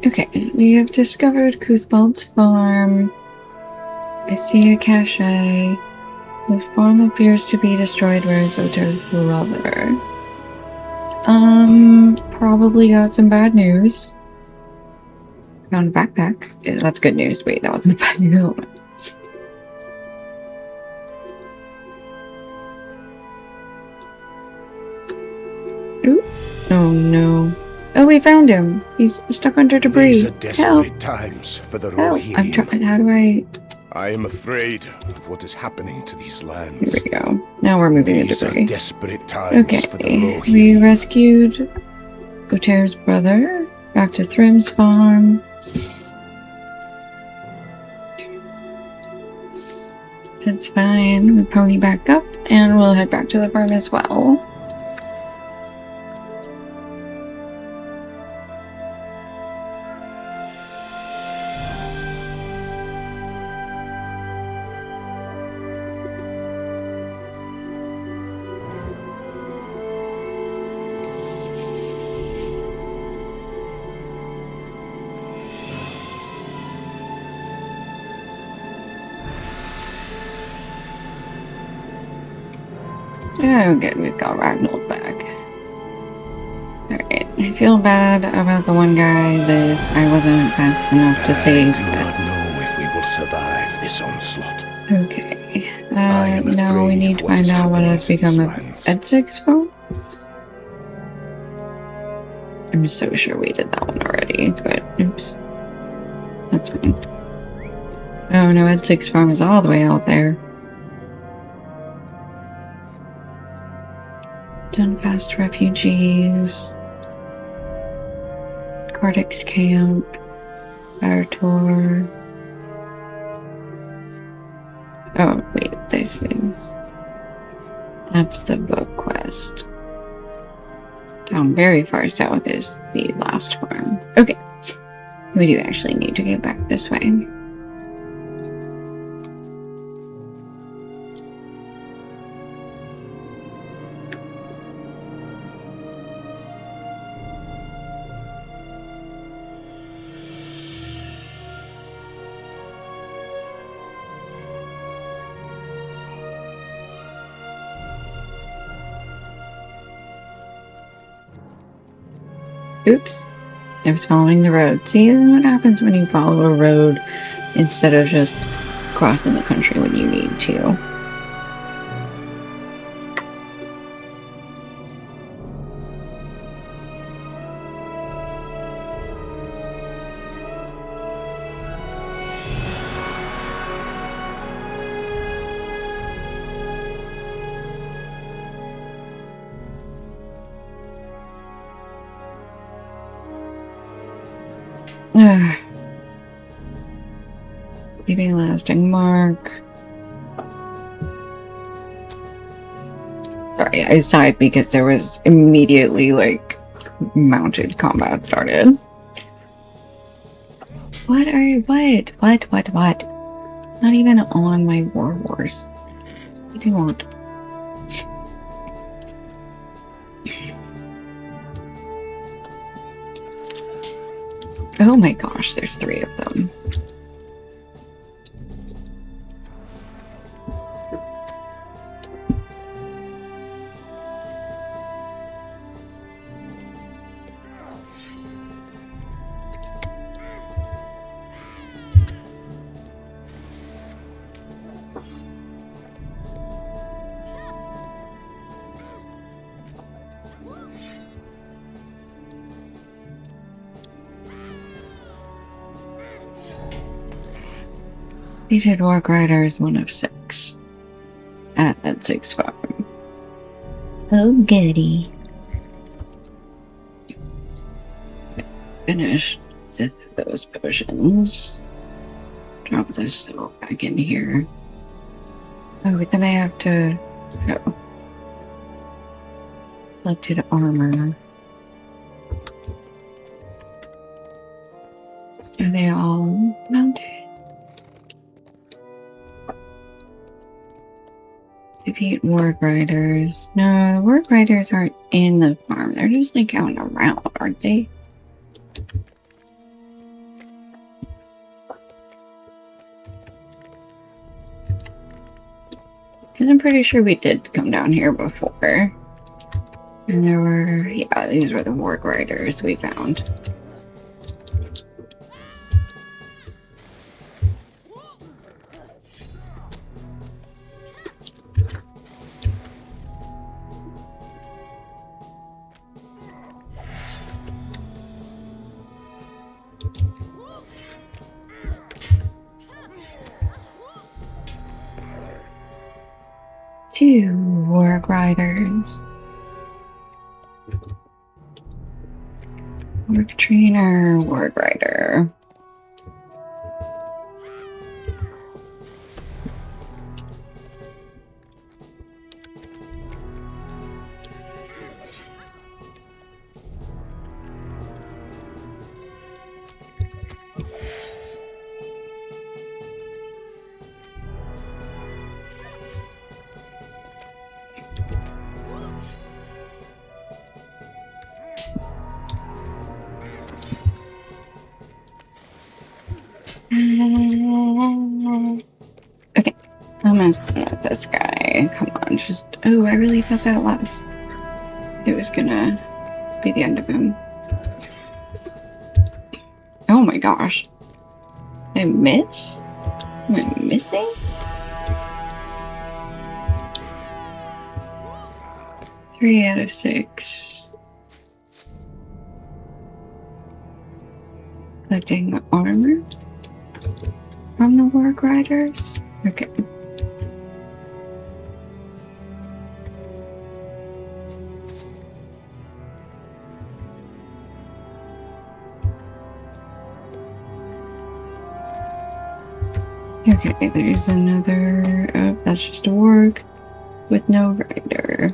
Okay, we have discovered Cuthbald's farm. I see a cache. The farm appears to be destroyed. Where is Oter's brother? Probably got some bad news. Found a backpack. Yeah, that's good news. Wait, that wasn't bad news. Ooh. Oh no. Oh, we found him. He's stuck under debris. These are desperate times for the Help. Rohirrim. I'm trying. How do I... I am afraid of what is happening to these lands. Here we go. Now we're moving the These are debris. desperate times for the Okay, Rohirrim. we rescued Oter's brother. Back to Thrim's farm. That's fine. We pony back up, and we'll head back to the farm as well. Oh, good. We've got Ragnold back. Alright. I feel bad about the one guy that I wasn't fast enough to save. I do not know if we will survive this onslaught. Okay. I am Now we afraid need of to what is find out what happening has to these become of lands. Edzig's phone. I'm so sure we did that one already, but oops. That's fine. Oh no, Edzig's farm is all the way out there. Dunfast refugees. Cordix camp. Fire tour. Oh wait, that's the book quest. Down very far south is the last farm. Okay. We do actually need to get back this way. Oops. I was following the road. See, this is what happens when you follow a road instead of just crossing the country when you need to. Leaving a lasting mark. Sorry, I sighed because there was immediately, like, mounted combat started. What are you- what? Not even on my war horse. What do you want? Oh my gosh, there's 3 of them. Defeated Orc Rider is 1 of 6. At 6 farm. Oh goody. Finish with those potions. Drop this cell back in here. Oh, but then I have to go. Selected armor. Are they all mounted? Defeat Warg Riders. No, the Warg Riders aren't in the farm. They're just like out and around, aren't they? Because I'm pretty sure we did come down here before. And there were, yeah, these were the Warg Riders we found. Two Warg Riders. Warg Trainer, Warg Rider. Okay, almost done with this guy. Come on, just... Oh, I really thought that was... It was gonna be the end of him. Oh my gosh. I miss? Am I missing? Three out of 6. Collecting armor from the Warg Riders? Okay. Okay, there's another... Oh, that's just a warg with no rider.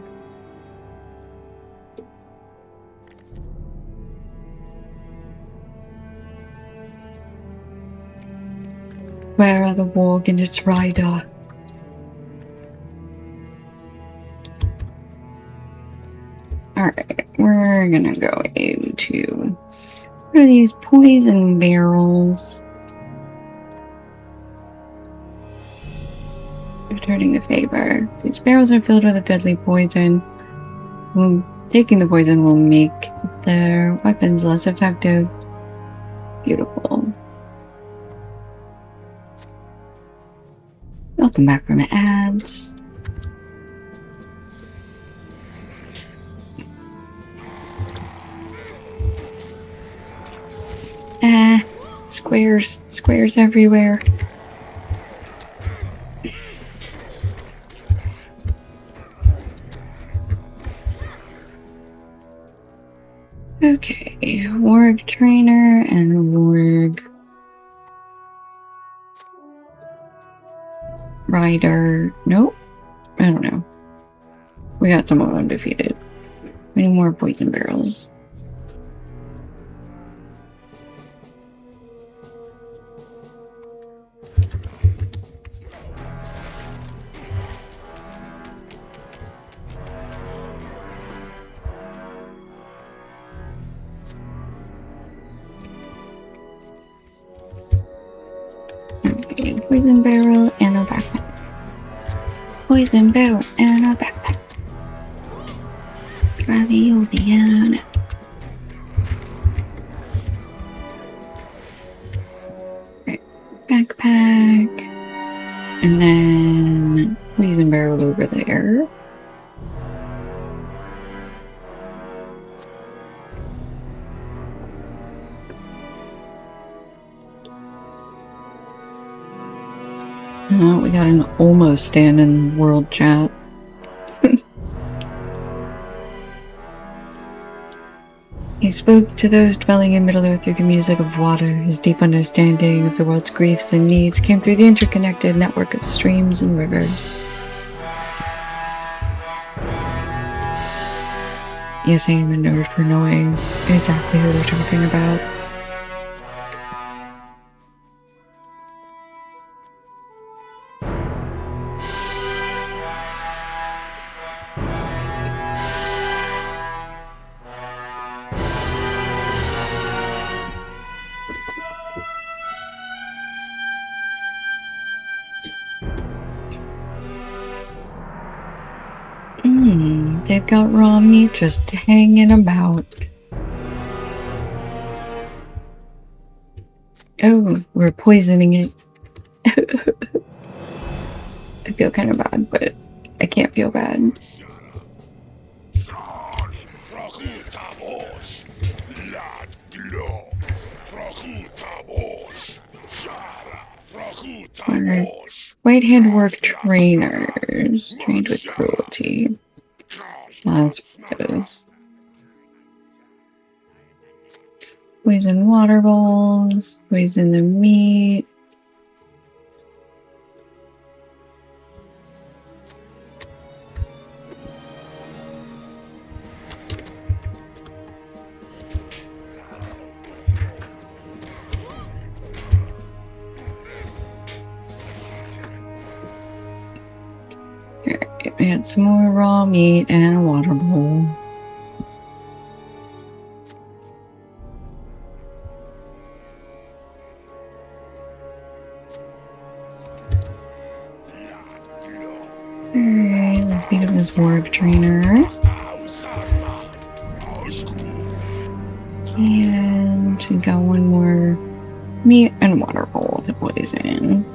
Where are the warg and its rider? Alright, we're gonna go into... What are these poison barrels? Returning the favor. These barrels are filled with a deadly poison. Taking the poison will make their weapons less effective. Beautiful. Welcome back from ads. Squares everywhere. Okay, warg trainer and a warg rider. Nope. I don't know. We got some of them defeated. We need more poison barrels. Okay, poison barrel and a backpack. Poison barrel and a backpack. Ravioli and a right, backpack. And then poison barrel over there. Oh, we got an almost stand in world chat. He spoke to those dwelling in Middle-earth through the music of water. His deep understanding of the world's griefs and needs came through the interconnected network of streams and rivers. Yes, I am a nerd for knowing exactly who they're talking about. They've got raw meat just hanging about. Oh, we're poisoning it. I feel kind of bad, but I can't feel bad. Our right-hand work trainers trained with cruelty. That's what it is. Poison water bowls, poison the meat. Alright, we had some more raw meat and a water bowl. Alright, let's beat up this warg trainer. And we got one more meat and water bowl to poison.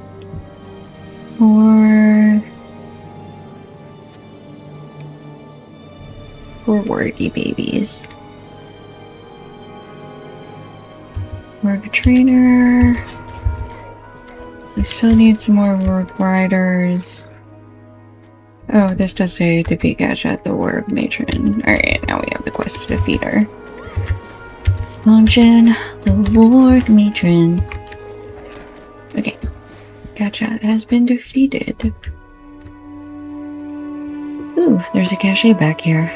Poor wargy babies. Warg trainer. We still need some more warg riders. Oh, this does say defeat Gashat, the warg matron. Alright, now we have the quest to defeat her. Function, the warg matron. Okay. Gashat has been defeated. Ooh, there's a cache back here.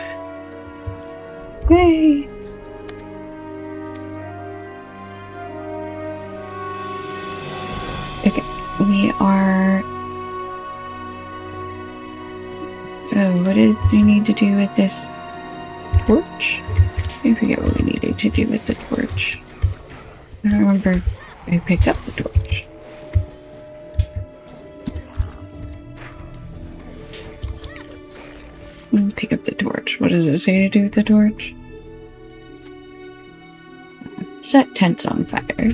Yay! Okay, we are... Oh, what did we need to do with this torch? I forget what we needed to do with the torch. I don't remember if I picked up the torch. Let's pick up the torch. What does it say to do with the torch? Set tents on fire.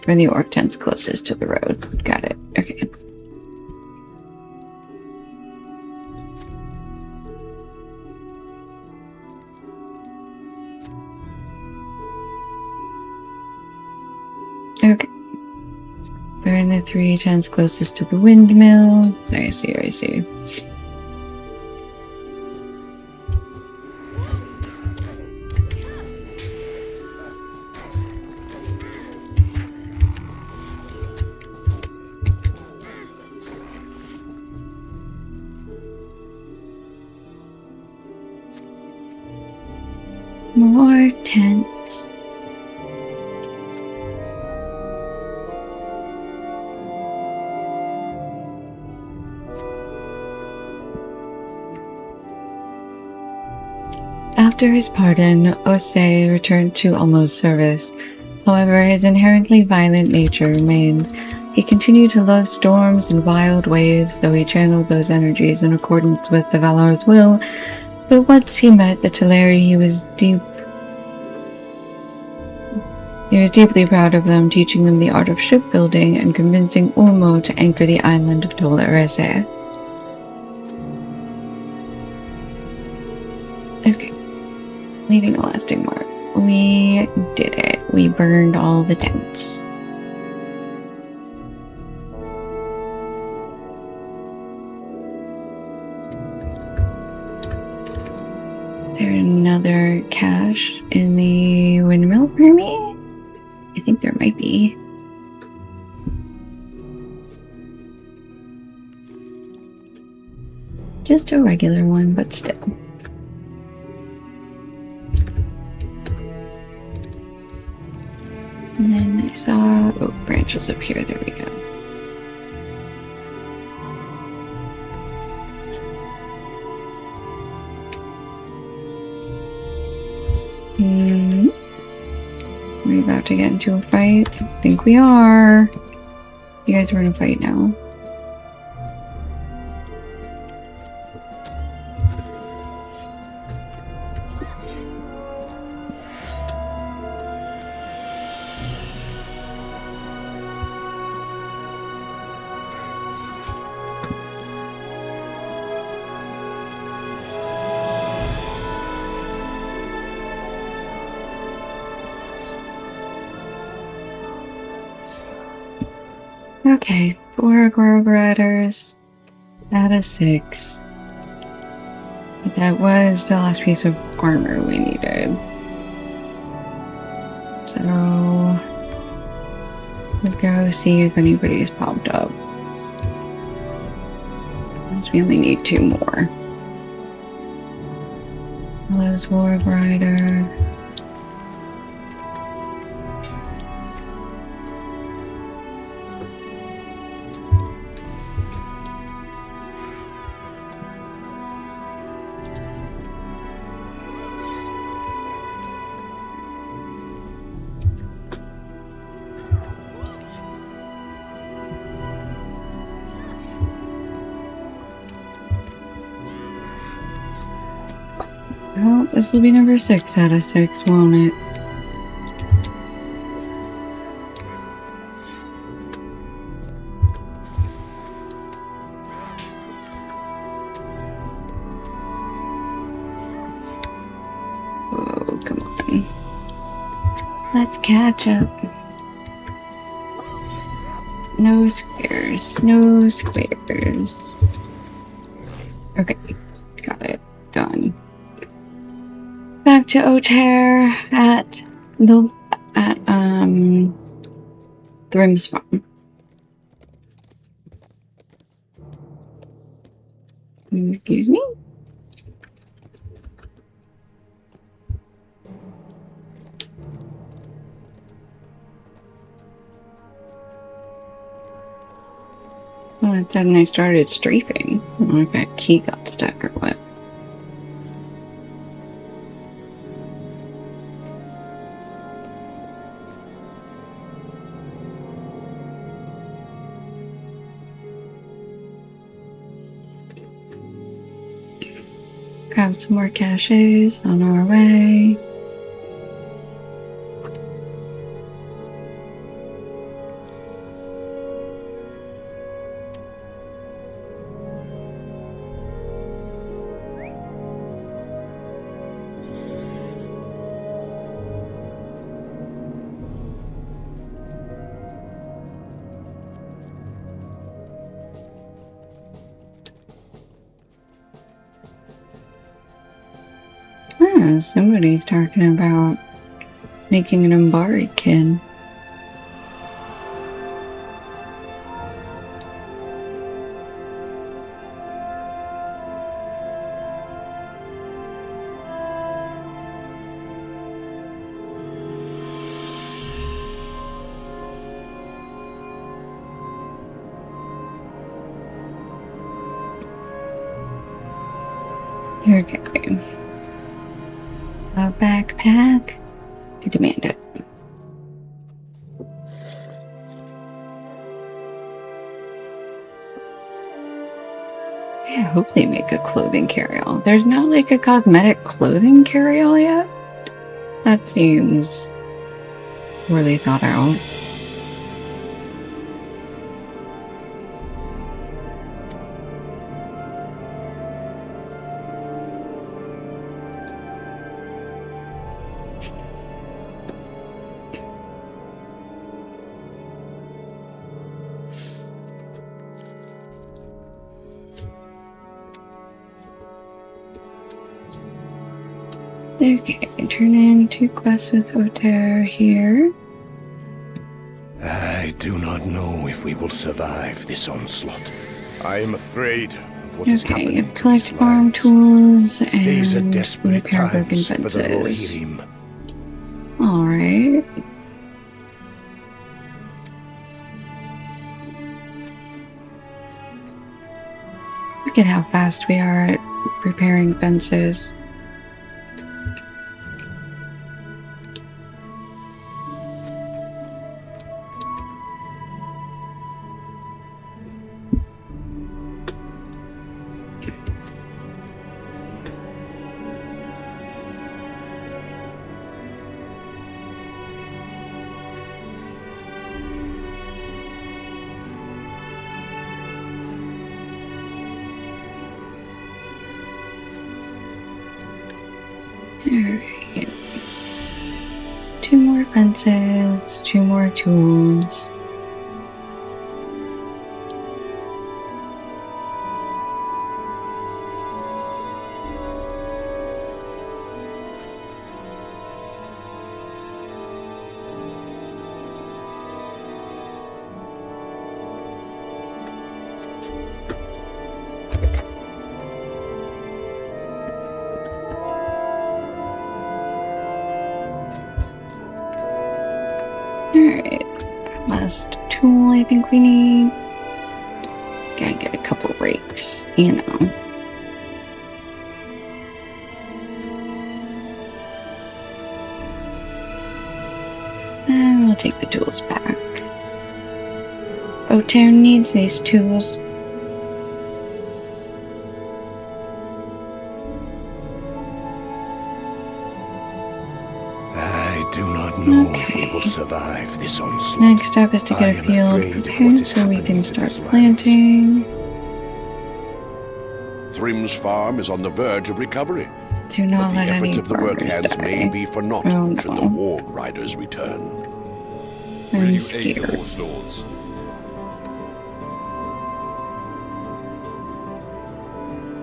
Burn the orc tents closest to the road. Got it. Okay. Okay. Burn the 3 tents closest to the windmill. I see, I see. More tents. After his pardon, Osei returned to almost service. However, his inherently violent nature remained. He continued to love storms and wild waves, though he channeled those energies in accordance with the Valor's will. But once he met the Teleri, he was deeply proud of them, teaching them the art of shipbuilding and convincing Ulmo to anchor the island of Tolerese. Okay. Leaving a lasting mark. We did it. We burned all the tents. There's another cache in the windmill for me? I think there might be. Just a regular one, but still. And then I saw, branches up here. There we go. Are we about to get into a fight? I think we are. You guys are in a fight now. Okay, 4 Grove Riders out of 6. But that was the last piece of armor we needed. So we'll go see if anybody's popped up. Because we only need 2 more. Hello's Warg Rider. Well, this will be number 6 out of 6, won't it? Oh, come on. Let's catch up. No squares. No squares. Okay. Got it. Done. Back to Otair at Thrim's farm. Excuse me? Oh, it said I started strafing. I don't know if that key got stuck or what. Grab some more caches on our way. Oh, somebody's talking about making an Umbari kin. Okay. A backpack. I demand it. I hope they make a clothing carry-all. There's not like a cosmetic clothing carry-all yet? That seems really thought out. Okay, turn in 2 quests with Oter here. I do not know if we will survive this onslaught. I am afraid of what is Okay, happening to collect these farm lands. tools These are and desperate repair broken times for the fences. Rohirrim. Alright. Look at how fast we are at repairing fences. Alright. 2 more fences, 2 more tools. Alright, last tool I think we need. Gotta get a couple rakes, you know. And we'll take the tools back. Oter needs these tools. I do not know if we will survive this onslaught. Next step is to I get a am field afraid of what prepared is so we happening can to start these lands. planting. Thrim's farm is on the verge of recovery. Do But not the let any efforts of the work farmers hands may die. be for naught Oh, should the no. warg riders return. Will I'm you aid the scared. horse lords?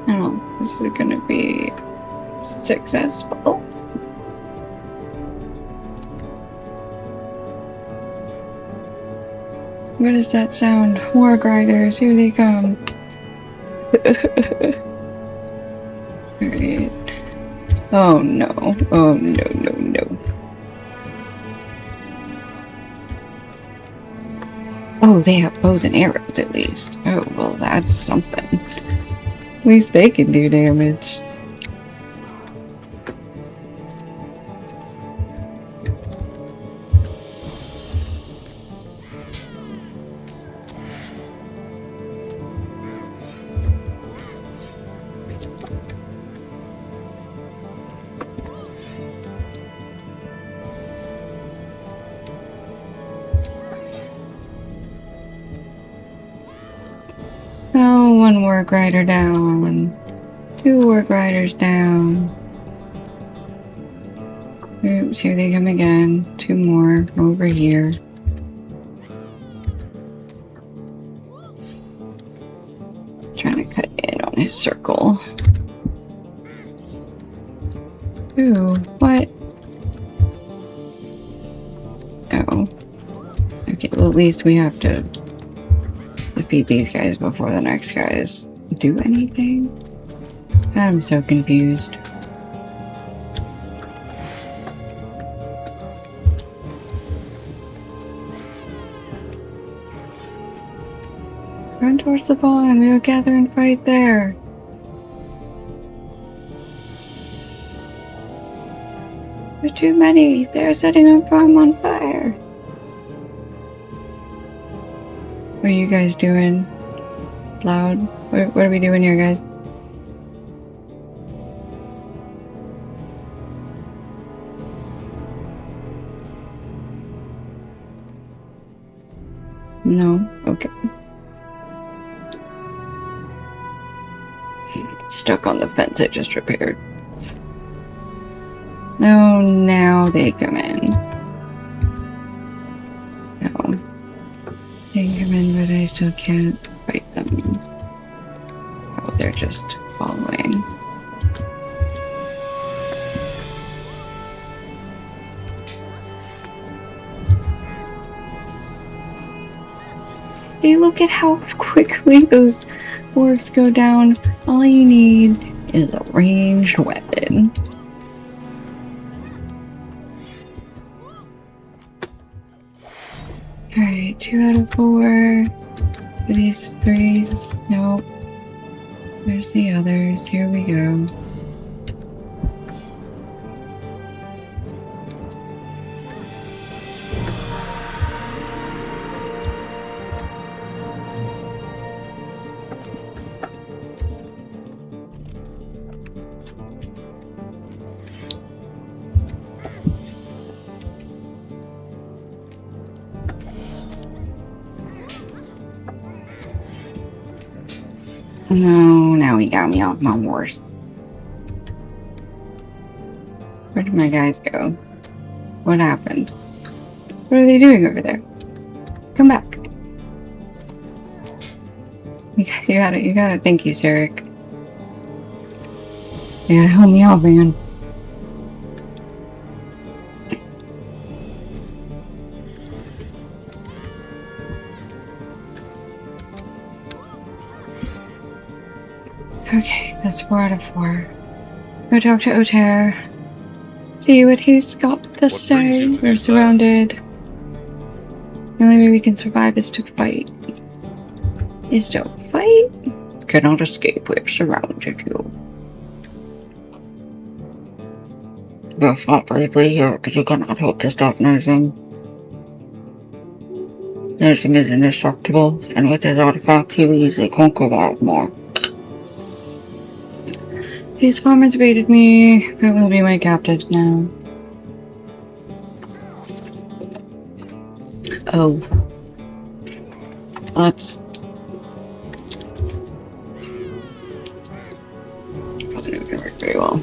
I don't think this is gonna be successful. What does that sound? Warg riders, here they come. Alright. Oh no. Oh no, no, no. Oh, they have bows and arrows at least. Oh, well, that's something. At least they can do damage. Oh, 1 warg rider down. 2 warg riders down. Oops, here they come again. 2 more over here. Trying to cut in on his circle. Ooh, what? Oh. Okay, well at least we have to defeat these guys before the next guys do anything. I'm so confused. Run towards the barn. We will gather and fight there. There's too many. They're setting our farm on fire. What are you guys doing? Loud? What are we doing here, guys? No? Okay. Stuck on the fence I just repaired. No, now they come in. No. They come in, but I still can't fight them. Oh, they're just following. Hey, look at how quickly those orcs go down. All you need is a ranged weapon. Alright, 2 out of 4. For these 3s. Nope. Where's the others? Here we go. No, now he got me off my horse. Where did my guys go? What happened? What are they doing over there? Come back. You gotta, thank you, Sarek. You gotta help me out, man. Okay, that's 4 out of 4. Go talk to Oter. See what he's got to say. We're surrounded. The only way we can survive is to fight. Cannot escape, we've surrounded you. You fought bravely here, but you cannot hope to stop Nazim. Nazim is indestructible, and with his artifacts he will easily conquer Wildmore. These farmers raided me, but will be my captives now. Oh. That's... probably not gonna work very well.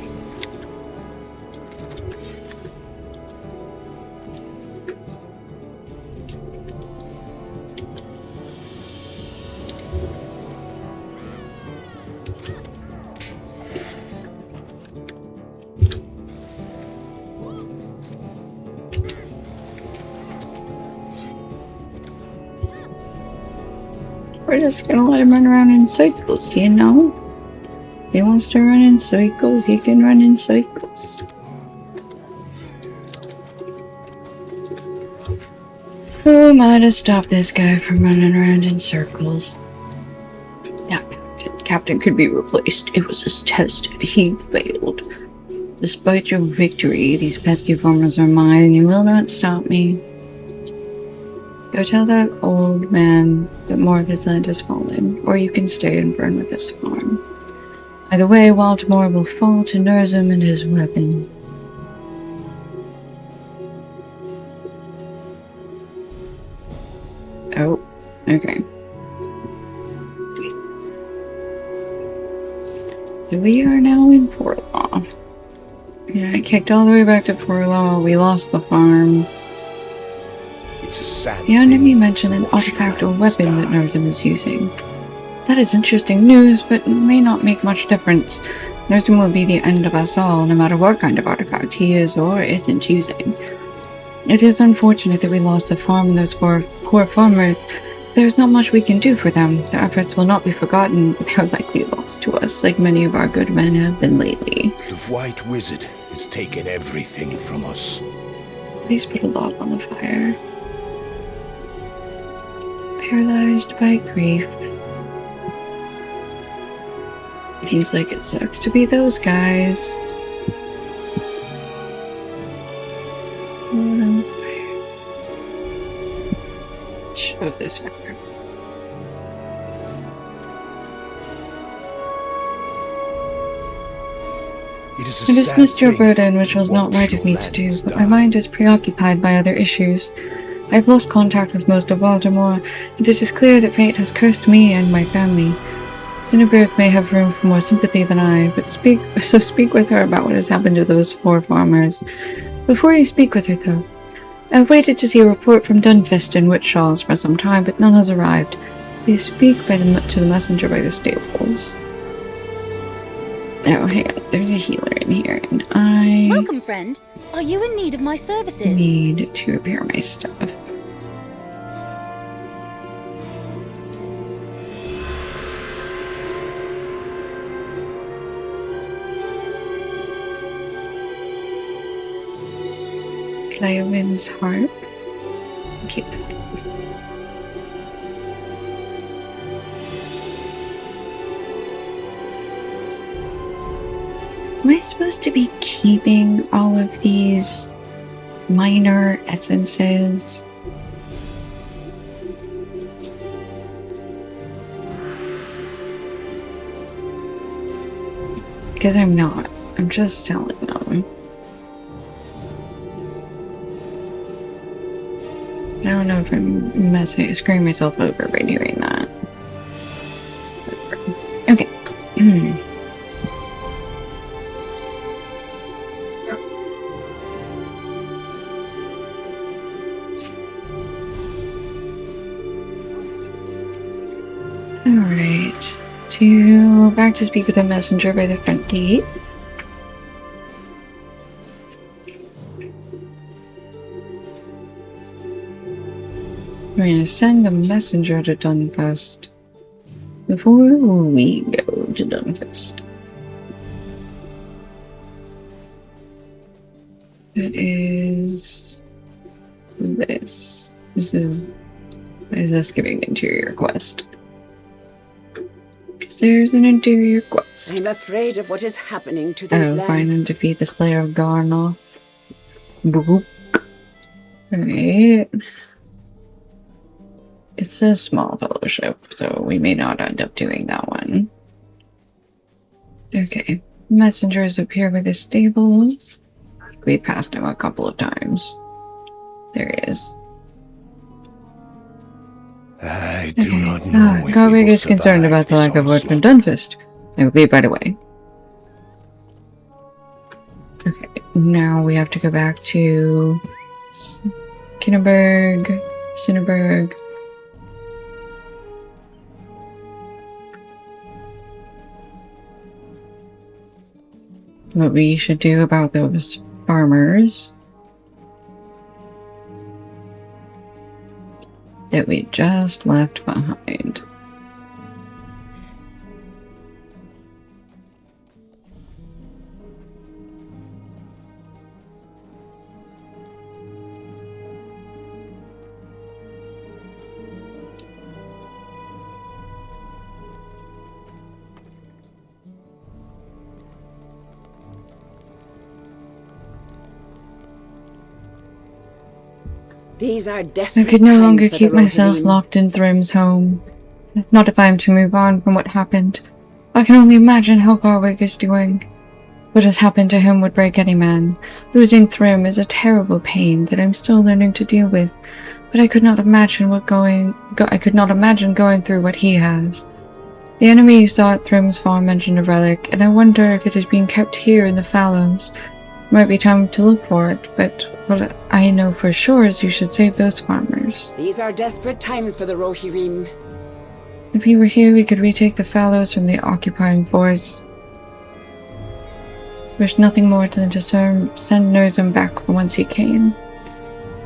We're just gonna let him run around in circles, you know? If he wants to run in circles, he can run in circles. Who am I to stop this guy from running around in circles? That captain could be replaced. It was just tested. He failed. Despite your victory, these pesky farmers are mine. You will not stop me. Go tell that old man that more of his land has fallen, or you can stay and burn with this farm. Either way, Wildmore will fall to Nurzim and his weapon. Oh, okay. So we are now in Portlaw. Yeah, I kicked all the way back to Portlaw. We lost the farm. It's a sad The enemy thing mentioned to an watch artifact or lands weapon that die. Nurzim is using. That is interesting news, but may not make much difference. Nurzim will be the end of us all, no matter what kind of artifact he is or isn't using. It is unfortunate that we lost the farm and those poor farmers. There is not much we can do for them. Their efforts will not be forgotten, but they are likely lost to us, like many of our good men have been lately. The White Wizard has taken everything from us. Please put a log on the fire. Paralyzed by grief. He's like, it sucks to be those guys. Show this fire. I dismissed your burden, which was not right of me to do, but my mind is preoccupied by other issues. I have lost contact with most of Baltimore, and it is clear that fate has cursed me and my family. Cinnaberg may have room for more sympathy than I, but speak with her about what has happened to those 4 farmers. Before you speak with her, though, I have waited to see a report from Dunfist and Witchaw's for some time, but none has arrived. Please speak to the messenger by the stables. Oh, hang on. There's a healer in here, and I... Welcome, friend. Are you in need of my services? need to repair my stuff. Clayowin's harp. Keep that. Am I supposed to be keeping all of these minor essences? Because I'm not. I'm just selling them. I don't know if I'm screwing myself over by doing that. Okay. Alright. Back to speak with the messenger by the front gate. We're gonna send the messenger to Dunfist before we go to Dunfist. It is this. This is this giving interior quest? Because there's an interior quest. I'm afraid of what is happening to these lands. Find and defeat the Slayer of Garnoth. Boop. Right. It's a small fellowship, so we may not end up doing that one. Okay. Messengers appear by the stables. We passed him a couple of times. There he is. I do not know if Garwig we will is concerned survive about the this lack of word from onslaught. Dunfist. I will leave right away. Okay, now we have to go back to Cinnaberg. What we should do about those farmers that we just left behind. These are I desperate could no times longer for keep the myself Rohirrim. locked in Thrim's home. Not if I am to move on from what happened. I can only imagine how Garwig is doing. What has happened to him would break any man. Losing Thrym is a terrible pain that I'm still learning to deal with, but I could not imagine going through what he has. The enemy you saw at Thrym's farm mentioned a relic, and I wonder if it is being kept here in the fallows. It might be time to look for it, but what I know for sure is you should save those farmers. These are desperate times for the Rohirrim. If he were here, we could retake the fallows from the occupying force. Wish nothing more than to send Nurzum back from whence he came.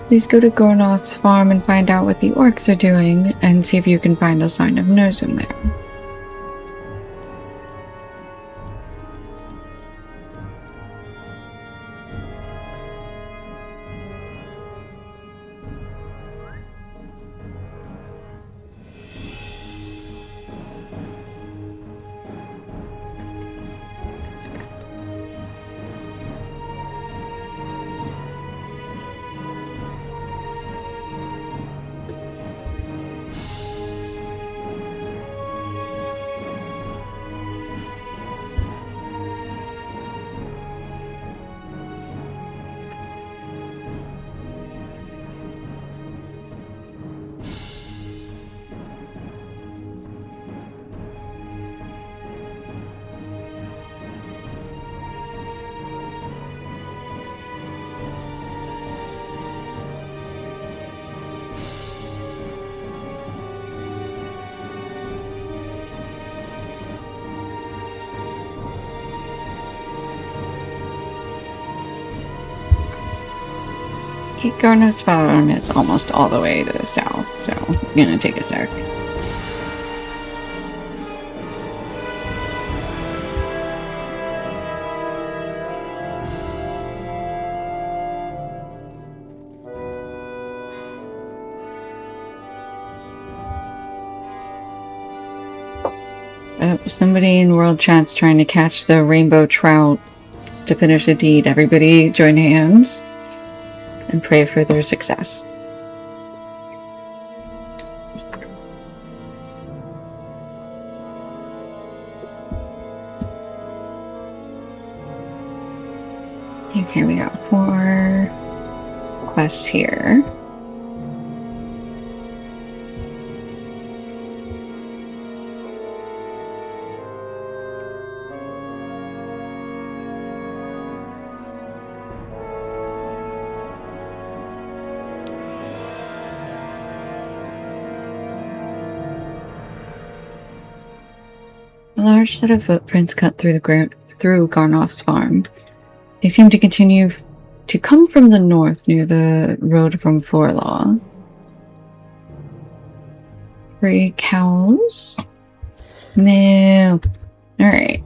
Please go to Gornoth's farm and find out what the orcs are doing, and see if you can find a sign of Nurzum there. Okay, Garner's farm is almost all the way to the south, so it's gonna take a sec. Somebody in World Chat's trying to catch the rainbow trout to finish a deed. Everybody join hands and pray for their success. Okay, we got 4 quests here. A large set of footprints cut through the ground through Garnoth's farm. They seem to continue to come from the north near the road from Forlaw. 3 cows. Moo. Alright.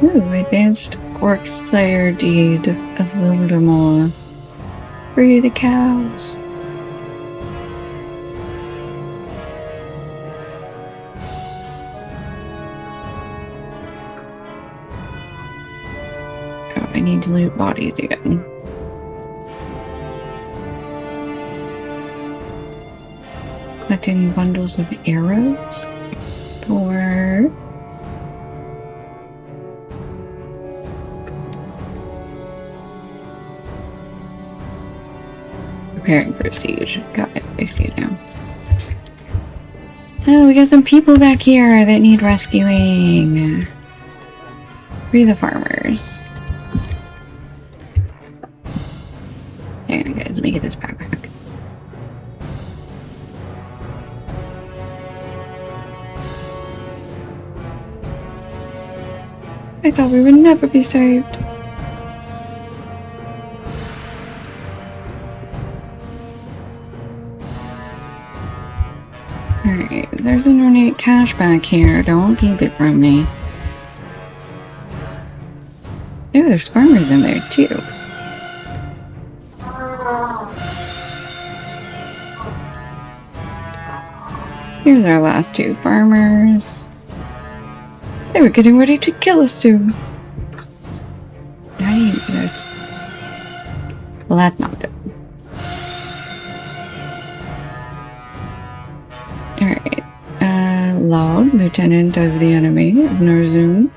Ooh, advanced Orc Slayer deed of Voldemort. Free the cows. Oh, I need to loot bodies again. Collecting bundles of arrows for preparing for a siege. Got it. I see it now. Oh, we got some people back here that need rescuing. Free the farmers. Hang on, guys. Let me get this backpack. I thought we would never be saved. Alright, there's an ornate cache back here. Don't keep it from me. Ooh, there's farmers in there too. Here's our last 2 farmers. They were getting ready to kill us soon. That's... Well, that's not good. Alright. Loud, Lieutenant of the enemy of Narzun.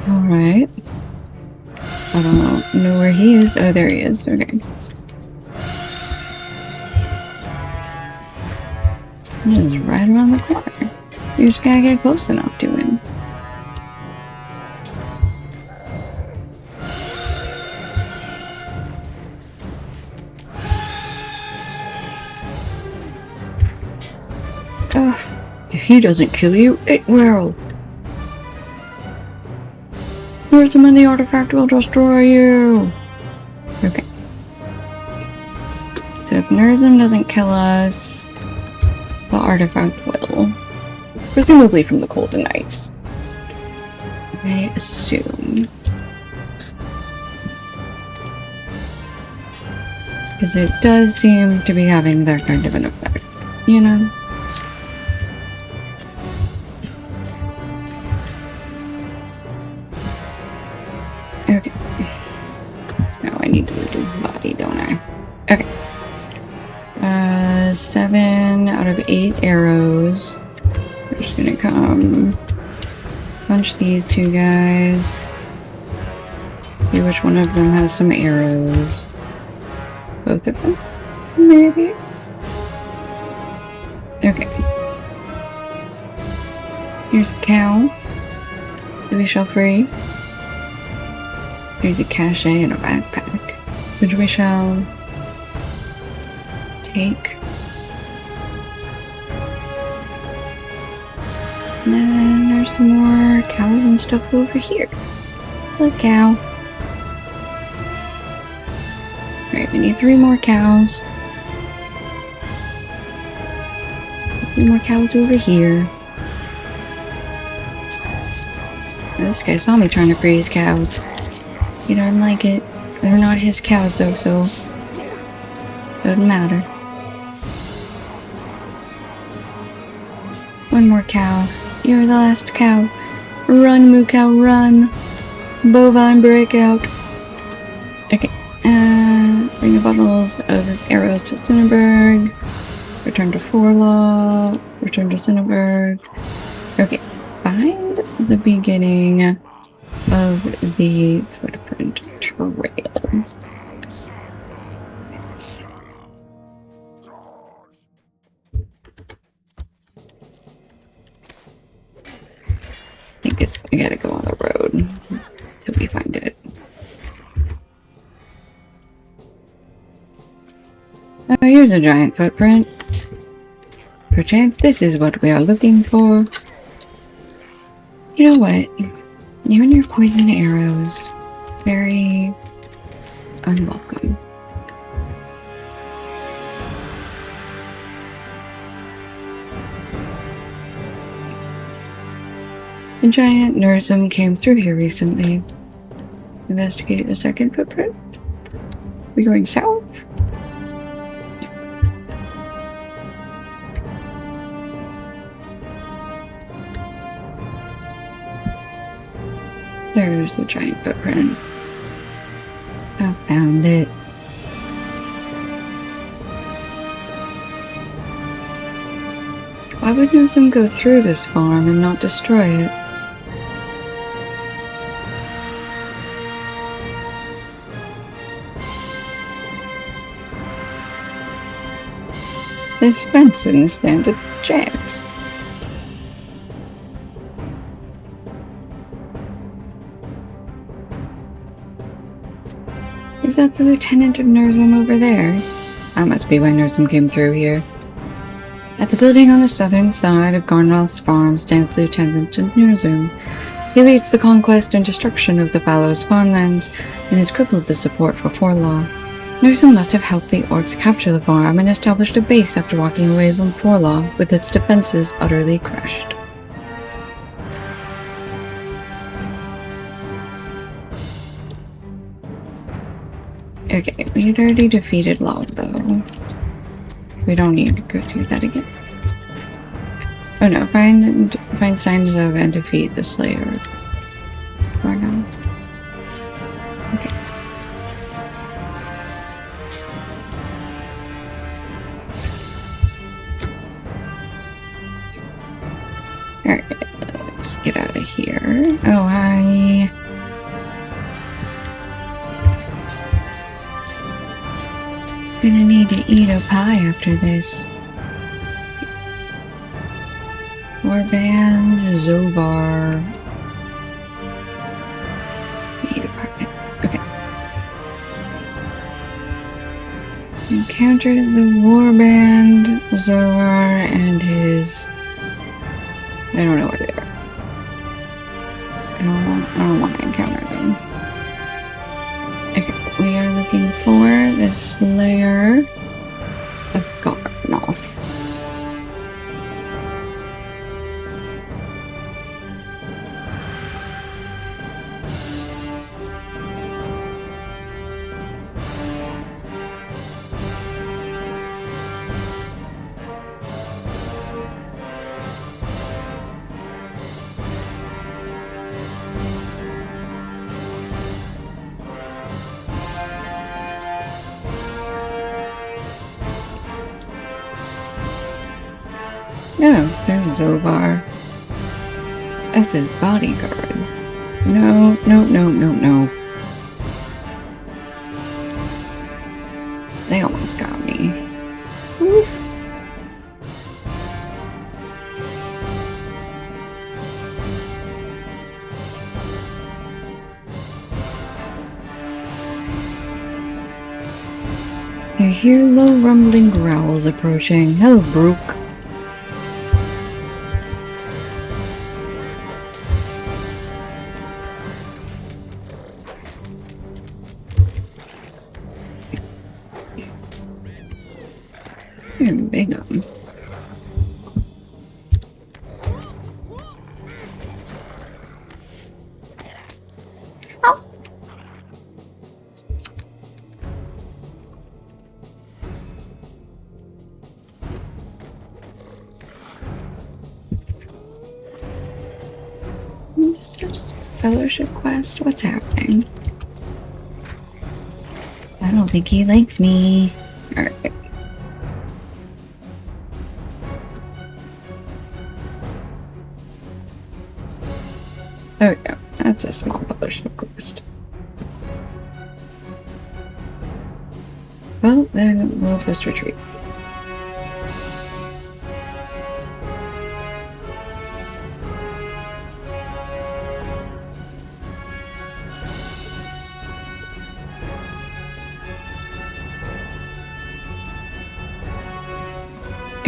Alright. I don't know where he is. Oh, there he is. Okay. This is right around the corner. You just gotta get close enough to him. If he doesn't kill you, it will. Nursum and the artifact will destroy you. Okay. So if Nursum doesn't kill us, the artifact will. Presumably from the cold and ice. I assume. Because it does seem to be having that kind of an effect, you know? Okay. Now I need to loot his body, don't I? Okay. 7 out of 8 arrows. We're just gonna come punch these 2 guys. See which one of them has some arrows. Both of them? Maybe? Okay. Here's a cow that we shall free. Here's a cachet and a backpack. which we shall take. And then there's some more cows and stuff over here. Hello, cow. Alright, we need 3 more cows. 3 more cows over here. Now, this guy saw me trying to praise cows. He doesn't like it. They're not his cows though, so doesn't matter. 1 more cow. You're the last cow. Run, moo cow, run. Bovine breakout. Okay, and bring the bottles of arrows to Cinnaberg. Return to Forlaw. Return to Cinnaberg. Okay, find the beginning of the footprint trail. I guess we gotta go on the road till we find it. Oh, here's a giant footprint. Perchance this is what we are looking for. You know what? You and your poison arrows. Very unwelcome. The giant Nursum came through here recently. Investigate the second footprint. We're going south? There's the giant footprint. I found it. Why would Nursum go through this farm and not destroy it? This fence in the standard jacks. Is that the lieutenant of Nursum over there? That must be why Nursum came through here. At the building on the southern side of Garnroth's farm stands Lieutenant of Nursum. He leads the conquest and destruction of the Fallows farmlands and has crippled the support for Forlaw. Nursum must have helped the orcs capture the farm and established a base after walking away from Forlaw with its defenses utterly crushed. Okay, we had already defeated Log though. We don't need to go through that again. Oh no, find signs of and defeat the Slayer. Or no. Okay. Alright, let's get out of here. Oh, hi. Gonna need to eat a pie after this. Warband, Zobar. Eat a pie. Okay. Encounter the Warband, Zobar, and his... I don't know where they are. I don't want to encounter them. Okay, we are looking for the Slayer of Garnoth. Oh, there's Zobar. That's his bodyguard. No. They almost got me. Oof. I hear low rumbling growls approaching. Hello, Brooke. You're big on. This fellowship quest? What's happening? I don't think he likes me. Alright. There we go. That's a small fellowship quest. Well, then we'll just retreat.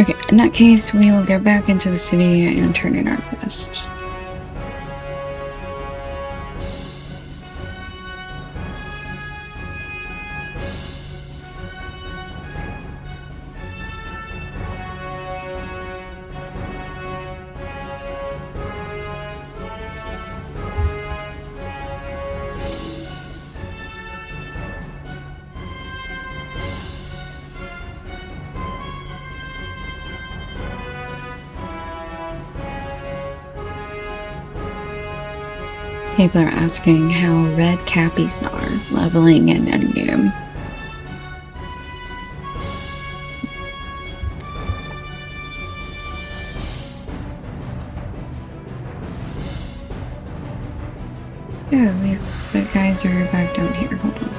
Okay, in that case, we will get back into the city and turn in our quests. People are asking how red cappies are leveling in endgame. Yeah, the guys are back down here. Hold on.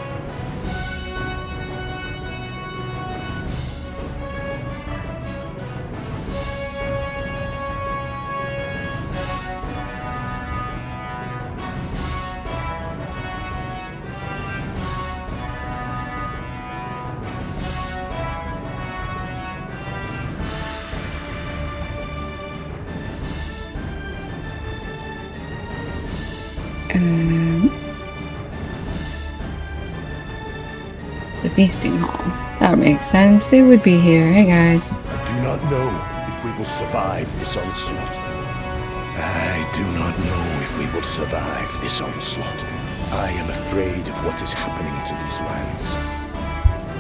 The feasting hall. That makes sense. They would be here. Hey guys. I do not know if we will survive this onslaught. I do not know if we will survive this onslaught. I am afraid of what is happening to these lands.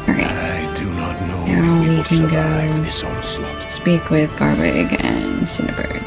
Alright. I do not know Now if we we will can survive go this onslaught. speak with Garwig and Cinnaberg.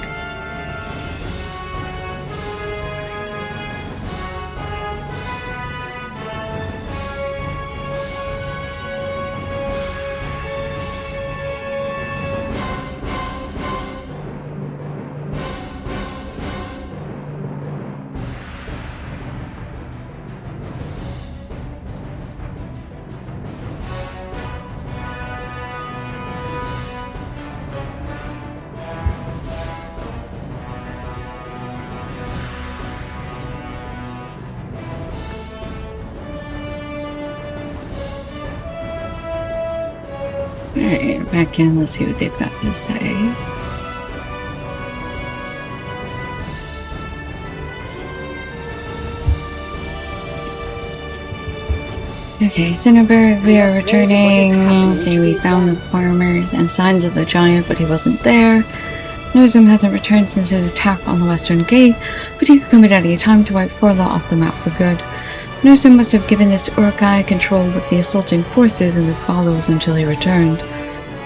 Alright, back in. Let's see what they've got to say. Okay, Cinnaberg, we are returning. Say we found the farmers and signs of the giant, but he wasn't there. Nozum hasn't returned since his attack on the western gate, but he could come at any time to wipe Forla off the map for good. Nozum must have given this Uruk-hai control of the assaulting forces in the Fallows until he returned.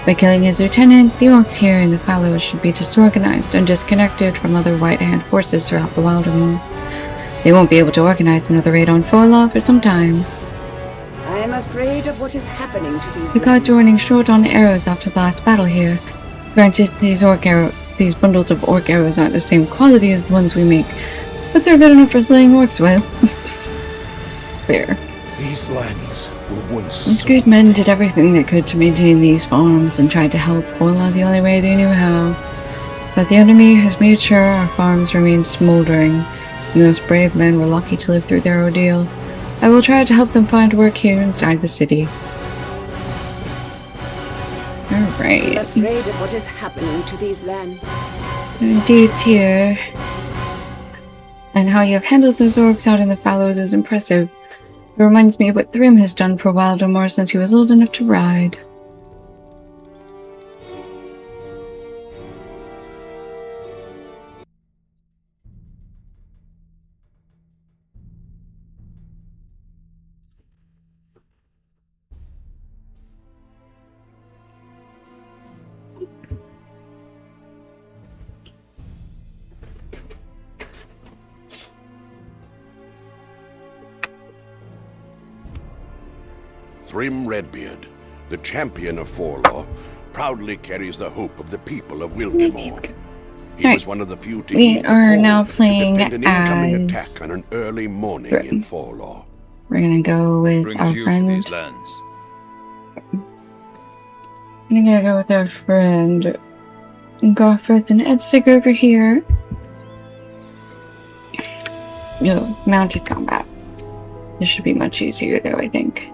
By killing his lieutenant, the orcs here in the Fallows should be disorganized and disconnected from other White Hand forces throughout the Wildermoor. They won't be able to organize another raid on Forla for some time. I am afraid of what is happening to these The gods are lands. running short on arrows after the last battle here. Granted, these bundles of orc arrows aren't the same quality as the ones we make, but they're good enough for slaying orcs with. Fair. These lands were once These good men did everything they could to maintain these farms and tried to help Forla the only way they knew how. But the enemy has made sure our farms remain smoldering, and those brave men were lucky to live through their ordeal. I will try to help them find work here inside the city. Right. I'm afraid of what is happening to these lands. Dates here. And how you have handled those orcs out in the fallows is impressive. It reminds me of what Thrym has done for Wildemore since he was old enough to ride. Thrym Redbeard, the champion of Forlaw, proudly carries the hope of the people of Wildemore. He Alright. was one of the few to We heed the are call now to playing defend an incoming as attack on an early morning Thrym. in Forlaw. We're gonna go with Brings our you friend. to these lands. I'm gonna go with our friend Goffrith and Edstig over here. Yo, mounted combat. This should be much easier though, I think.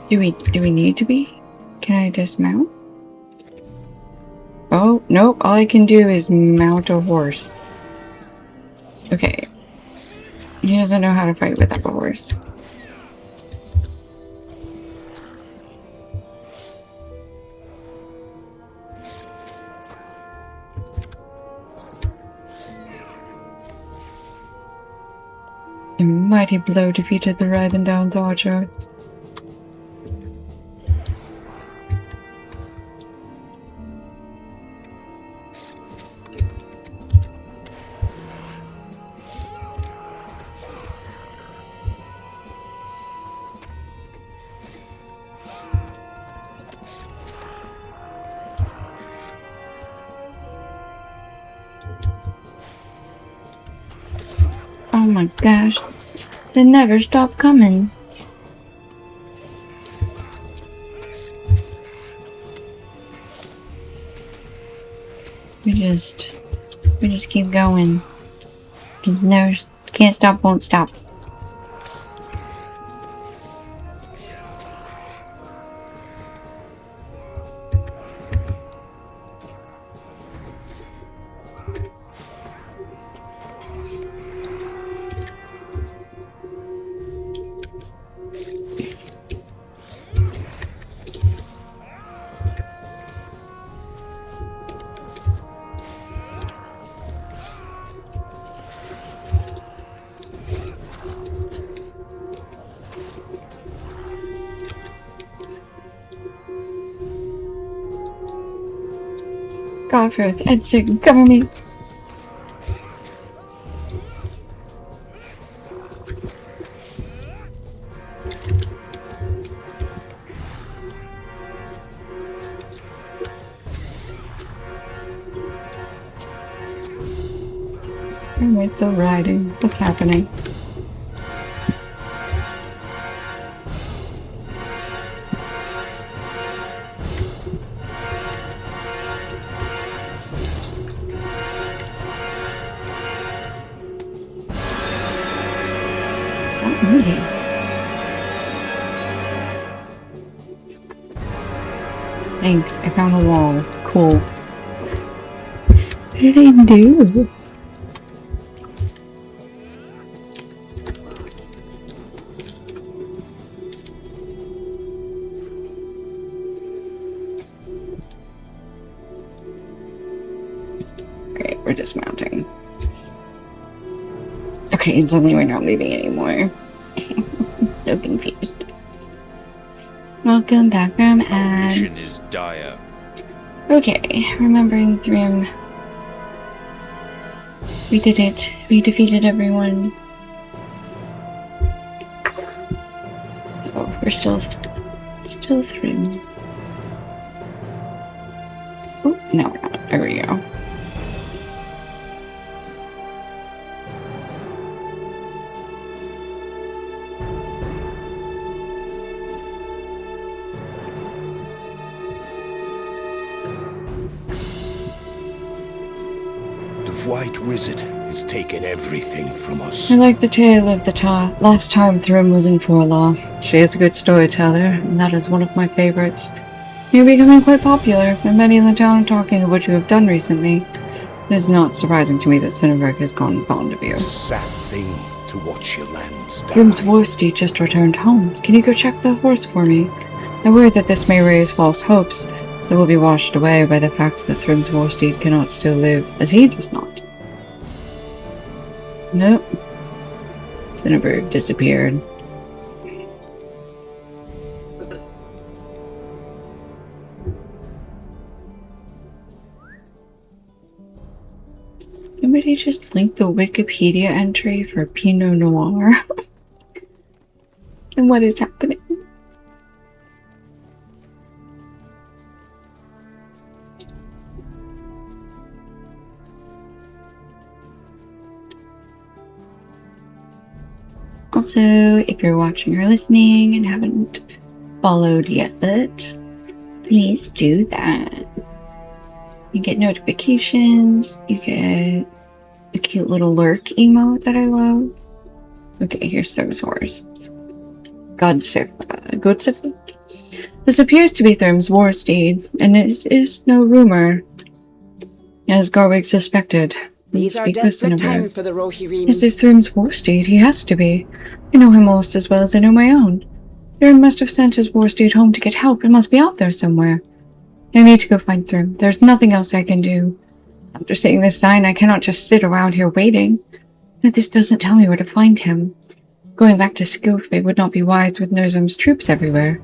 Do we need to be? Can I dismount? Oh, nope, all I can do is mount a horse. Okay. He doesn't know how to fight without a horse. A mighty blow defeated the Writhen Downs archer. Oh my gosh, they never stop coming. We just keep going. Just never, can't stop, won't stop. Goffrith, Edstig, cover me. Am I still riding? What's happening? Stop moving. Thanks, I found a wall. Cool. What did I do? Alright, we're dismounting. Okay, and suddenly we're not leaving anymore. So confused. Welcome back from Mission ads. is dire. Okay, remembering Thrym. We did it. We defeated everyone. Oh, we're still Thrym. Oh, no, we're not. There we go. The White Wizard has taken everything from us. I like the tale of the last time Thrym was in Forlaw. She is a good storyteller, and that is one of my favorites. You're becoming quite popular, and many in the town are talking of what you have done recently. It is not surprising to me that Cinnaberg has grown fond of you. It's a sad thing to watch your lands die. Thrym's Warsteed just returned home. Can you go check the horse for me? I worry that this may raise false hopes that will be washed away by the fact that Thrym's Warsteed cannot still live, as he does not. Nope. Cinnaberg disappeared. Somebody just linked the Wikipedia entry for Pinot Noir. And what is happening? Also, if you're watching or listening and haven't followed yet, please do that. You get notifications, you get a cute little lurk emote that I love. Okay, here's Thrym's horse. Godsifa. This appears to be Thrym's Warsteed, and it is no rumor, as Garwig suspected. These are Speak with desperate Cinnaberg. times for the Rohirrim. This is Thrym's Warsteed. He has to be. I know him almost as well as I know my own. Thrym must have sent his Warsteed home to get help. It must be out there somewhere. I need to go find Thrym. There's nothing else I can do. After seeing this sign, I cannot just sit around here waiting. But this doesn't tell me where to find him. Going back to Skilfig would not be wise with Nurzum's troops everywhere.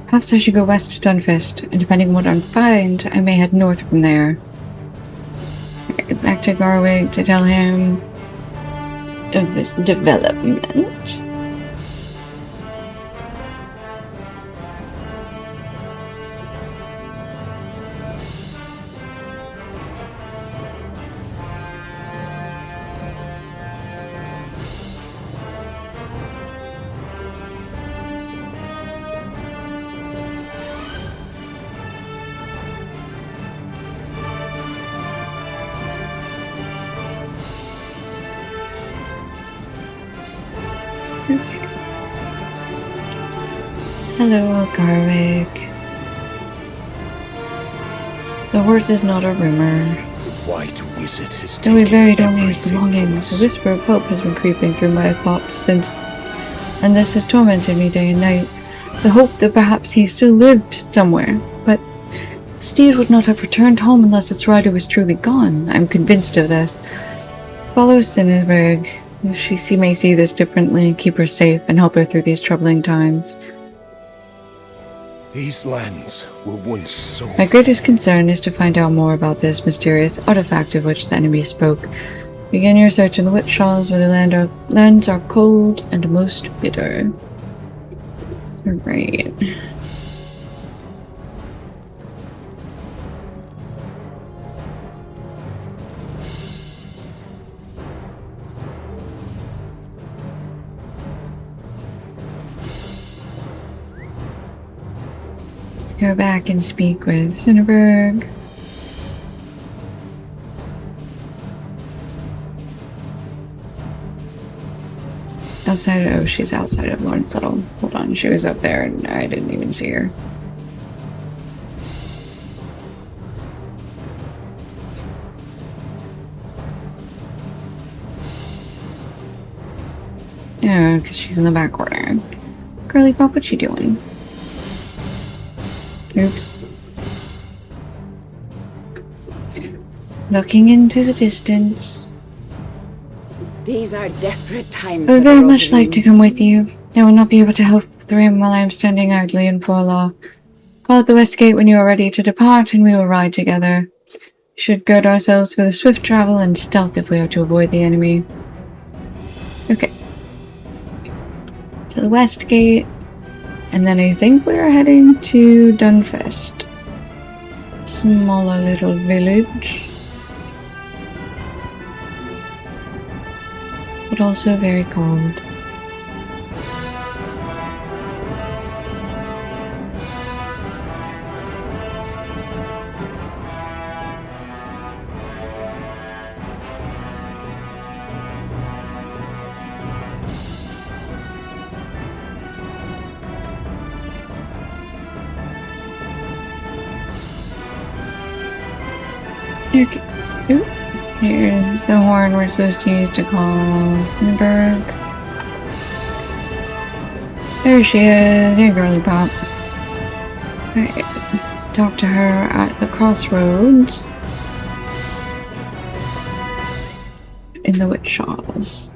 Perhaps I should go west to Dunfist, and depending on what I find, I may head north from there. Get back to Garwig to tell him of this development. Hello, Garwig. The horse is not a rumor. White Wizard has Though we taken buried only his everything belongings, a from us. whisper of hope has been creeping through my thoughts since, and this has tormented me day and night. The hope that perhaps he still lived somewhere, but the steed would not have returned home unless its rider was truly gone. I'm convinced of this. Follow Cinnaberg. She may see this differently, keep her safe, and help her through these troubling times. These lands were once so... My greatest concern is to find out more about this mysterious artifact of which the enemy spoke. Begin your search in the Witch Halls, where the lands are cold and most bitter. Right. Go back and speak with Cinnaberg. Outside, oh, she's outside of Lawrence Settle. Hold on, she was up there and I didn't even see her. Yeah, because she's in the back corner. Girly Pop, what you doing? Oops. Looking into the distance. These are desperate times I would for the very much like Rohirrim. to come with you. I will not be able to help Thrym while I am standing idly in Forlaw. Call at the west gate when you are ready to depart, and we will ride together. We should gird ourselves for the swift travel and stealth if we are to avoid the enemy. Okay. To the west gate. And then I think we're heading to Dunfist. Smaller little village. But also very cold. Okay. Oop. Here's the horn we're supposed to use to call Sinberg. There she is. Hey, girly pop. Alright. Talk to her at the crossroads. In the Witchshaws.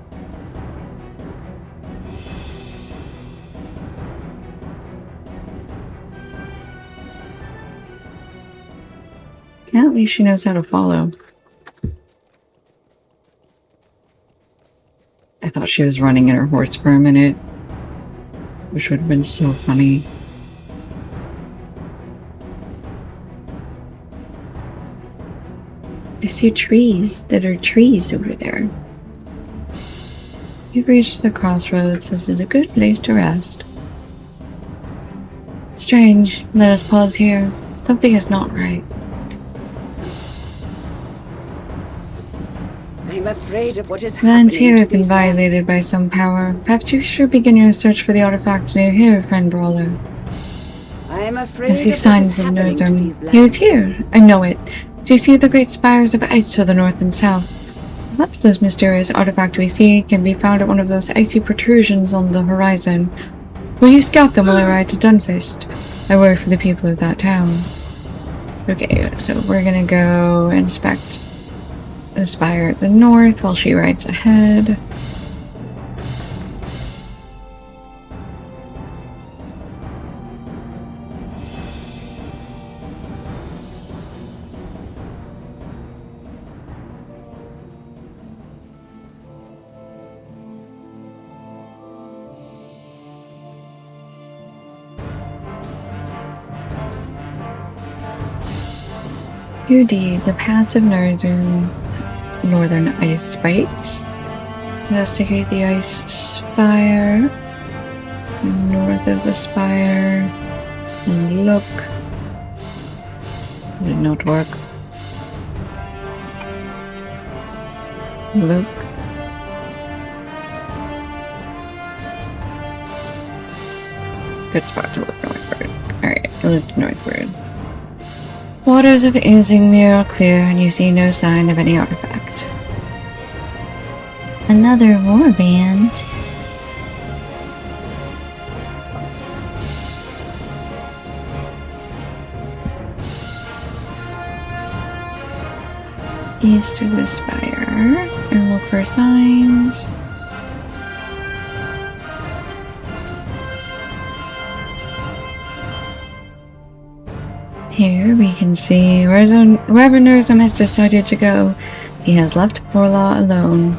Yeah, at least she knows how to follow. I thought she was running in her horse for a minute, which would have been so funny. I see trees that are trees over there. You've reached the crossroads. This is a good place to rest. Strange. Let us pause here. Something is not right. I'm afraid of what is Lands happening here to have been these violated lands. by some power. Perhaps you should begin your search for the artifact near here, friend Brawler. I am I afraid see of what signs is of happening to northern. these He was lands. here. I know it. Do you see the great spires of ice to the north and south? Perhaps this mysterious artifact we see can be found at one of those icy protrusions on the horizon. Will you scout them while I ride to Dunfist? I worry for the people of that town. Okay, so we're gonna go inspect the spire at the north while she rides ahead. UD, the passive northern ice spite. Investigate the ice spire. North of the spire. And look. Did not work. Look. Good spot to look northward. Alright, look northward. Waters of Isingmere are clear, and you see no sign of any artifact. Another warband. East of the spire, and look for signs. Here we can see wherever Nurzum has decided to go, he has left Porlaw alone,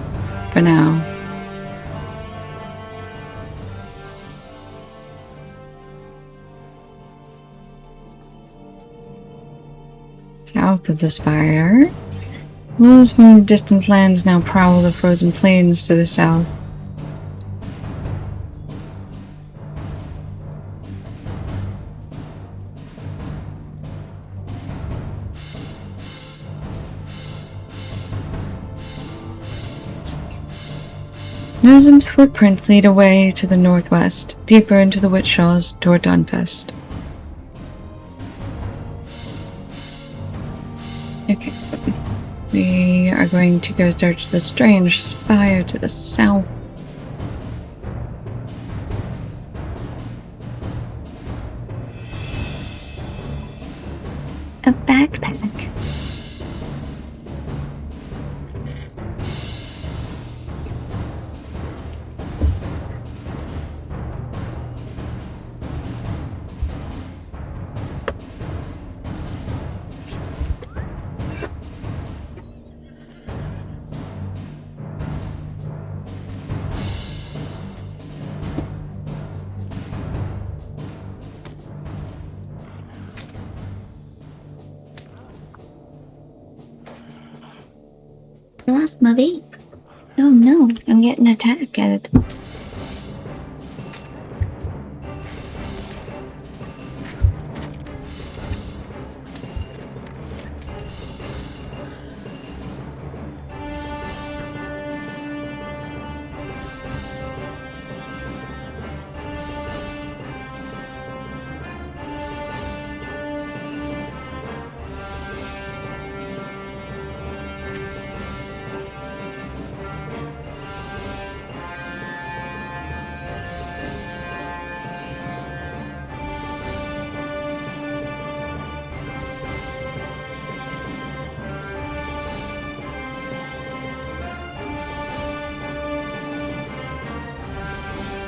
for now. South of the spire, wolves from the distant lands now prowl the frozen plains to the south. Nurzum's footprints lead away to the northwest, deeper into the Witchshaws toward Dunfest. Okay, we are going to go search the strange spire to the south. A backpack. I lost my vape. Oh no, I'm getting attacked.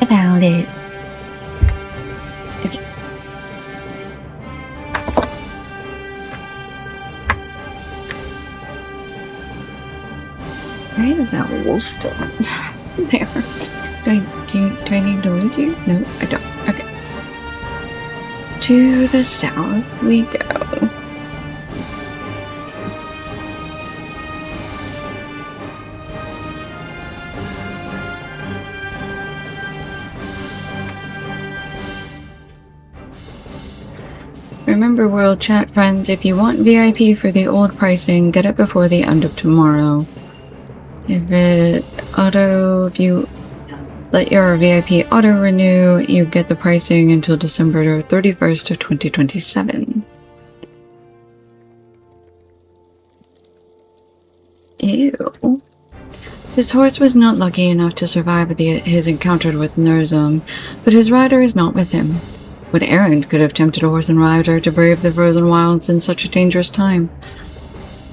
about it. Okay. Why is that wolf still there? Do I need to lead you? No, I don't. Okay. To the south we go. Remember, World Chat friends, if you want VIP for the old pricing, get it before the end of tomorrow. If you let your VIP auto-renew, you get the pricing until December 31st of 2027. Ew. This horse was not lucky enough to survive his encounter with Nurzum, but his rider is not with him. What errand could have tempted a horse and rider to brave the frozen wilds in such a dangerous time?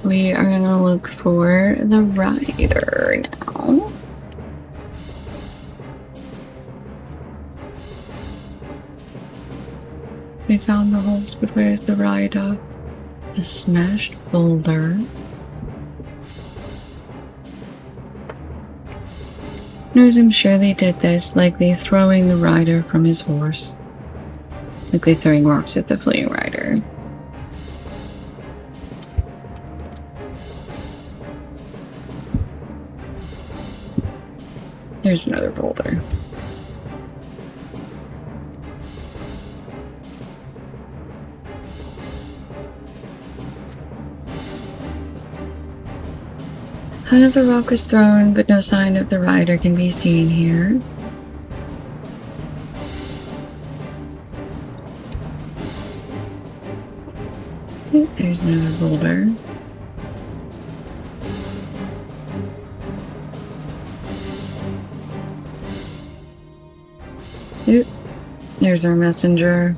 We are gonna look for the rider now. We found the horse, but where's the rider? A smashed boulder. Nurzum surely did this, likely throwing the rider from his horse. Likely throwing rocks at the fleeing rider. Here's another boulder. Another rock was thrown, but no sign of the rider can be seen here. There's another boulder. Oop. There's our messenger.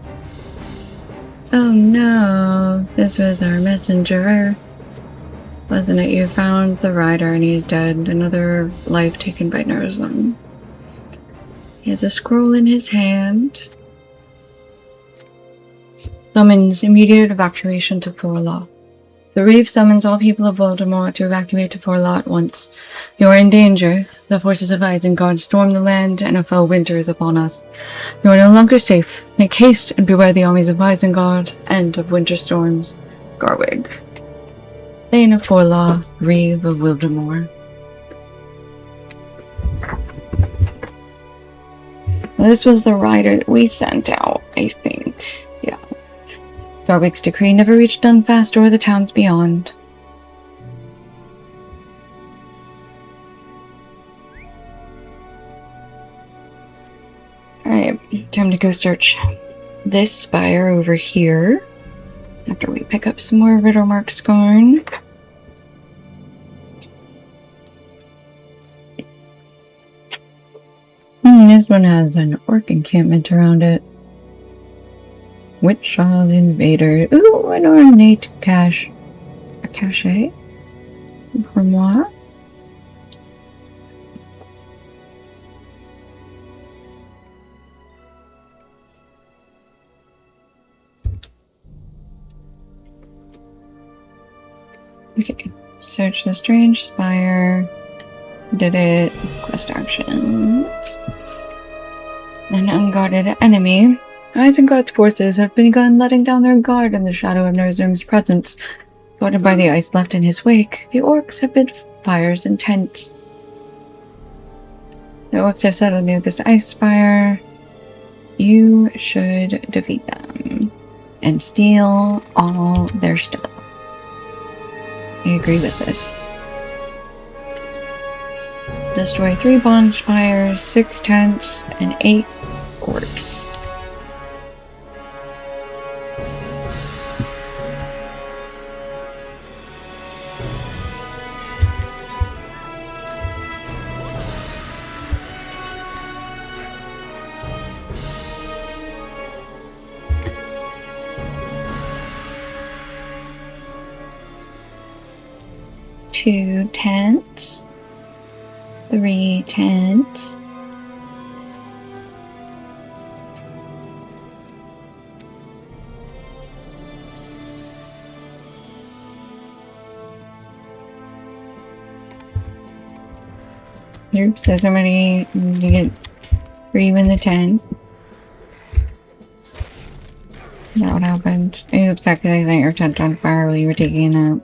Oh no, this was our messenger. Wasn't it you found the rider and he's dead? Another life taken by Nurzum. He has a scroll in his hand. Summons immediate evacuation to Forlaw. The reef summons all people of Voldemort to evacuate to Forlaw at once. You are in danger. The forces of Isengard storm the land, and a fell winter is upon us. You are no longer safe. Make haste and beware the armies of Isengard and of winter storms. Garwig. Thane of Forlaw, Reeve of Wildemore. This was the rider that we sent out, I think. Yeah. Garwig's decree never reached Dunfast or the towns beyond. Alright, time to go search this spire over here. After we pick up some more Rittermark Scorn. This one has an orc encampment around it. Witchall Invader. Ooh, an ornate cache. A cache? For moi? Okay, search the strange spire. Did it. Quest actions. An unguarded enemy. Isengard's forces have begun letting down their guard in the shadow of Nurzum's presence. Guarded by the ice left in his wake, the orcs have built fires and tents. The orcs have settled near this ice spire. You should defeat them and steal all their stuff. I agree with this. Destroy 3 bonfires, 6 tents, and 8 orcs. Two tents. 3 tents. Oops, there's somebody. You get were you in the tent? Is that what happened? Oops, that guy set your tent on fire while you were taking a nap.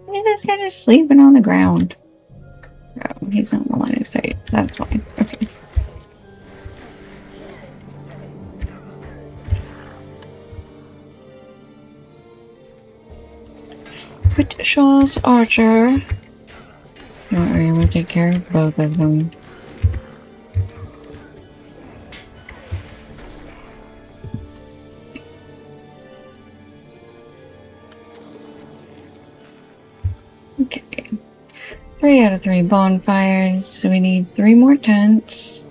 Look at this guy just sleeping on the ground. Oh, he's not in the line of sight. That's fine. Okay. Shaw's Archer. Don't worry, I'm gonna take care of both of them. Okay. 3 out of 3 bonfires, so we need 3 more tents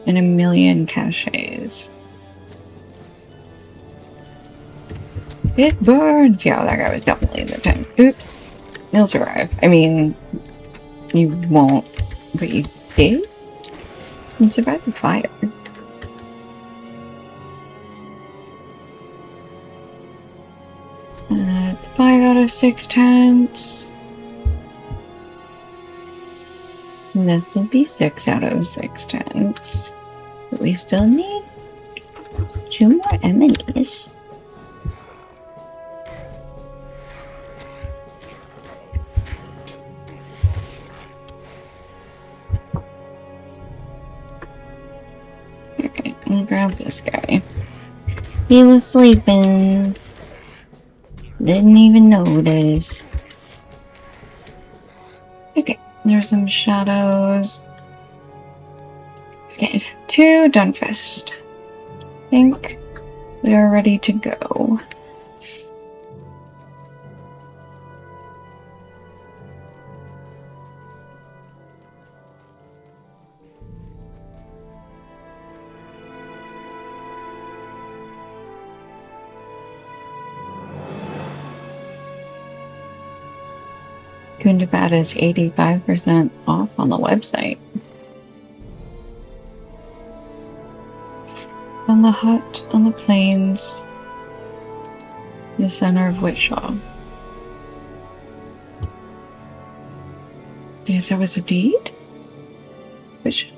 and 1,000,000 caches. It burns! Yeah, that guy was definitely in the tent. Oops. You'll survive. I mean, you won't, but you did? You survived the fire. It's 5 out of 6 tents. And this will be 6 out of 6 tents. But we still need 2 more enemies. Okay, I'll grab this guy. He was sleeping. Didn't even notice. Okay, there's some shadows. Okay, to Dunfest. I think we are ready to go. Going to bat is 85% off on the website. On the hut on the plains, the center of Witshaw. Yes, that was a deed? Which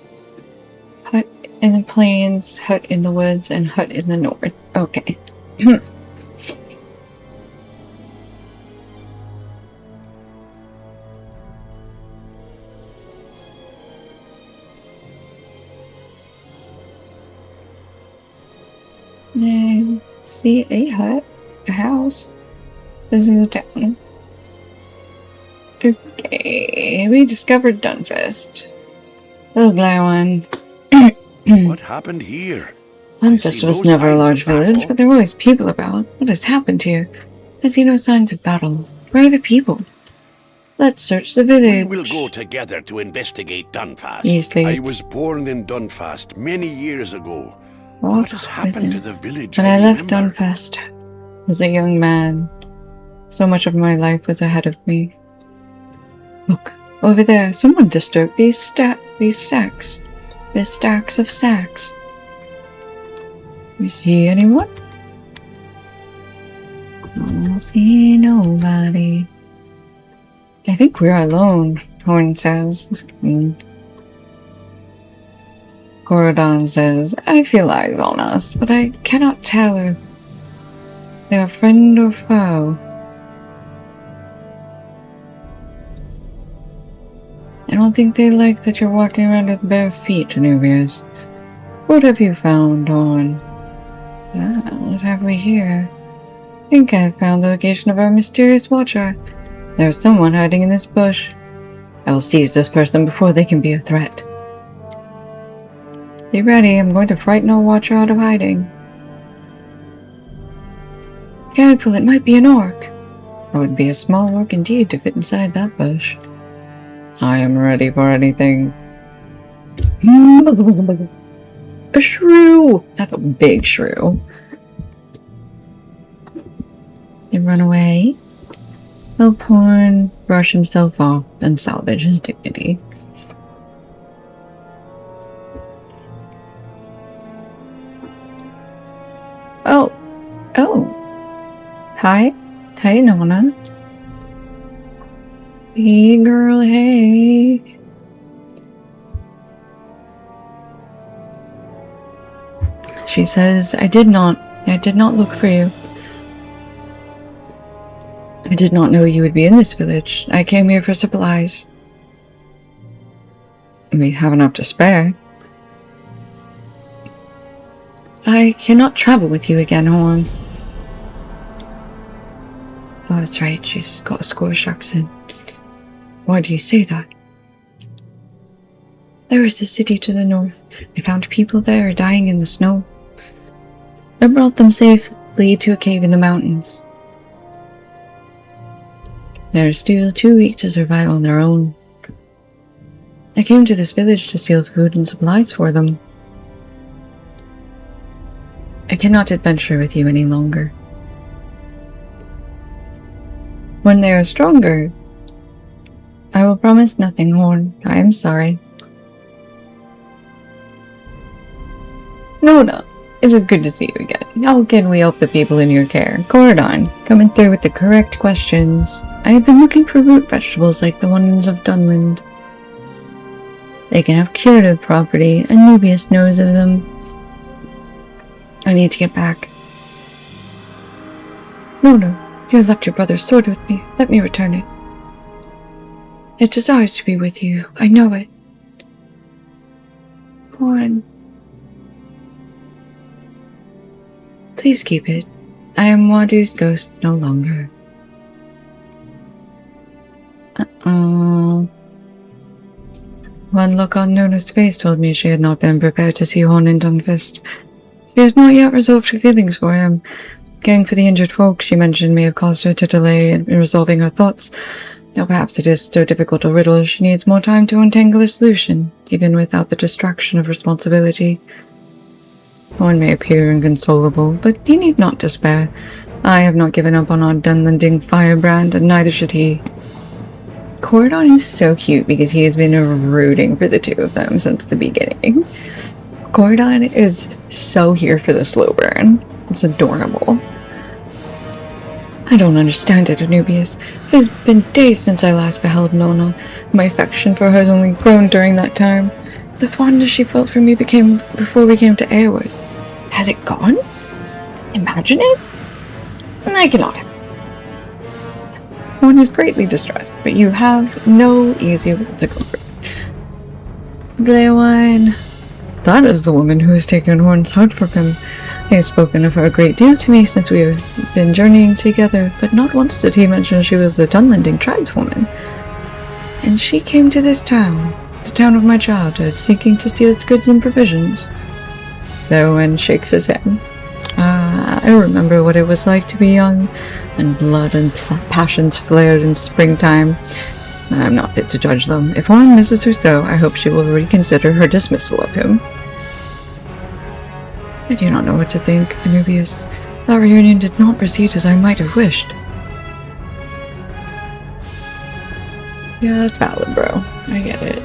hut in the plains, hut in the woods, and hut in the north. Okay. I see a hut, a house. This is a town. Okay, we discovered Dunfest. Hello, Glywan. What happened here? Dunfest was never a large village, but there were always people about. What has happened here? I see no signs of battle. Where are the people? Let's search the village. We will go together to investigate Dunfast. Yes, I was born in Dunfast many years ago. What has happened to the village? When I left Dunfest as a young man, so much of my life was ahead of me. Look, over there, someone disturbed these stacks. There's stacks of sacks. You see anyone? I don't see nobody. I think we're alone, Horn says. Gorodon says, I feel eyes on us, but I cannot tell if they are friend or foe. I don't think they like that you're walking around with bare feet, Anubius. What have you found, Horn? Ah, what have we here? I think I've found the location of our mysterious watcher. There's someone hiding in this bush. I will seize this person before they can be a threat. Be ready, I'm going to frighten our watcher out of hiding. Careful, it might be an orc. It would be a small orc indeed to fit inside that bush. I am ready for anything. A shrew! That's a big shrew. They run away. Help Horn brush himself off and salvage his dignity. Oh. Hi, Nona. Hey girl, hey. She says, I did not look for you. I did not know you would be in this village. I came here for supplies. We have enough to spare. I cannot travel with you again, Horn. Oh, that's right, she's got a Scottish accent. Why do you say that? There is a city to the north. I found people there dying in the snow. I brought them safely to a cave in the mountains. They're still too weak to survive on their own. I came to this village to steal food and supplies for them. I cannot adventure with you any longer. When they are stronger, I will promise nothing, Horn. I am sorry. Nona, it is good to see you again. How can we help the people in your care? Cordon, coming through with the correct questions. I have been looking for root vegetables like the ones of Dunland. They can have curative property, and Nubius knows of them. I need to get back. Nona, you have left your brother's sword with me. Let me return it. It desires to be with you. I know it. Horn. Please keep it. I am Wadu's ghost no longer. One look on Nona's face told me she had not been prepared to see Horn in Dunfist. She has not yet resolved her feelings for him. Caring for the injured folk she mentioned may have caused her to delay in resolving her thoughts. Though perhaps it is so difficult a riddle, she needs more time to untangle a solution, even without the distraction of responsibility. Horn may appear inconsolable, but he need not despair. I have not given up on our Dunlanding firebrand, and neither should he. Cordon is so cute because he has been rooting for the two of them since the beginning. Cordon is so here for the slow burn. It's adorable. I don't understand it, Anubius. It has been days since I last beheld Nona. My affection for her has only grown during that time. The fondness she felt for me before we came to Airworth. Has it gone? Imagine it? I cannot. One is greatly distressed, but you have no easy will to comfort. Glaywine. That is the woman who has taken Horn's heart from him. He has spoken of her a great deal to me since we have been journeying together, but not once did he mention she was the Dunlanding tribeswoman. And she came to this town, the town of my childhood, seeking to steal its goods and provisions. Glaywine shakes his head. I remember what it was like to be young, and blood and passions flared in springtime. I am not fit to judge them. If Horn misses her so, I hope she will reconsider her dismissal of him. I do not know what to think, Anubius. That reunion did not proceed as I might have wished. Yeah, that's valid, bro. I get it.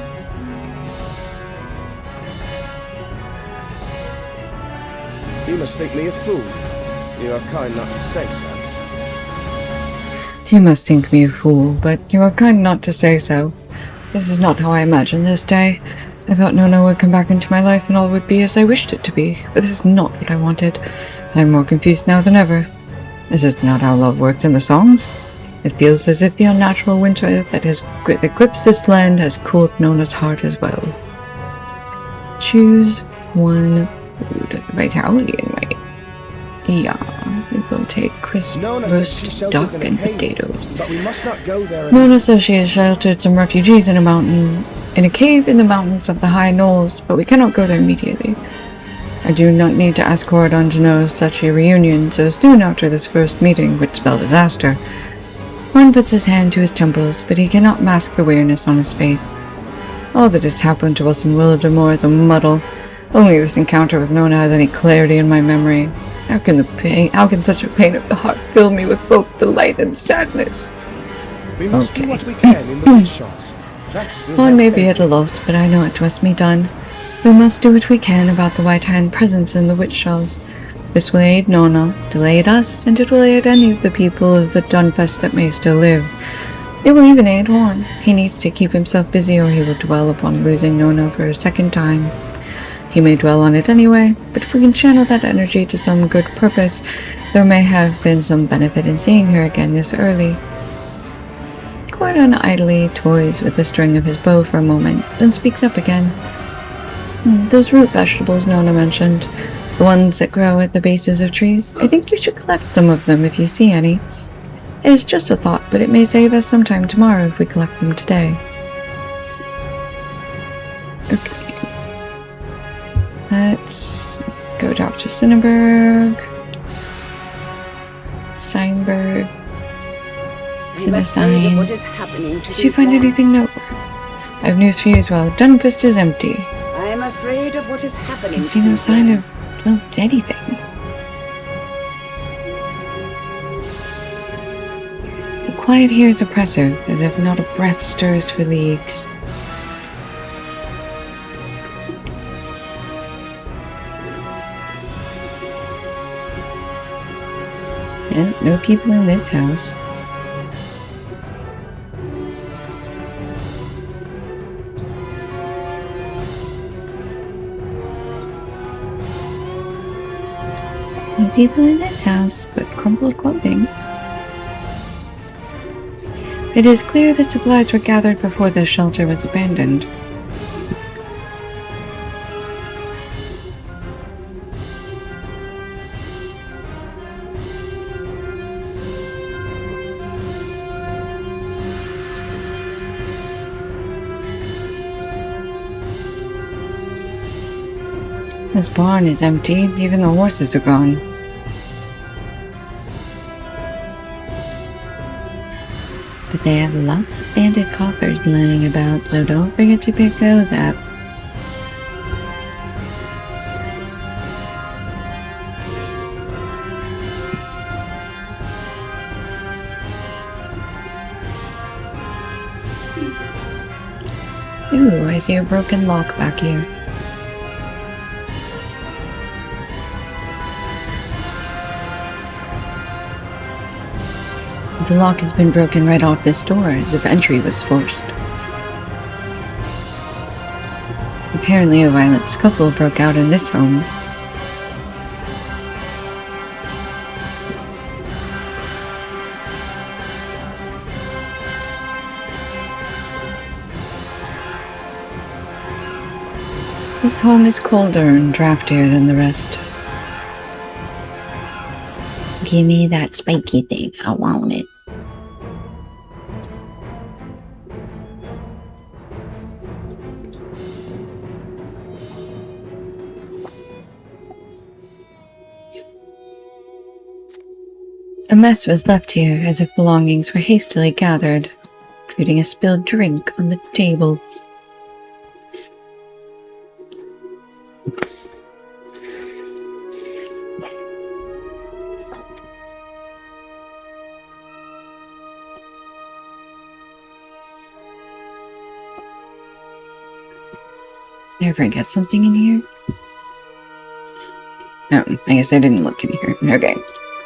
You must think me a fool. You are kind not to say so. You must think me a fool, but you are kind not to say so. This is not how I imagined this day. I thought Nona would come back into my life and all would be as I wished it to be, but this is not what I wanted. I am more confused now than ever. This is not how love works in the songs. It feels as if the unnatural winter that grips this land has cooled Nona's heart as well. Choose one food. Vitality and might. Yeah, it will take crisp roast duck and potatoes. But we must not go there. Nona says she has sheltered some refugees in a cave in the mountains of the High Knolls, but we cannot go there immediately. I do not need to ask Cordon to know such a reunion so soon after this first meeting, which spelled disaster. Horn puts his hand to his temples, but he cannot mask the weariness on his face. All that has happened to us in Wildermore is a muddle. Only this encounter with Nona has any clarity in my memory. How can such a pain of the heart fill me with both delight and sadness? We must do what we can in the shots. One may be at a loss, but I know it must be done. We must do what we can about the White Hand presence in the witch shells. This will aid Nona, it will aid us, and it will aid any of the people of the Dunfest that may still live. It will even aid Juan. He needs to keep himself busy or he will dwell upon losing Nona for a second time. He may dwell on it anyway, but if we can channel that energy to some good purpose, there may have been some benefit in seeing her again this early. Gordon idly toys with the string of his bow for a moment, then speaks up again. Those root vegetables Nona mentioned, the ones that grow at the bases of trees, I think you should collect some of them if you see any. It is just a thought, but it may save us some time tomorrow if we collect them today. Okay. Let's go talk to Cinnaberg. Steinberg. I'm afraid of what is Cinnasign. happening to Did you these find lands. anything noteworthy? I have news for you as well. Dunfist is empty. I am afraid of what is I happening can to see no these sign lands. of, well, anything. The quiet here is oppressive, as if not a breath stirs for leagues. Yeah, no people in this house. No people in this house, but crumpled clothing. It is clear that supplies were gathered before the shelter was abandoned. This barn is empty, even the horses are gone. But they have lots of banded coppers laying about, so don't forget to pick those up. Ooh, I see a broken lock back here. The lock has been broken right off this door, as if entry was forced. Apparently a violent scuffle broke out in this home. This home is colder and draftier than the rest. Give me that spiky thing, I want it. A mess was left here, as if belongings were hastily gathered, including a spilled drink on the table. Ever get something in here? Oh, I guess I didn't look in here. Okay,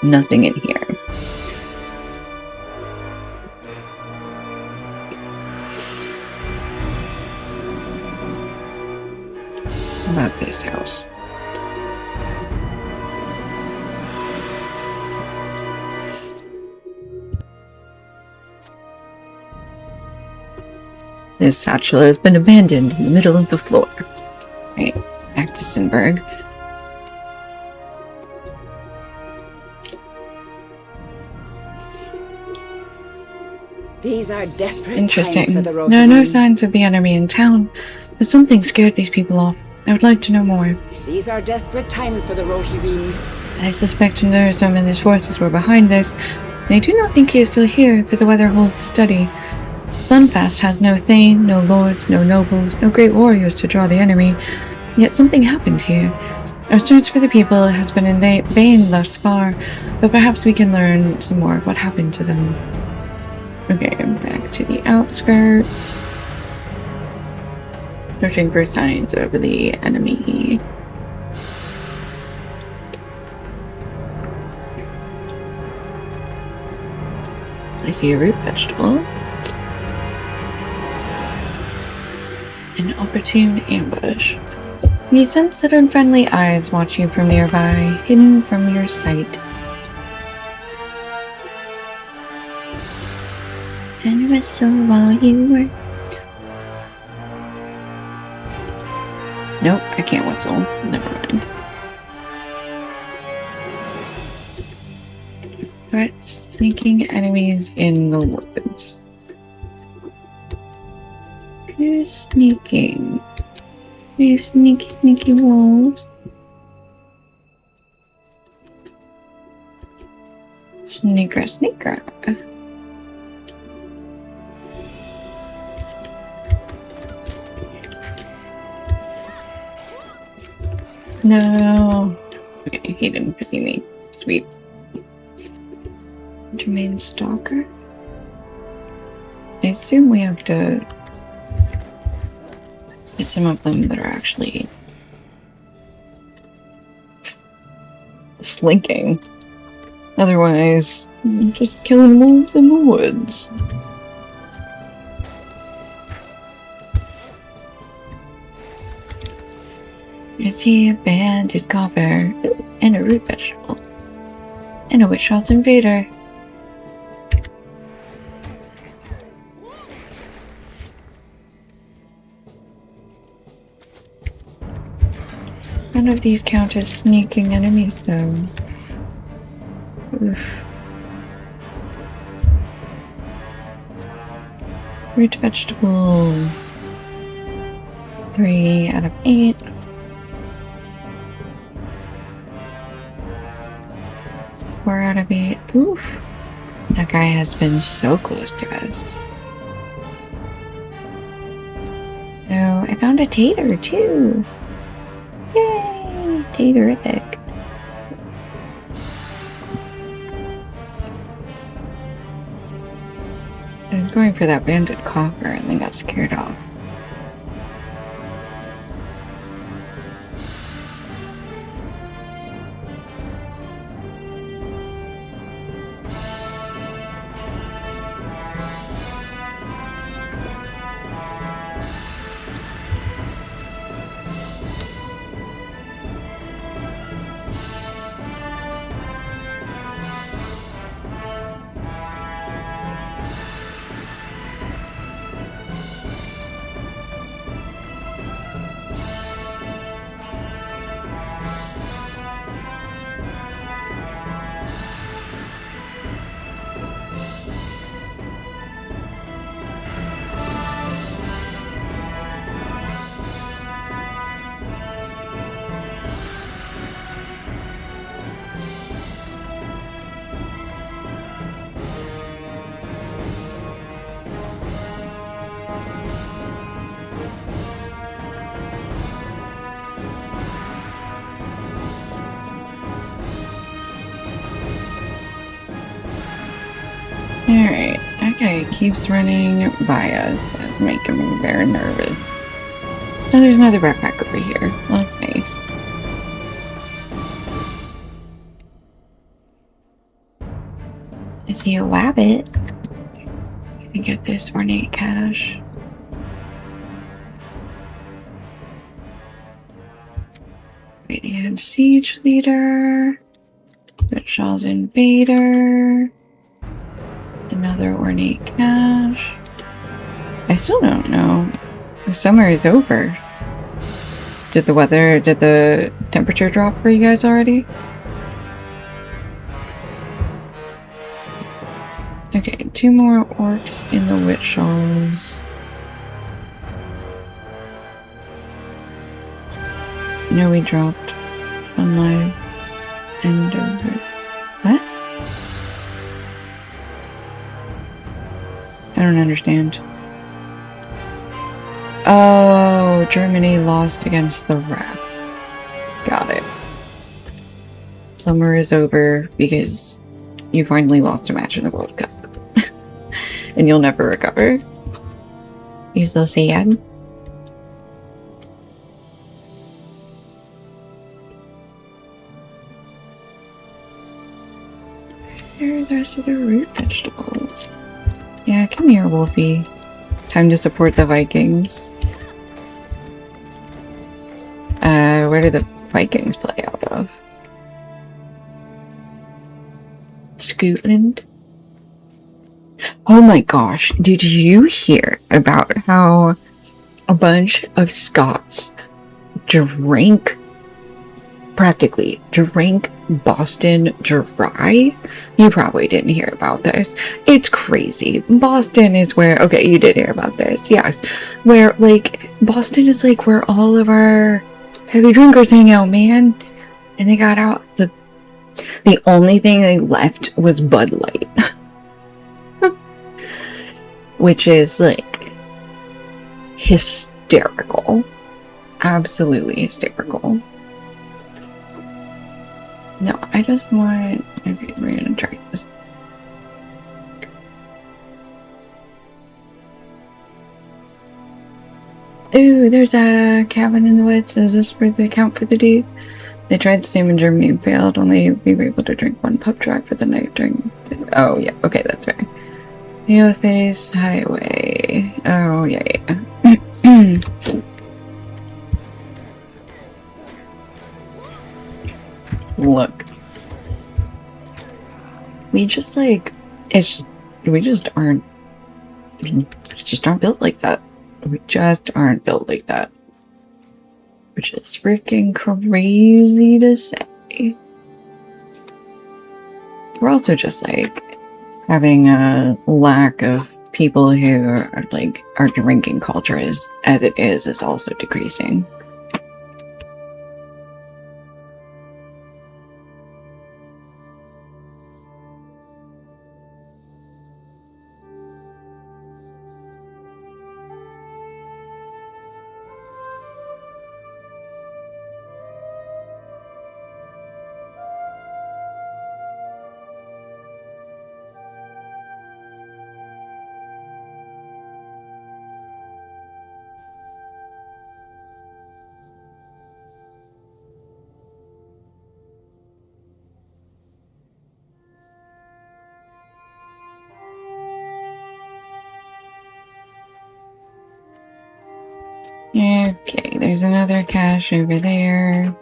nothing in here. How about this house? This satchel has been abandoned in the middle of the floor. Right, back to Sinberg. These are desperate times Interesting. for the road. There are no signs of the enemy in town, but something scared these people off. I would like to know more. These are desperate times for the Rohirrim. I suspect Nurzum and his forces were behind this. I do not think he is still here, for the weather holds steady. Dunfast has no Thane, no lords, no nobles, no great warriors to draw the enemy, yet something happened here. Our search for the people has been in vain thus far, but perhaps we can learn some more of what happened to them. Okay, back to the outskirts. Searching for signs of the enemy. I see a root vegetable. An opportune ambush. You sense that unfriendly eyes watch you from nearby, hidden from your sight. And whistle while you were... Nope, I can't whistle. Never mind. Threats, sneaking enemies in the woods. Who's sneaking? You sneaky, sneaky wolves. Sneaker, sneaker. No. Okay, he didn't see me. Sweet. Jermaine Stalker? I assume we have to get some of them that are actually slinking. Otherwise, just killing wolves in the woods. I see a banded copper and a root vegetable. And a witch shot invader. None of these count as sneaking enemies, though. Oof. Root vegetable. 3 out of 8. Four out of 8. Oof. That guy has been so close to us. Oh, I found a tater, too. Yay! Taterific. I was going for that banded copper and then got scared off. Alright, okay, keeps running by us. That's making me very nervous. Oh, there's another backpack over here. Well, that's nice. I see a wabbit. Let me get this ornate cache. Radiant Siege Leader. Richall's Invader. Another ornate cache. I still don't know. The summer is over. Did the temperature drop for you guys already? Okay, 2 more orcs in the witch shawls. No, we dropped Fun Live and over. What? I don't understand. Oh, Germany lost against the Rap. Got it. Summer is over because you finally lost a match in the World Cup. And you'll never recover. You're so sad. Where are the rest of the root vegetables? Yeah, come here, Wolfie. Time to support the Vikings. where did the Vikings play out of? Scotland? Oh my gosh, did you hear about how a bunch of Scots practically drank Boston dry? You probably didn't hear about this. It's crazy. Boston is where, okay, you did hear about this, yes. Where, like, Boston is like where all of our heavy drinkers hang out, man. And they got out, the only thing they left was Bud Light. Which is, like, hysterical. Absolutely hysterical. No, I just want... Okay, we're gonna try this. Ooh, there's a cabin in the woods. Is this for the count for the dude? They tried the same in Germany and failed. Only we were able to drink one pub track for the night during... Oh, yeah. Okay, that's right. Neothes Highway. Oh, yeah. Look. We just, like... We just aren't built like that. We just aren't built like that. Which is freaking crazy to say. We're also just, like, having a lack of people who are, like, our drinking culture is also decreasing. Okay, there's another cache over there.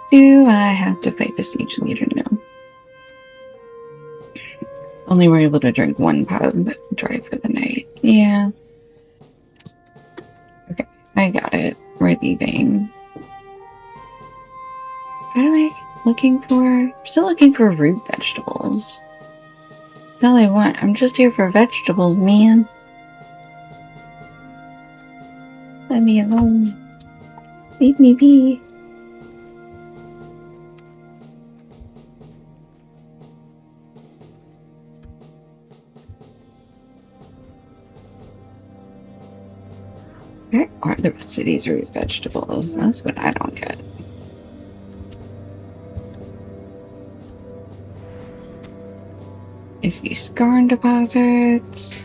Do I have to fight the siege leader? No. Only we're able to drink one pub dry for the night. Yeah. Okay, I got it. We're leaving. What am I looking for? I'm still looking for root vegetables. That's all I want. I'm just here for vegetables, man. Let me alone. Leave me be. Where are the rest of these root vegetables? That's what I don't get. Is these scarn deposits?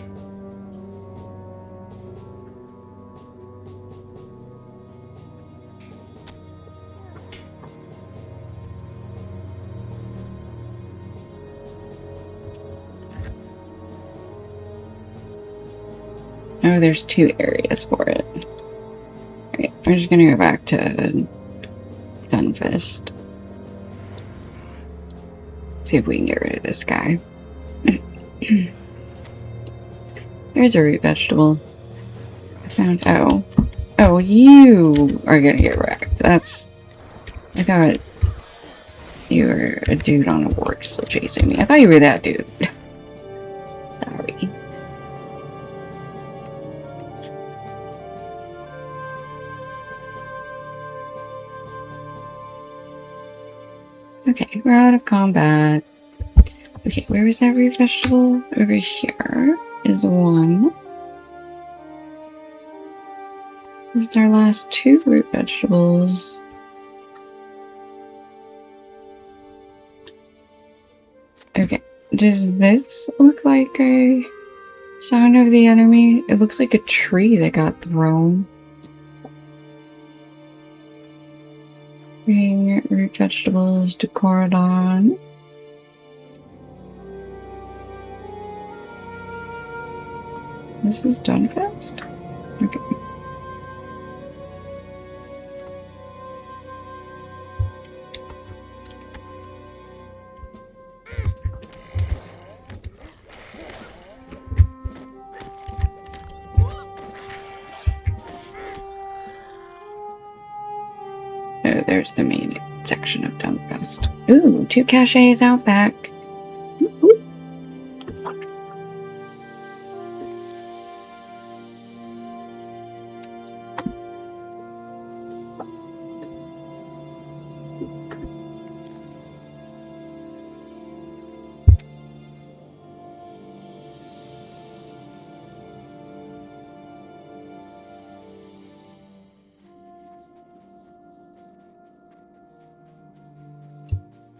Oh, there's two areas for it. Alright, we're just gonna go back to Gunfist. See if we can get rid of this guy. There's a root vegetable. I found... Oh, you are gonna get wrecked. That's... I thought you were a dude on a work still chasing me. I thought you were that dude. Sorry. Okay, we're out of combat. Okay, where was that root vegetable? Over here is one. This is our last two root vegetables. Okay, does this look like a sign of the enemy? It looks like a tree that got thrown. Bring root vegetables to Coridon. This is done fast? Okay. there's the main section of Dunfest. Ooh, 2 caches out back. Woo-hoo.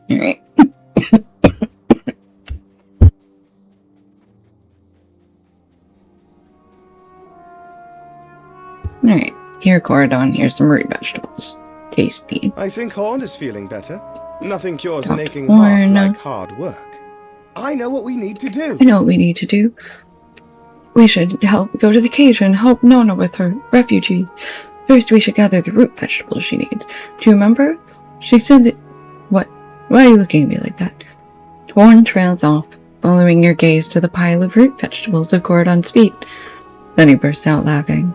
Alright. Alright. Here, Coridon, here's some root vegetables. Tasty. I think Horn is feeling better. Nothing cures an Got aching heart Horn. like hard work. I know what we need to do. I know what we need to do. We should go to the cage and help Nona with her refugees. First, we should gather the root vegetables she needs. Do you remember? She said that... What? Why are you looking at me like that? Horn trails off, following your gaze to the pile of root vegetables at Coridon's feet. Then he bursts out laughing.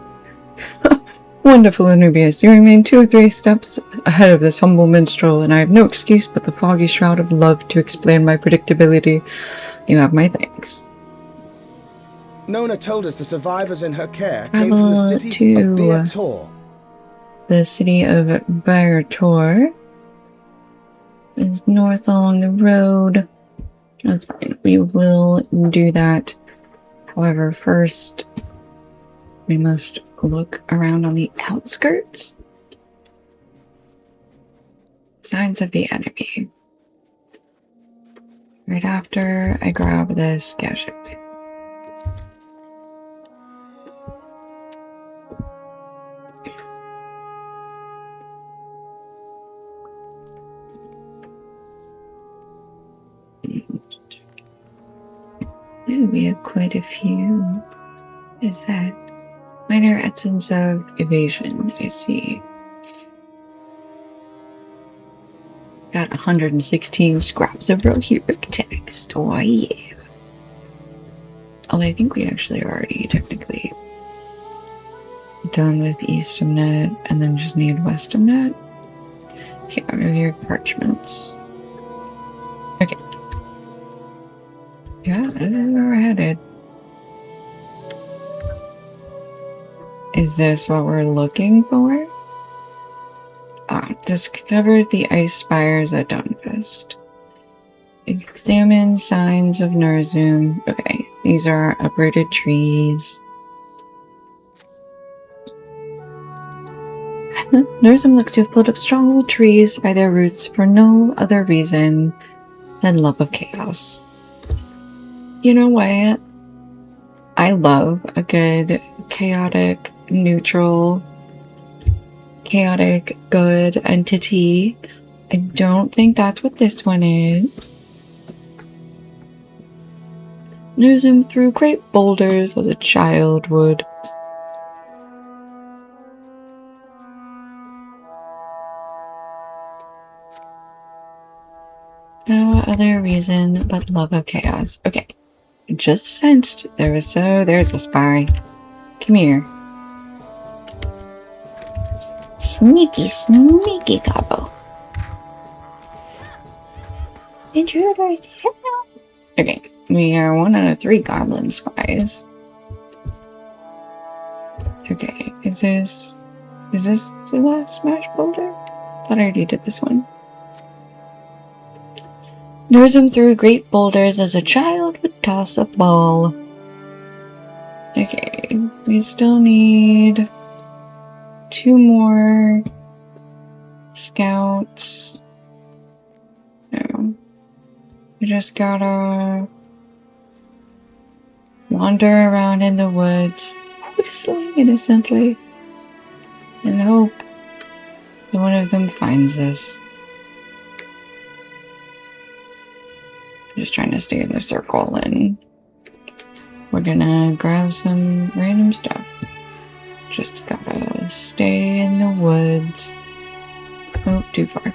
Wonderful, Anubius. You remain 2 or 3 steps ahead of this humble minstrel, and I have no excuse but the foggy shroud of love to explain my predictability. You have my thanks. Nona told us the survivors in her care came from Travel the city to of Beator. the city of Barator is north along the road. That's fine. We will do that. However, first we must look around on the outskirts. Signs of the enemy. Right after I grab this gadget. Ooh, we have quite a few. What is that? Minor essence of evasion, I see. Got 116 scraps of rohirric text. Oh yeah. Although I think we actually are already technically done with Eastumnet and then just need Westumnet. Yeah, rohirric parchments. Okay. Yeah, this is where we're headed. Is this what we're looking for? Discover the ice spires at Dawnfest. Examine signs of Nurzum. Okay, these are uprooted trees. Nurzum looks to have pulled up strong old trees by their roots for no other reason than love of chaos. You know what? I love a good chaotic, neutral, chaotic, good entity. I don't think that's what this one is. Knows him through great boulders as a child would. No other reason but love of chaos. Okay. Just sensed there's a spy. Come here. Sneaky, sneaky gobble. Intruders, help! Okay, we are 1 out of 3 goblin spies. Okay, is this the last smash boulder? Thought I already did this one. Knows him through great boulders as a child would toss a ball. Okay, we still need 2 more scouts. No. We just gotta wander around in the woods, whistling innocently, and hope that one of them finds us. Just trying to stay in the circle, and we're gonna grab some random stuff. Just gotta stay in the woods. Oh, too far.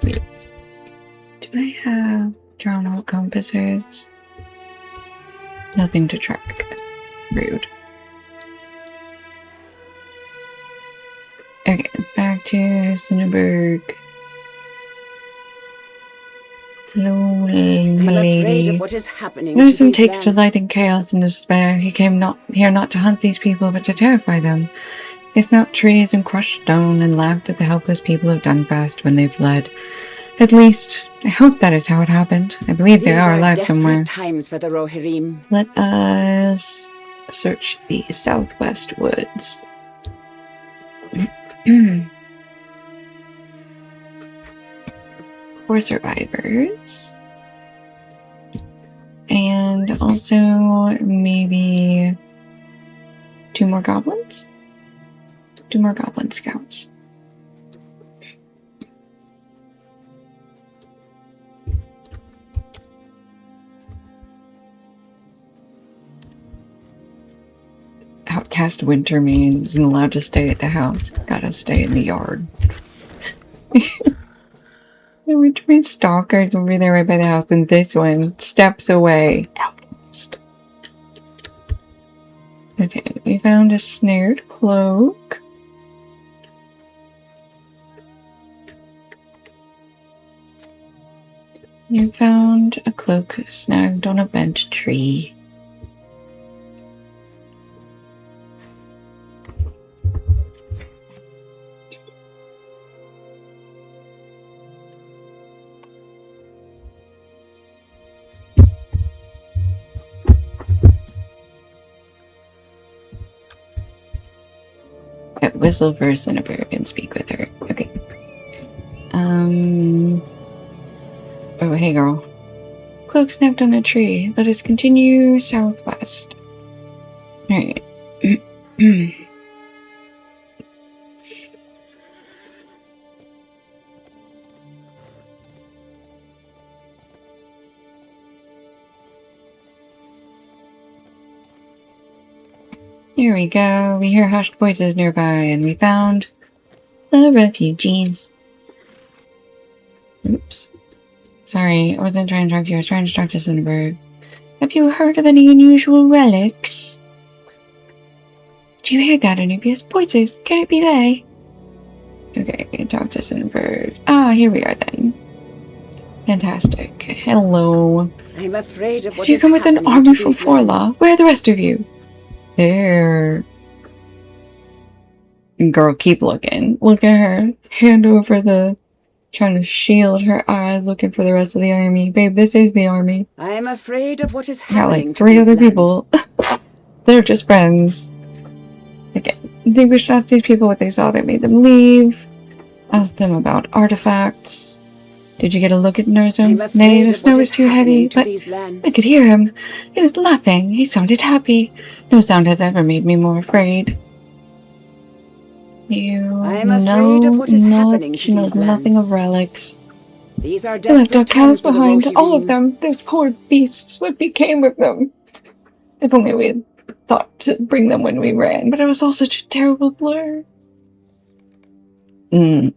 Wait. Do I have drawn out compasses? Nothing to track. Rude. Okay, back to Cinnaberg. Hello, my I'm afraid lady. of what is happening No to some these takes lands. delight in chaos and despair. He came here not to hunt these people, but to terrify them. He snapped trees and crushed stone and laughed at the helpless people of Dunfast when they fled. At least, I hope that is how it happened. I believe they These are alive desperate somewhere. times for the Rohirrim. Let us search the southwest woods. For survivors. And also maybe 2 more goblins? 2 more goblin scouts. Outcast Wintermane isn't allowed to stay at the house. Gotta stay in the yard. The Wintermane stalker's over there right by the house, and this one steps away. Outcast. Okay, we found a snared cloak. You found a cloak snagged on a bent tree. Whistle for Cinnaberg and speak with her. Okay. Oh, hey girl. Cloak snapped on a tree. Let us continue southwest. Alright. Here we go. We hear hushed voices nearby, and we found the refugees. Oops. Sorry, I wasn't trying to talk to you. I was trying to talk to Cinnaberg. Have you heard of any unusual relics? Do you hear that, Anubius? Voices! Can it be they? Okay, talk to Cinnaberg. Ah, here we are then. Fantastic. Hello. I'm afraid of what So you is come with an happening army to from these lands. Forlaw. Where are the rest of you? There. Girl, keep looking. Look at her. Hand over the... Trying to shield her eyes, looking for the rest of the army. Babe, this is the army. I'm afraid of what is Got happening like to 3 these other lands. people. They're just friends. Okay. They wish to ask these people what they saw that made them leave. Ask them about artifacts. Did you get a look at I'm Nurzum? afraid Nay, the of snow what was is too heavy, happening to but these lands. I could hear him. He was laughing. He sounded happy. No sound has ever made me more afraid. You I'm afraid of what is happening to she knows these nothing lands. of relics. These are They left our desperate cows times for the behind, all of Rohirrim. them. Those poor beasts. What became of them? If only we had thought to bring them when we ran, but it was all such a terrible blur. I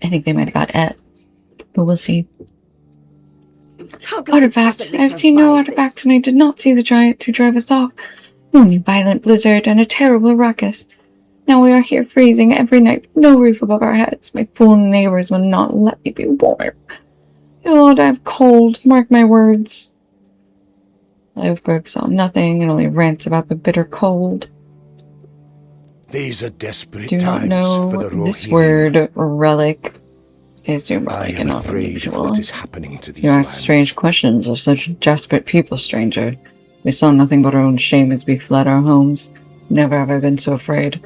think they might have got at, but we'll see. How can we Artifact. possibly I've seen no survive artifact, this? and I did not see the giant to drive us off. Only a violent blizzard and a terrible ruckus. Now we are here freezing every night, with no roof above our heads. My fool neighbors will not let me be warm. You'll all die of cold, mark my words. Loveberg saw nothing and only rants about the bitter cold. These are desperate Do not times know for the this Rohirrim. word, relic, is your I relic am and not afraid of unusual. what is happening to these You ask lands. strange questions of such desperate people, stranger. We saw nothing but our own shame as we fled our homes. Never have I been so afraid.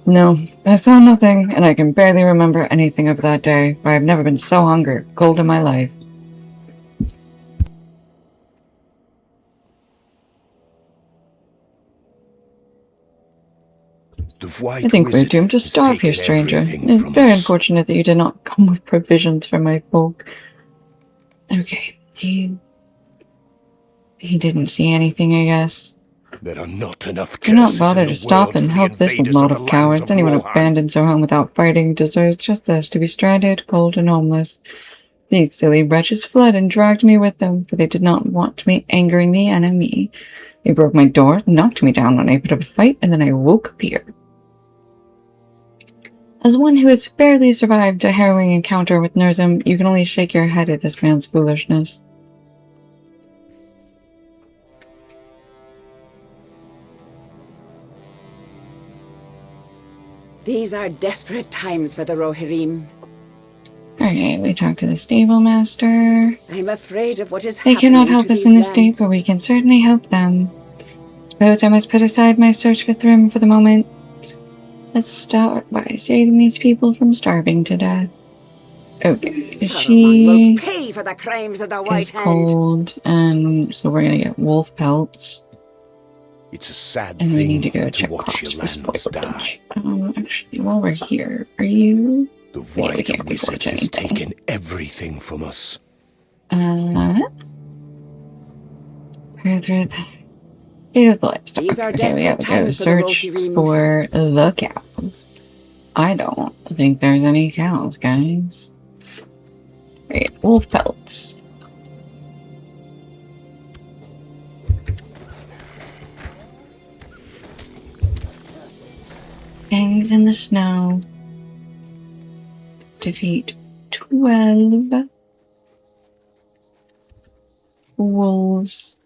No, I saw nothing, and I can barely remember anything of that day, for I have never been so hungry, cold in my life. The White I think we're Wizard doomed to has starve here, taken stranger. everything It's from very us. unfortunate that you did not come with provisions for my folk. Okay, he didn't see anything, I guess. There are not enough Do not curses bother in to the stop world and for the help this invaders lot the of lands cowards. Anyone Rohan. abandons their home without fighting deserves just this, to be stranded, cold, and homeless. These silly wretches fled and dragged me with them, for they did not want me angering the enemy. They broke my door, knocked me down when I put up a fight, and then I woke up here. As one who has barely survived a harrowing encounter with Nurzim, you can only shake your head at this man's foolishness. These are desperate times for the Rohirrim. Alright, we talked to the stable master. I'm afraid of what is They happening cannot help to us these in this state, lands. but we can certainly help them. Suppose I must put aside my search for Thrym for the moment. Let's start by saving these people from starving to death. Okay, Saruman will she pay for the crimes of the is White Hand. cold, and so we're gonna get wolf pelts. It's a sad And we thing need to go check watch crops your for lands die. spoilage. Actually, while we're here, are you... The we White can't Wizard report has anything. taken everything from us. Fate of the livestock. These are Okay, we desperate gotta go times for the search Rohirrim. for the cows. I don't think there's any cows, guys. Right, wolf pelts. Hangs in the snow. Defeat 12 wolves.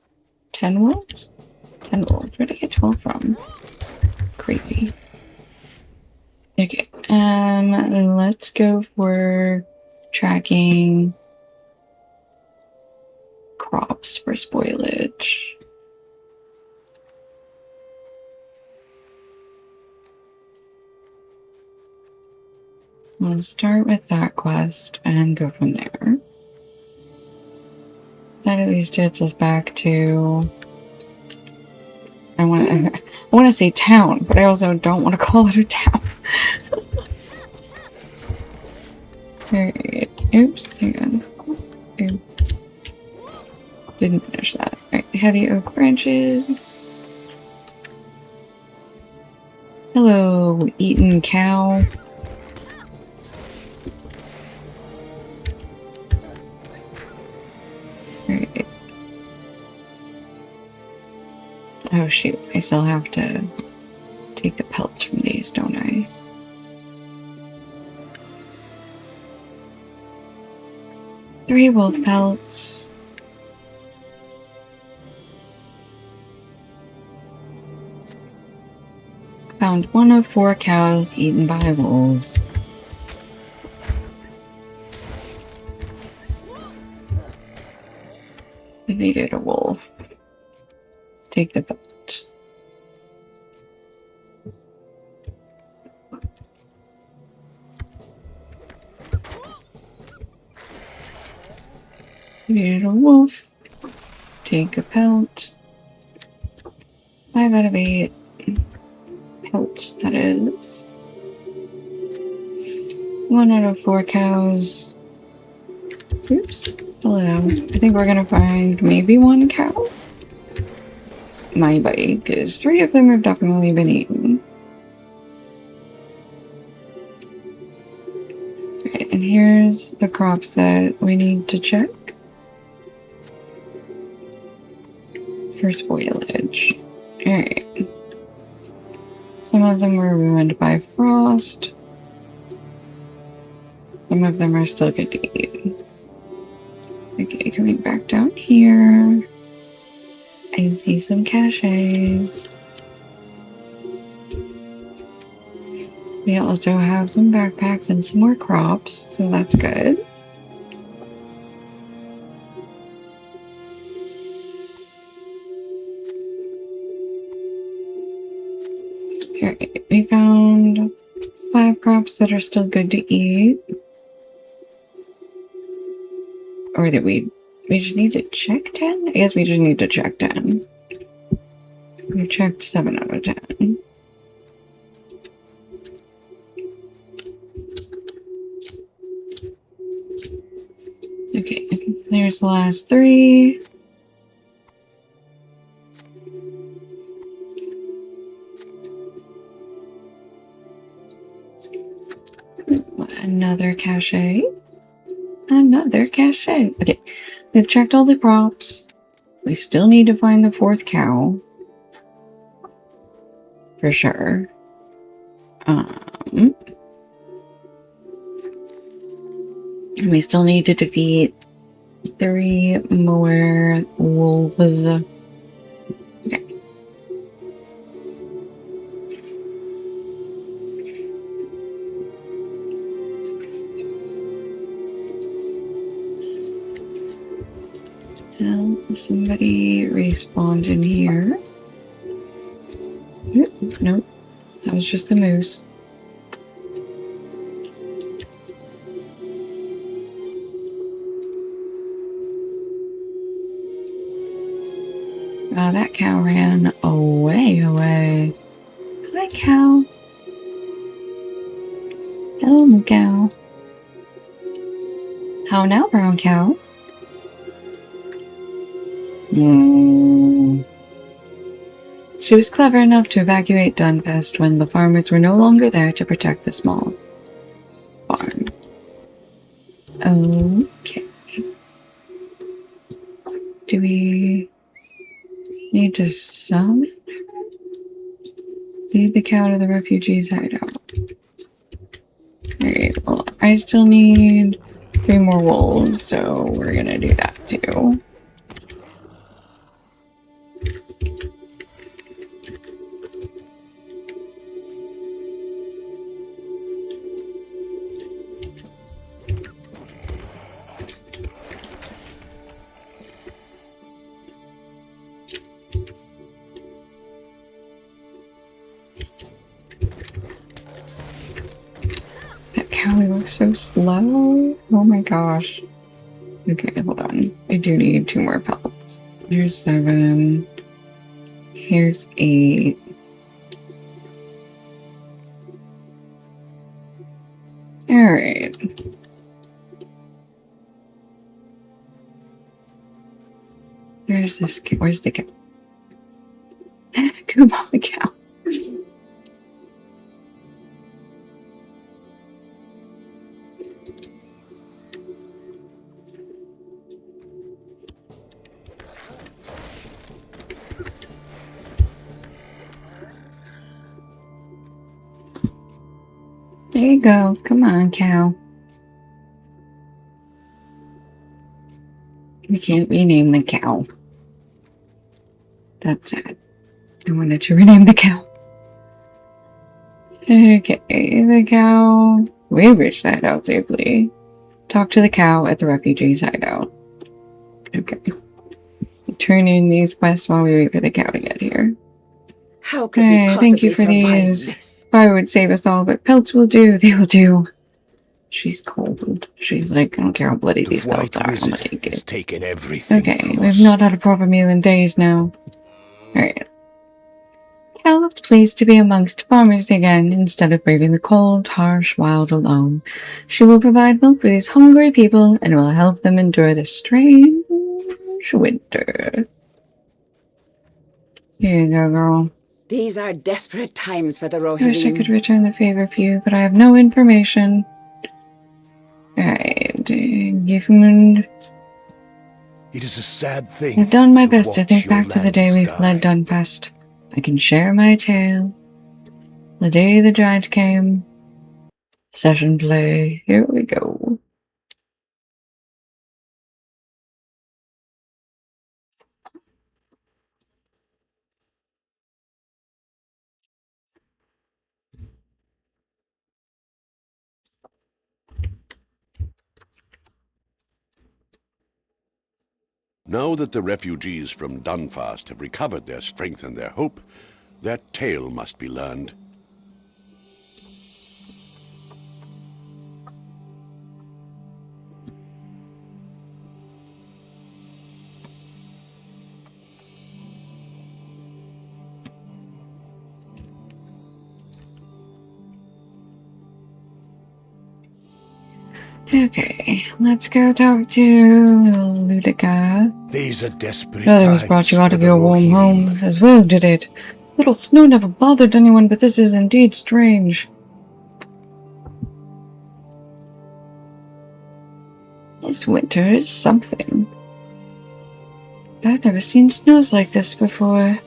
10 wolves? 10 wolves. Where'd I get 12 from? Crazy. Okay, let's go for tracking crops for spoilage. We'll start with that quest and go from there. That at least gets us back to... I want to say town, but I also don't want to call it a town. Alright. Oops, hang on. Oop. Didn't finish that. Alright, heavy oak branches. Hello, eaten cow. Alright. Oh shoot, I still have to take the pelts from these, don't I? Three wolf pelts. Found 1 of 4 cows eaten by wolves. Defeated a wolf. Take the pelt. Defeated a wolf. Take a pelt. 5 out of 8 pelts, that is. 1 out of 4 cows. Oops. Hello. I think we're gonna find maybe 1 cow. Maybe, because 3 of them have definitely been eaten. Okay, and here's the crops that we need to check for spoilage. Alright. Some of them were ruined by frost. Some of them are still good to eat. Okay, coming back down here. I see some caches. We also have some backpacks and some more crops, so that's good. Alright, we found 5 crops that are still good to eat. Or that we just need to check 10? I guess we just need to check 10. We checked 7 out of 10. Okay, there's the last 3. Another cache. Another cache. Okay, we've checked all the crops. We still need to find the 4th cow. For sure. We still need to defeat 3 more wolves. Okay. Somebody respawned in here. Nope. That was just the moose. That cow ran away. Hi, cow. Hello, moo cow. How now, brown cow? She was clever enough to evacuate Dunfest when the farmers were no longer there to protect the small farm. Okay. Do we need to summon her? Lead the cow to the refugees' hideout. Alright, well, I still need 3 more wolves, so we're gonna do that too. Cow, he looks so slow. Oh my gosh. Okay, hold on. I do need 2 more pelts. Here's 7. Here's 8. Alright. Where's this cow? Where's the cow? Come on, cow. There you go. Come on, cow. We can't rename the cow. That's sad. I wanted to rename the cow. Okay, the cow. We reached the hideout safely. Talk to the cow at the refugees' hideout. Okay. Turn in these quests while we wait for the cow to get here. How could we possibly thank you for survive these. this? Fire would save us all, but pelts will do. They will do. She's cold. She's like, I don't care how bloody The these pelts White are. I'm gonna Wizard take has it. taken everything Okay, from we've us. not had a proper meal in days now. Alright. Cal looked pleased to be amongst farmers again, instead of braving the cold, harsh wild alone. She will provide milk for these hungry people, and will help them endure this strange winter. Here you go, girl. These are desperate times for the I wish I could Rohirrim. return the favor for you, but I have no information. Alright, Gifmund. It is a sad thing. I've done my best to watch think your back to the day we lands fled die. Dunfest. I can share my tale. The day the giant came. Session play. Here we go. Now that the refugees from Dunfast have recovered their strength and their hope, their tale must be learned. Okay, let's go talk to Ludica. These are desperate Brothers times brought you out for of the your warm Rohirrim. home, as well did it. Little snow never bothered anyone, but this is indeed strange. This winter is something. I've never seen snows like this before.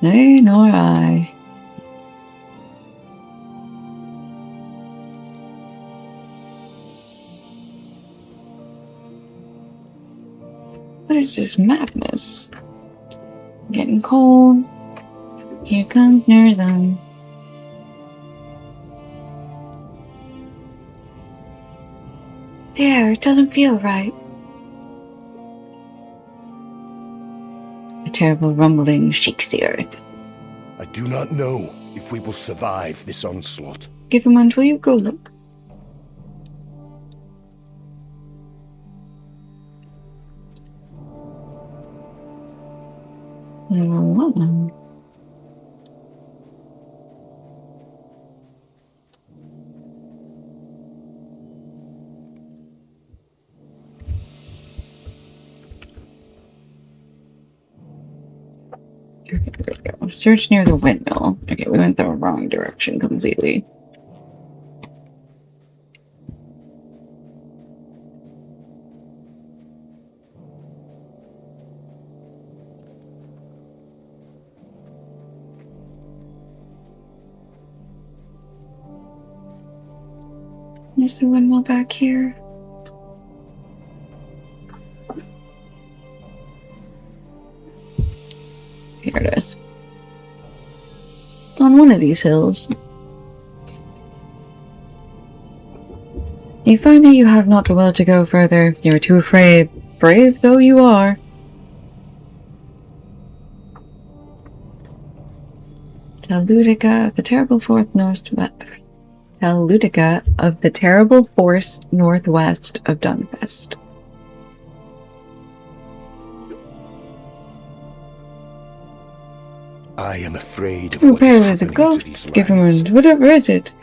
Nay, nor I. What is this madness? Getting cold. Here comes Nerzum. The air, it doesn't feel right. A terrible rumbling shakes the earth. I do not know if we will survive this onslaught. Give him until you go look. I don't know. Okay, there we go. Search near the windmill. Okay, we went the wrong direction completely. Is the windmill back here? Here it is. It's on one of these hills. You find that you have not the will to go further. You are too afraid, brave though you are. Tell Ludica of the terrible force northwest. Tell Ludica of the terrible force northwest of Dunfest. I am afraid of Your what is pair is a happening to these ghost. Give him lands. a whatever is it.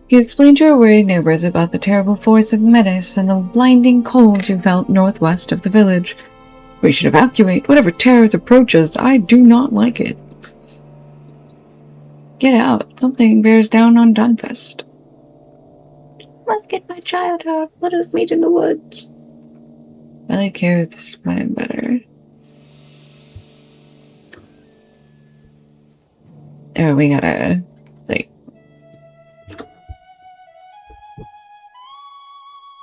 You explained to your worried neighbors about the terrible force of menace and the blinding cold you felt northwest of the village. We should evacuate. Whatever terrors approach us, I do not like it. Get out. Something bears down on Dunfest. Must get my child out. Let us meet in the woods. I like care of this plan better. Oh, we gotta, like...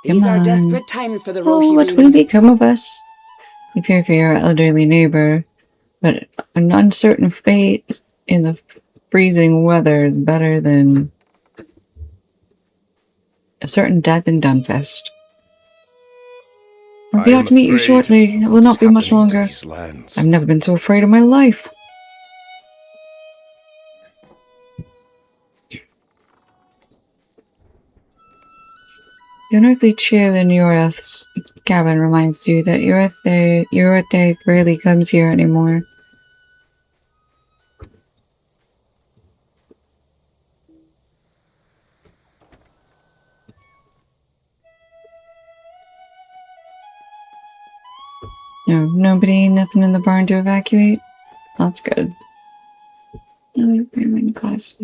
These Come are on. desperate times for the Oh, what will Rohirrim. become of us? You fear for your elderly neighbor, but an uncertain fate in the freezing weather is better than a certain death in Dunfest. I'll be I out am to meet you afraid shortly. It of will what not is be much happening to longer. these lands. I've never been so afraid in my life. The unearthly chill in Yoreth's cabin reminds you that Yoreth rarely comes here anymore. No, nothing in the barn to evacuate? That's good. In class.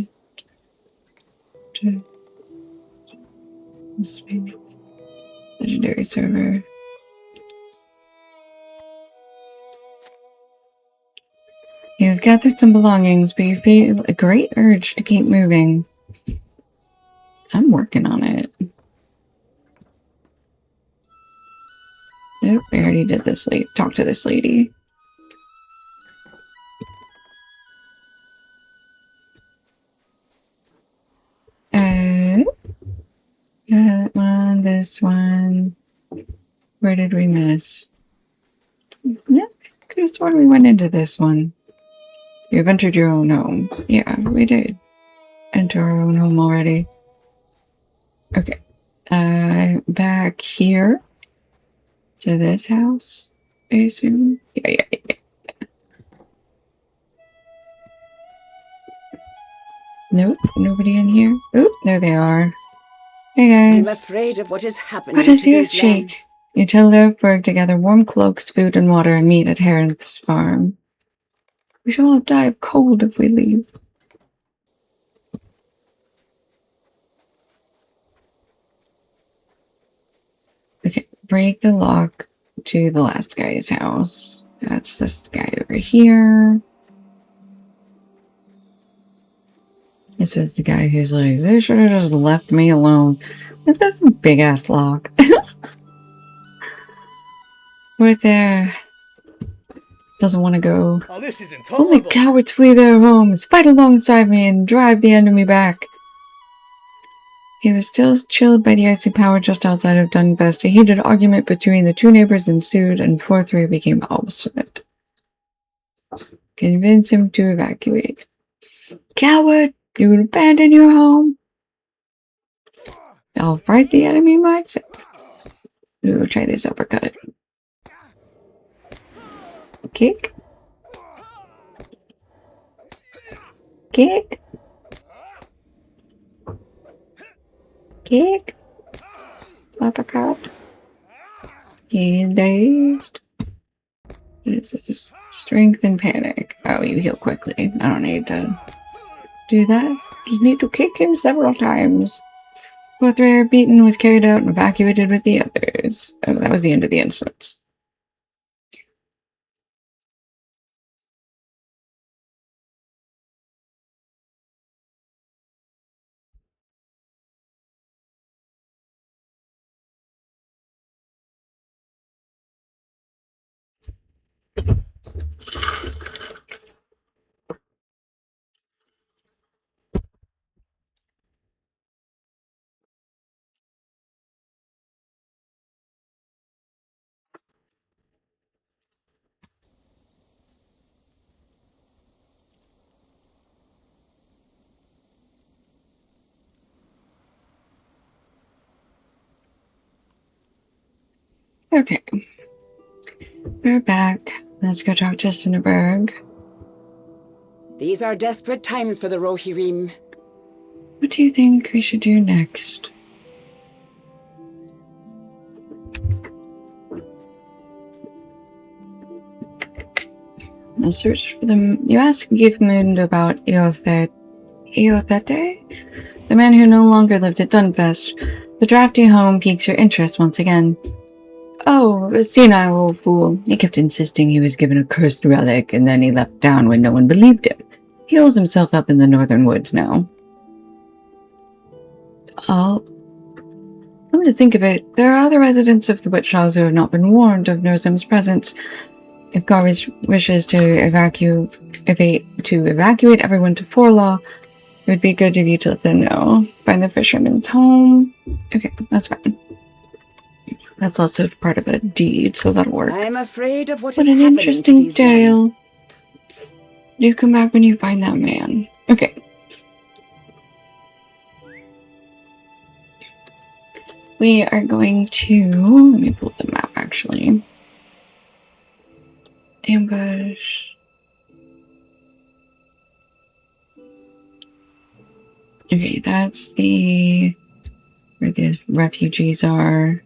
Legendary server. You have gathered some belongings, but you feel a great urge to keep moving. I'm working on it. Nope, we already did this. Talk to this lady. That one, this one. Where did we miss? Yep, could have sworn we went into this one. You've entered your own home. Yeah, we did enter our own home already. Okay. Back here to this house, I assume. Yeah. Nope, nobody in here. Oop, there they are. Hey I'm guys. afraid of what is happening Why does to the earth these shake? lands. You tell Lurkberg to gather warm cloaks, food and water, and meet at Heron's farm. We shall all die of cold if we leave. break the lock to the last guy's house. That's this guy over here. This is the guy who's like, they should have just left me alone. But that's a big ass lock. Right there. Doesn't want to go. Oh, this is Only intolerable. cowards flee their homes, fight alongside me, and drive the enemy back. He was still chilled by the icy power just outside of Dunfest. A heated argument between the two neighbors ensued, and 4-3 became obstinate. Convince him to evacuate. Coward! You would abandon your home? I'll fight the enemy mindset. We'll try this uppercut. Kick. Kick. Kick. Uppercut. He's dazed. This is strength and panic. Oh, you heal quickly. I don't need to do that. Just need to kick him several times. 4-3 beaten was carried out and evacuated with the others. Oh, that was the end of the instance. Okay. We're back. Let's go talk to Cinnaberg. These are desperate times for the Rohirrim. What do you think we should do next? Let's search for them. You asked Gifmund about Eothete, the man who no longer lived at Dunfest. The drafty home piques your interest once again. Oh, a senile old fool. He kept insisting he was given a cursed relic, and then he left town when no one believed him. He holds himself up in the northern woods now. Oh. Come to think of it, there are other residents of the Witch Trials who have not been warned of Norzim's presence. If Gar wishes to evacuate everyone to Forlaw, it would be good of you to let them know. Find the fisherman's home. Okay, that's fine. That's also part of a deed, so that'll work. I'm afraid of what What is an happening interesting to these tale. lands. You come back when you find that man. Okay. We are going to... Let me pull up the map, actually. Ambush. Okay, that's where the refugees are.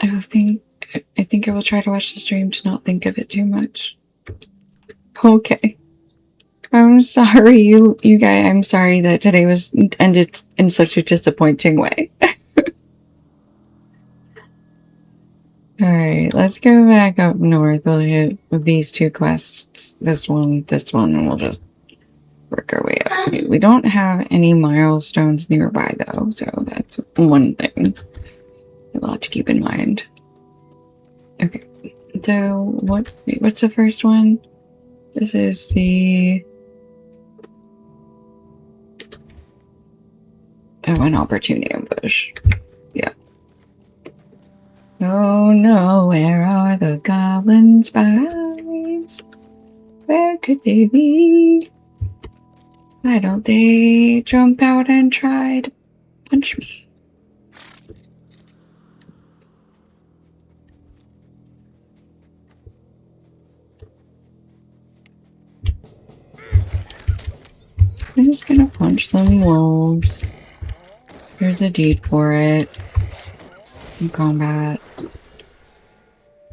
I think I will try to watch the stream to not think of it too much. Okay. I'm sorry, you guys. I'm sorry that today was ended in such a disappointing way. Alright, let's go back up north. We'll hit with these two quests. This one, and we'll just work our way up. We don't have any milestones nearby, though, so that's one thing we'll have to keep in mind. Okay, so what's the first one? This is the... Oh, an opportune ambush. Yeah. Oh no, where are the goblin spies? Where could they be? Why don't they jump out and try to punch me? I'm just gonna punch some wolves. Here's a deed for it. In combat.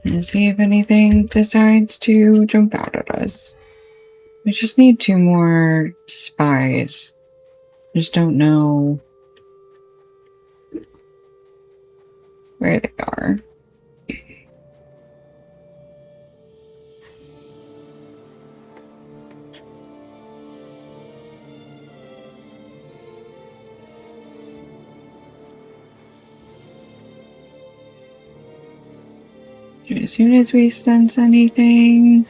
And see if anything decides to jump out at us. We just need 2 more spies. Just don't know where they are. As soon as we sense anything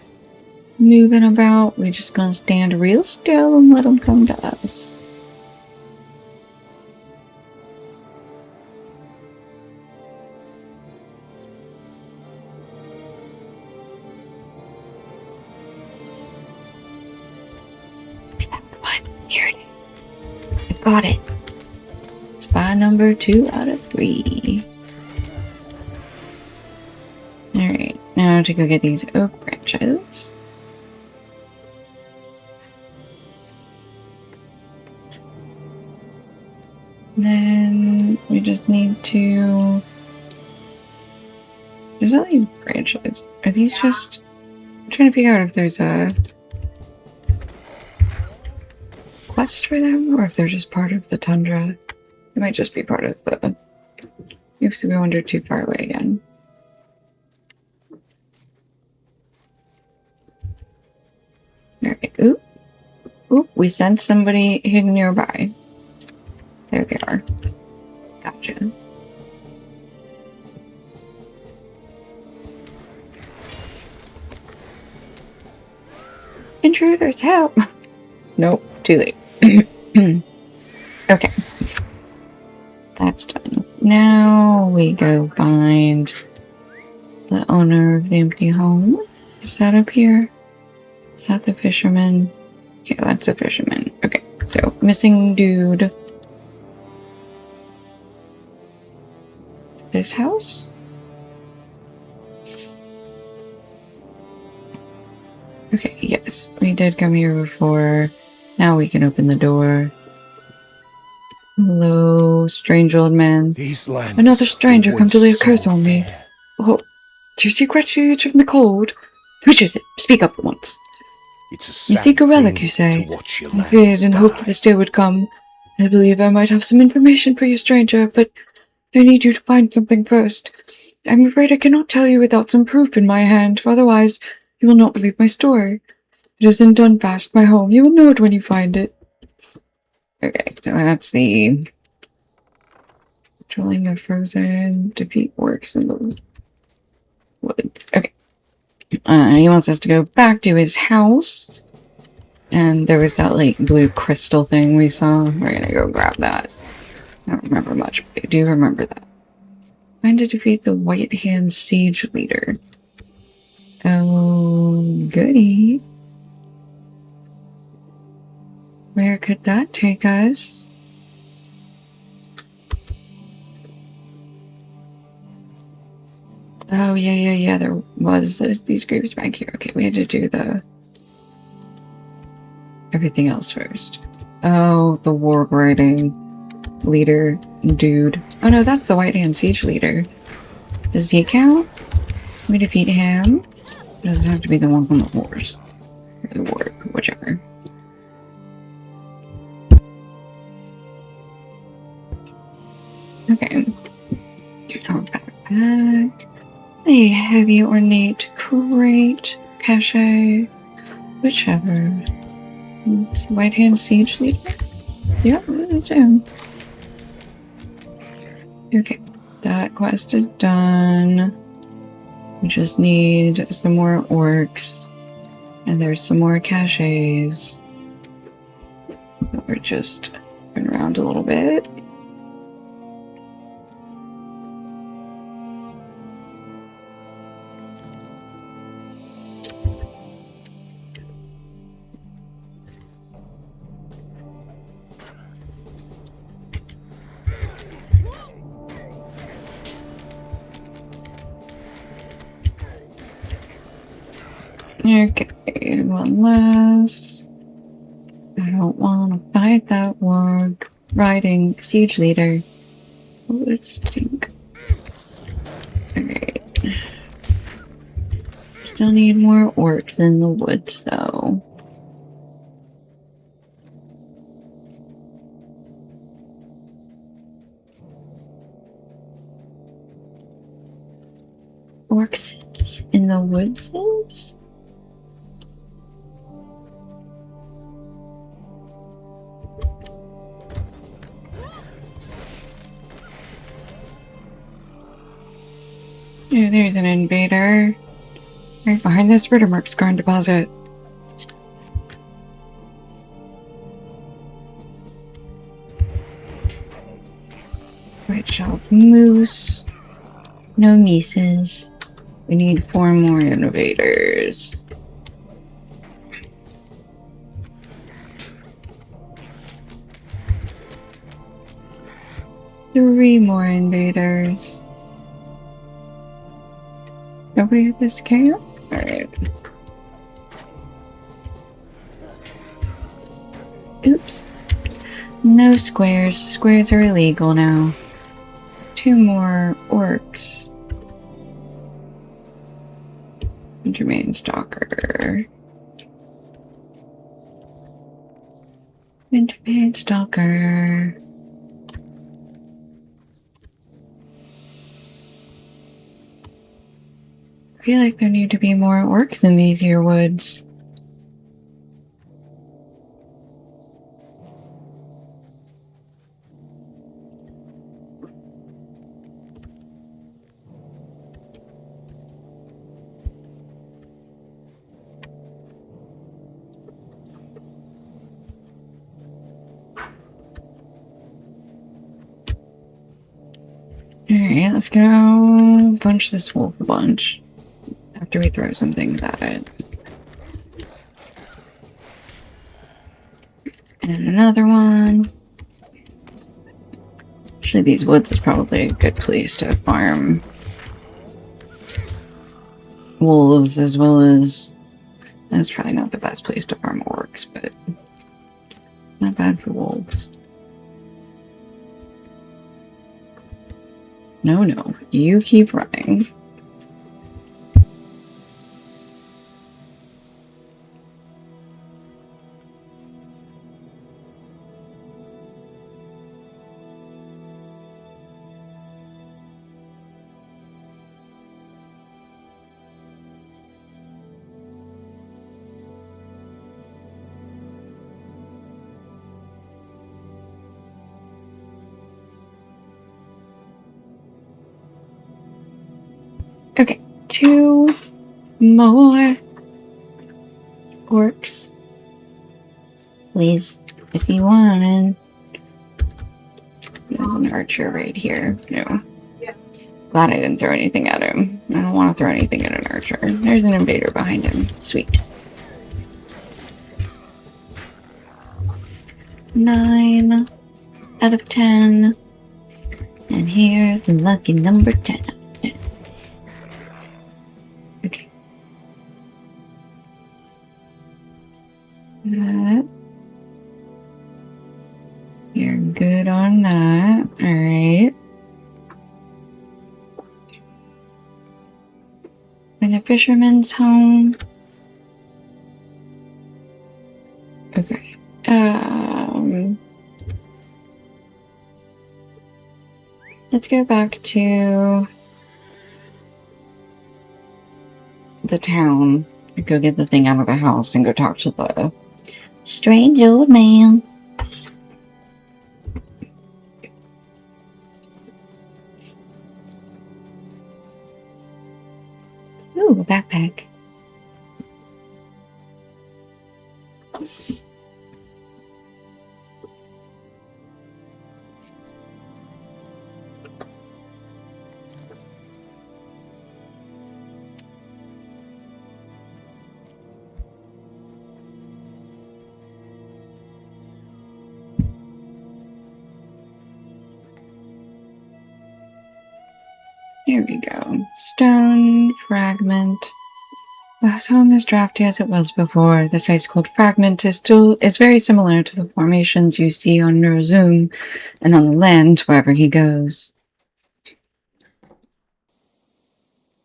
moving about, we just gonna stand real still and let them come to us. What? Here it is. I got it. Spy number 2 out of 3. Alright, now to go get these oak branches. Then we just need to... There's all these branches. Are these just... I'm trying to figure out if there's a quest for them or if they're just part of the tundra. They might just be part of the... Oops, we wandered too far away again. Alright, oop. Oop, we sent somebody hidden nearby. There they are. Gotcha. Intruders, help! Nope, too late. Okay. That's done. Now we go find the owner of the empty home. Is that up here? Is that the fisherman? Yeah, that's the fisherman. Okay, so missing dude. This house? Okay, yes, we did come here before. Now we can open the door. Hello, strange old man. These lands Another stranger were come to lay a once curse so on me. fair. Oh, do you seek refuge from the cold? Which is it? Speak up at once. It's a You sad seek a relic, thing you say? to watch your I lands feared and hoped die. this day would come. I believe I might have some information for you, stranger, but I need you to find something first. I'm afraid I cannot tell you without some proof in my hand, for otherwise you will not believe my story. It is in Dunfast, my home. You will know it when you find it. Okay, so that's the drilling of frozen defeat orcs in the woods. Okay. He wants us to go back to his house. And there was that, like, blue crystal thing we saw. We're gonna go grab that. I don't remember much, but I do remember that. Find to defeat the White Hand Siege Leader. Oh, goody. Where could that take us? Oh, yeah. There was these groups back here. Okay, we had to do the... everything else first. Oh, the war riding leader dude. Oh no, that's the White Hand Siege Leader. Does he count? Can we defeat him? It doesn't have to be the one from the wars. Or the war, whichever. Okay. Our backpack. A heavy ornate crate. Cache. Whichever. It's White Hand Siege Leader. Yep, that's him. Okay, that quest is done. We just need some more orcs. And there's some more caches. But we're just going around a little bit. Okay, one last. I don't want to fight that warg riding siege leader. Oh, it stink. Alright. Still need more orcs in the woods, though. Orcs in the woods? Yeah, there's an invader. Right behind this Rittermark scar deposit. White-shelled moose. No Mises. We need 4 more invaders. Three more invaders. Nobody at this camp? Alright. Oops. No squares. Squares are illegal now. 2 more orcs. Jermaine Stalker. Jermaine Stalker. I feel like there need to be more orcs in these here woods. Alright, let's go punch this wolf a bunch. After we throw some things at it. And another one. Actually, these woods is probably a good place to farm wolves as well as... That's probably not the best place to farm orcs, but not bad for wolves. No, you keep running. Okay, 2 more orcs. Please. I see one. There's an archer right here. No. Glad I didn't throw anything at him. I don't want to throw anything at an archer. There's an invader behind him. Sweet. 9 out of 10. And here's the lucky number 10. Okay. That. You're good on that. Alright. And the fisherman's home. Okay. Let's go back to the town and go get the thing out of the house and go talk to the strange old man. Ooh, a backpack. Here we go. Stone fragment. The home is drafty as it was before. The site's called Fragment is very similar to the formations you see on Neurozoom and on the land wherever he goes.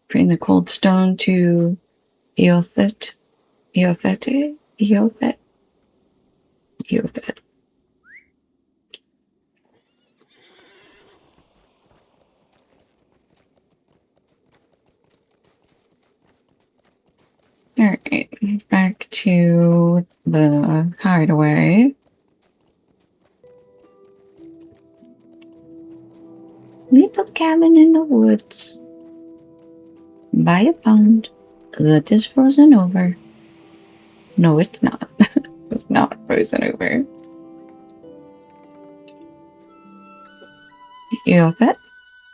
Bring the cold stone to Eothet. Alright, back to the hideaway. Little cabin in the woods. By a pond that is frozen over. No, it's not. It's not frozen over. You know that?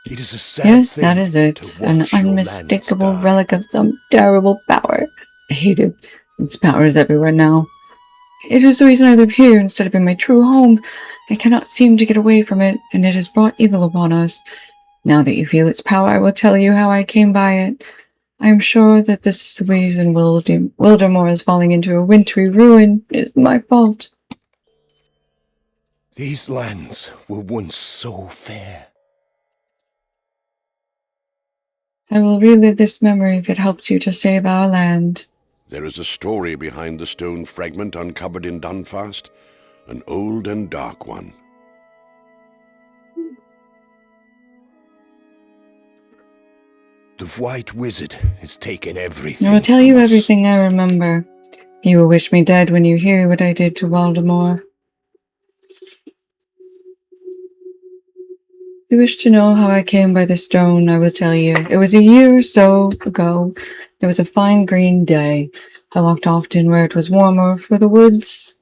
It is a sad Yes, thing that is it. to An watch your unmistakable lands die. relic of some terrible power. I hate it. Its power is everywhere now. It is the reason I live here instead of in my true home. I cannot seem to get away from it, and it has brought evil upon us. Now that you feel its power, I will tell you how I came by it. I am sure that this is the reason Wildemore is falling into a wintry ruin. It is my fault. These lands were once so fair. I will relive this memory if it helps you to save our land. There is a story behind the stone fragment uncovered in Dunfast, an old and dark one. The White Wizard has taken everything. I will tell you from us. everything I remember. You will wish me dead when you hear what I did to Waldemar. If you wish to know how I came by the stone, I will tell you. It was a year or so ago. It was a fine green day. I walked often where it was warmer, for the woods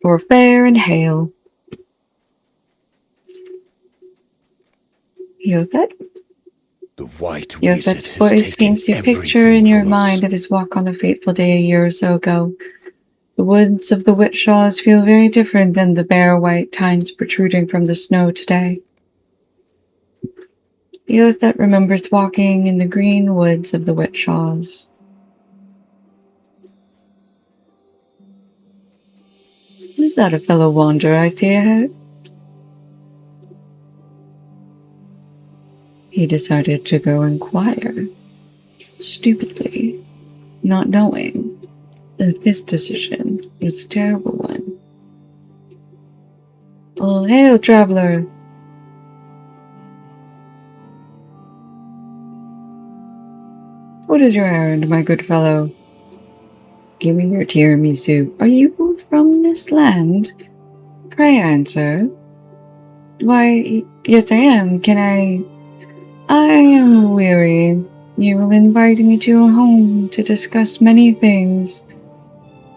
were fair and hale. Yothet? The White Wizard Yothet's has voice taken paints you a picture everything in your from us. mind of his walk on the fateful day a year or so ago. The woods of the Whitshaws feel very different than the bare white tines protruding from the snow today. Yothet remembers walking in the green woods of the Whitshaws. Is that a fellow wanderer I see ahead? He decided to go inquire, stupidly, not knowing that this decision was a terrible one. Oh, hail, traveler! What is your errand, my good fellow? Give me your tiramisu. Are you from this land? Pray answer. Why, yes I am. Can I am weary. You will invite me to your home to discuss many things.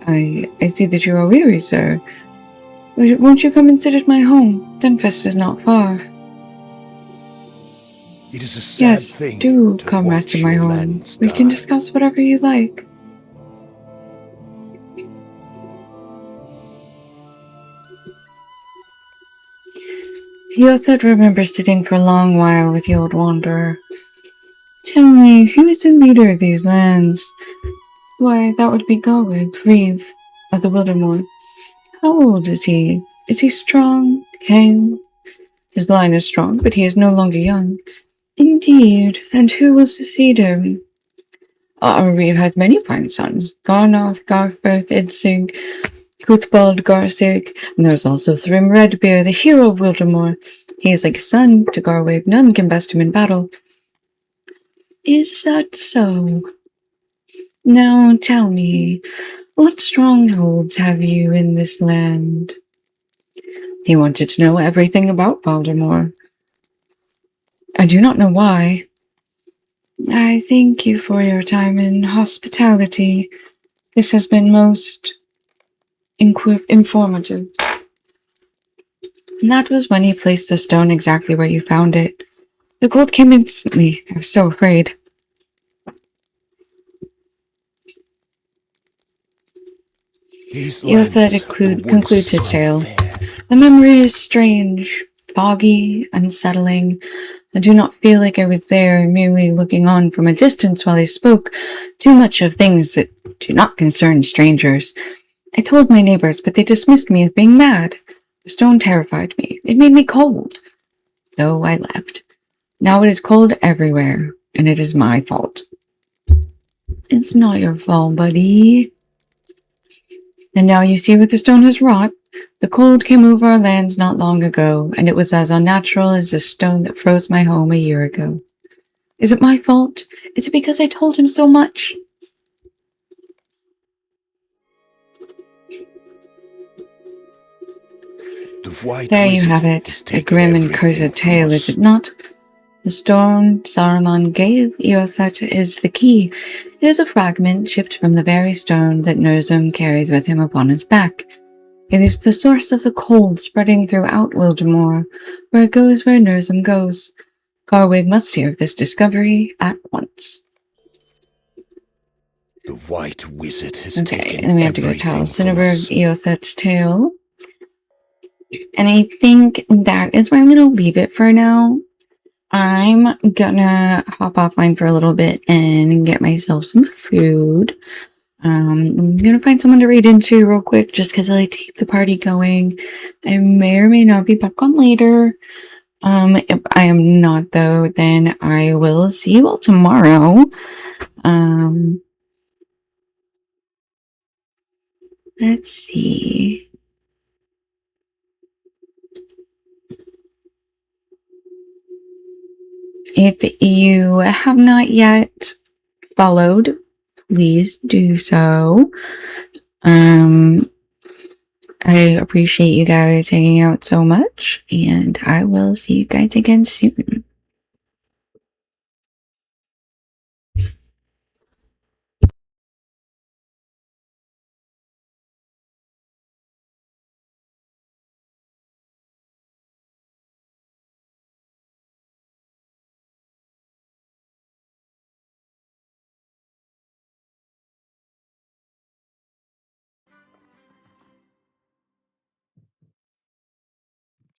I see that you are weary, sir. Won't you come and sit at my home? Dunfest is not far. It is a sad Yes, thing do to come watch rest in my your home. lands We can die. discuss whatever you like. Yothet remembers sitting for a long while with the old wanderer. Tell me, who is the leader of these lands? Why, that would be Garwig, Reeve, of the Wildermore. How old is he? Is he strong? Hale? His line is strong, but he is no longer young. Indeed, and who will succeed him? Reeve has many fine sons. Garnoth, Garforth, Idsig, Cuthbald, Garsig, and there's also Thrym Redbeard, the hero of Wildermore. He is like a son to Garwig. None can best him in battle. Is that so? Now tell me, what strongholds have you in this land? He wanted to know everything about Baldermore. I do not know why. I thank you for your time and hospitality. This has been most informative. And that was when he placed the stone exactly where you found it. The gold came instantly. I was so afraid. These Yothet lands were once concludes his so tale. fair. The memory is strange, foggy, unsettling. I do not feel like I was there, merely looking on from a distance while he spoke too much of things that do not concern strangers. I told my neighbors, but they dismissed me as being mad. The stone terrified me. It made me cold. So I left. Now it is cold everywhere, and it is my fault. It's not your fault, buddy. And now you see what the stone has wrought. The cold came over our lands not long ago, and it was as unnatural as the stone that froze my home a year ago. Is it my fault? Is it because I told him so much? The white There you wizard have has it. A taken grim and everything cursed from tale, us. is it not? The stone Saruman gave Eothet is the key. It is a fragment chipped from the very stone that Nurzum carries with him upon his back. It is the source of the cold spreading throughout Wildemore, where it goes where Nurzum goes. Garwig must hear of this discovery at once. The white wizard has Okay, taken and then we have to go tell everything from Cinnaberg us. Eothet's tale. And I think that is where I'm going to leave it for now. I'm gonna hop offline for a little bit and get myself some food. I'm gonna find someone to read into real quick just because I like to keep the party going. I may or may not be back on later. If I am not though, then I will see you all tomorrow. Let's see. If you have not yet followed, please do so. I appreciate you guys hanging out so much, and I will see you guys again soon.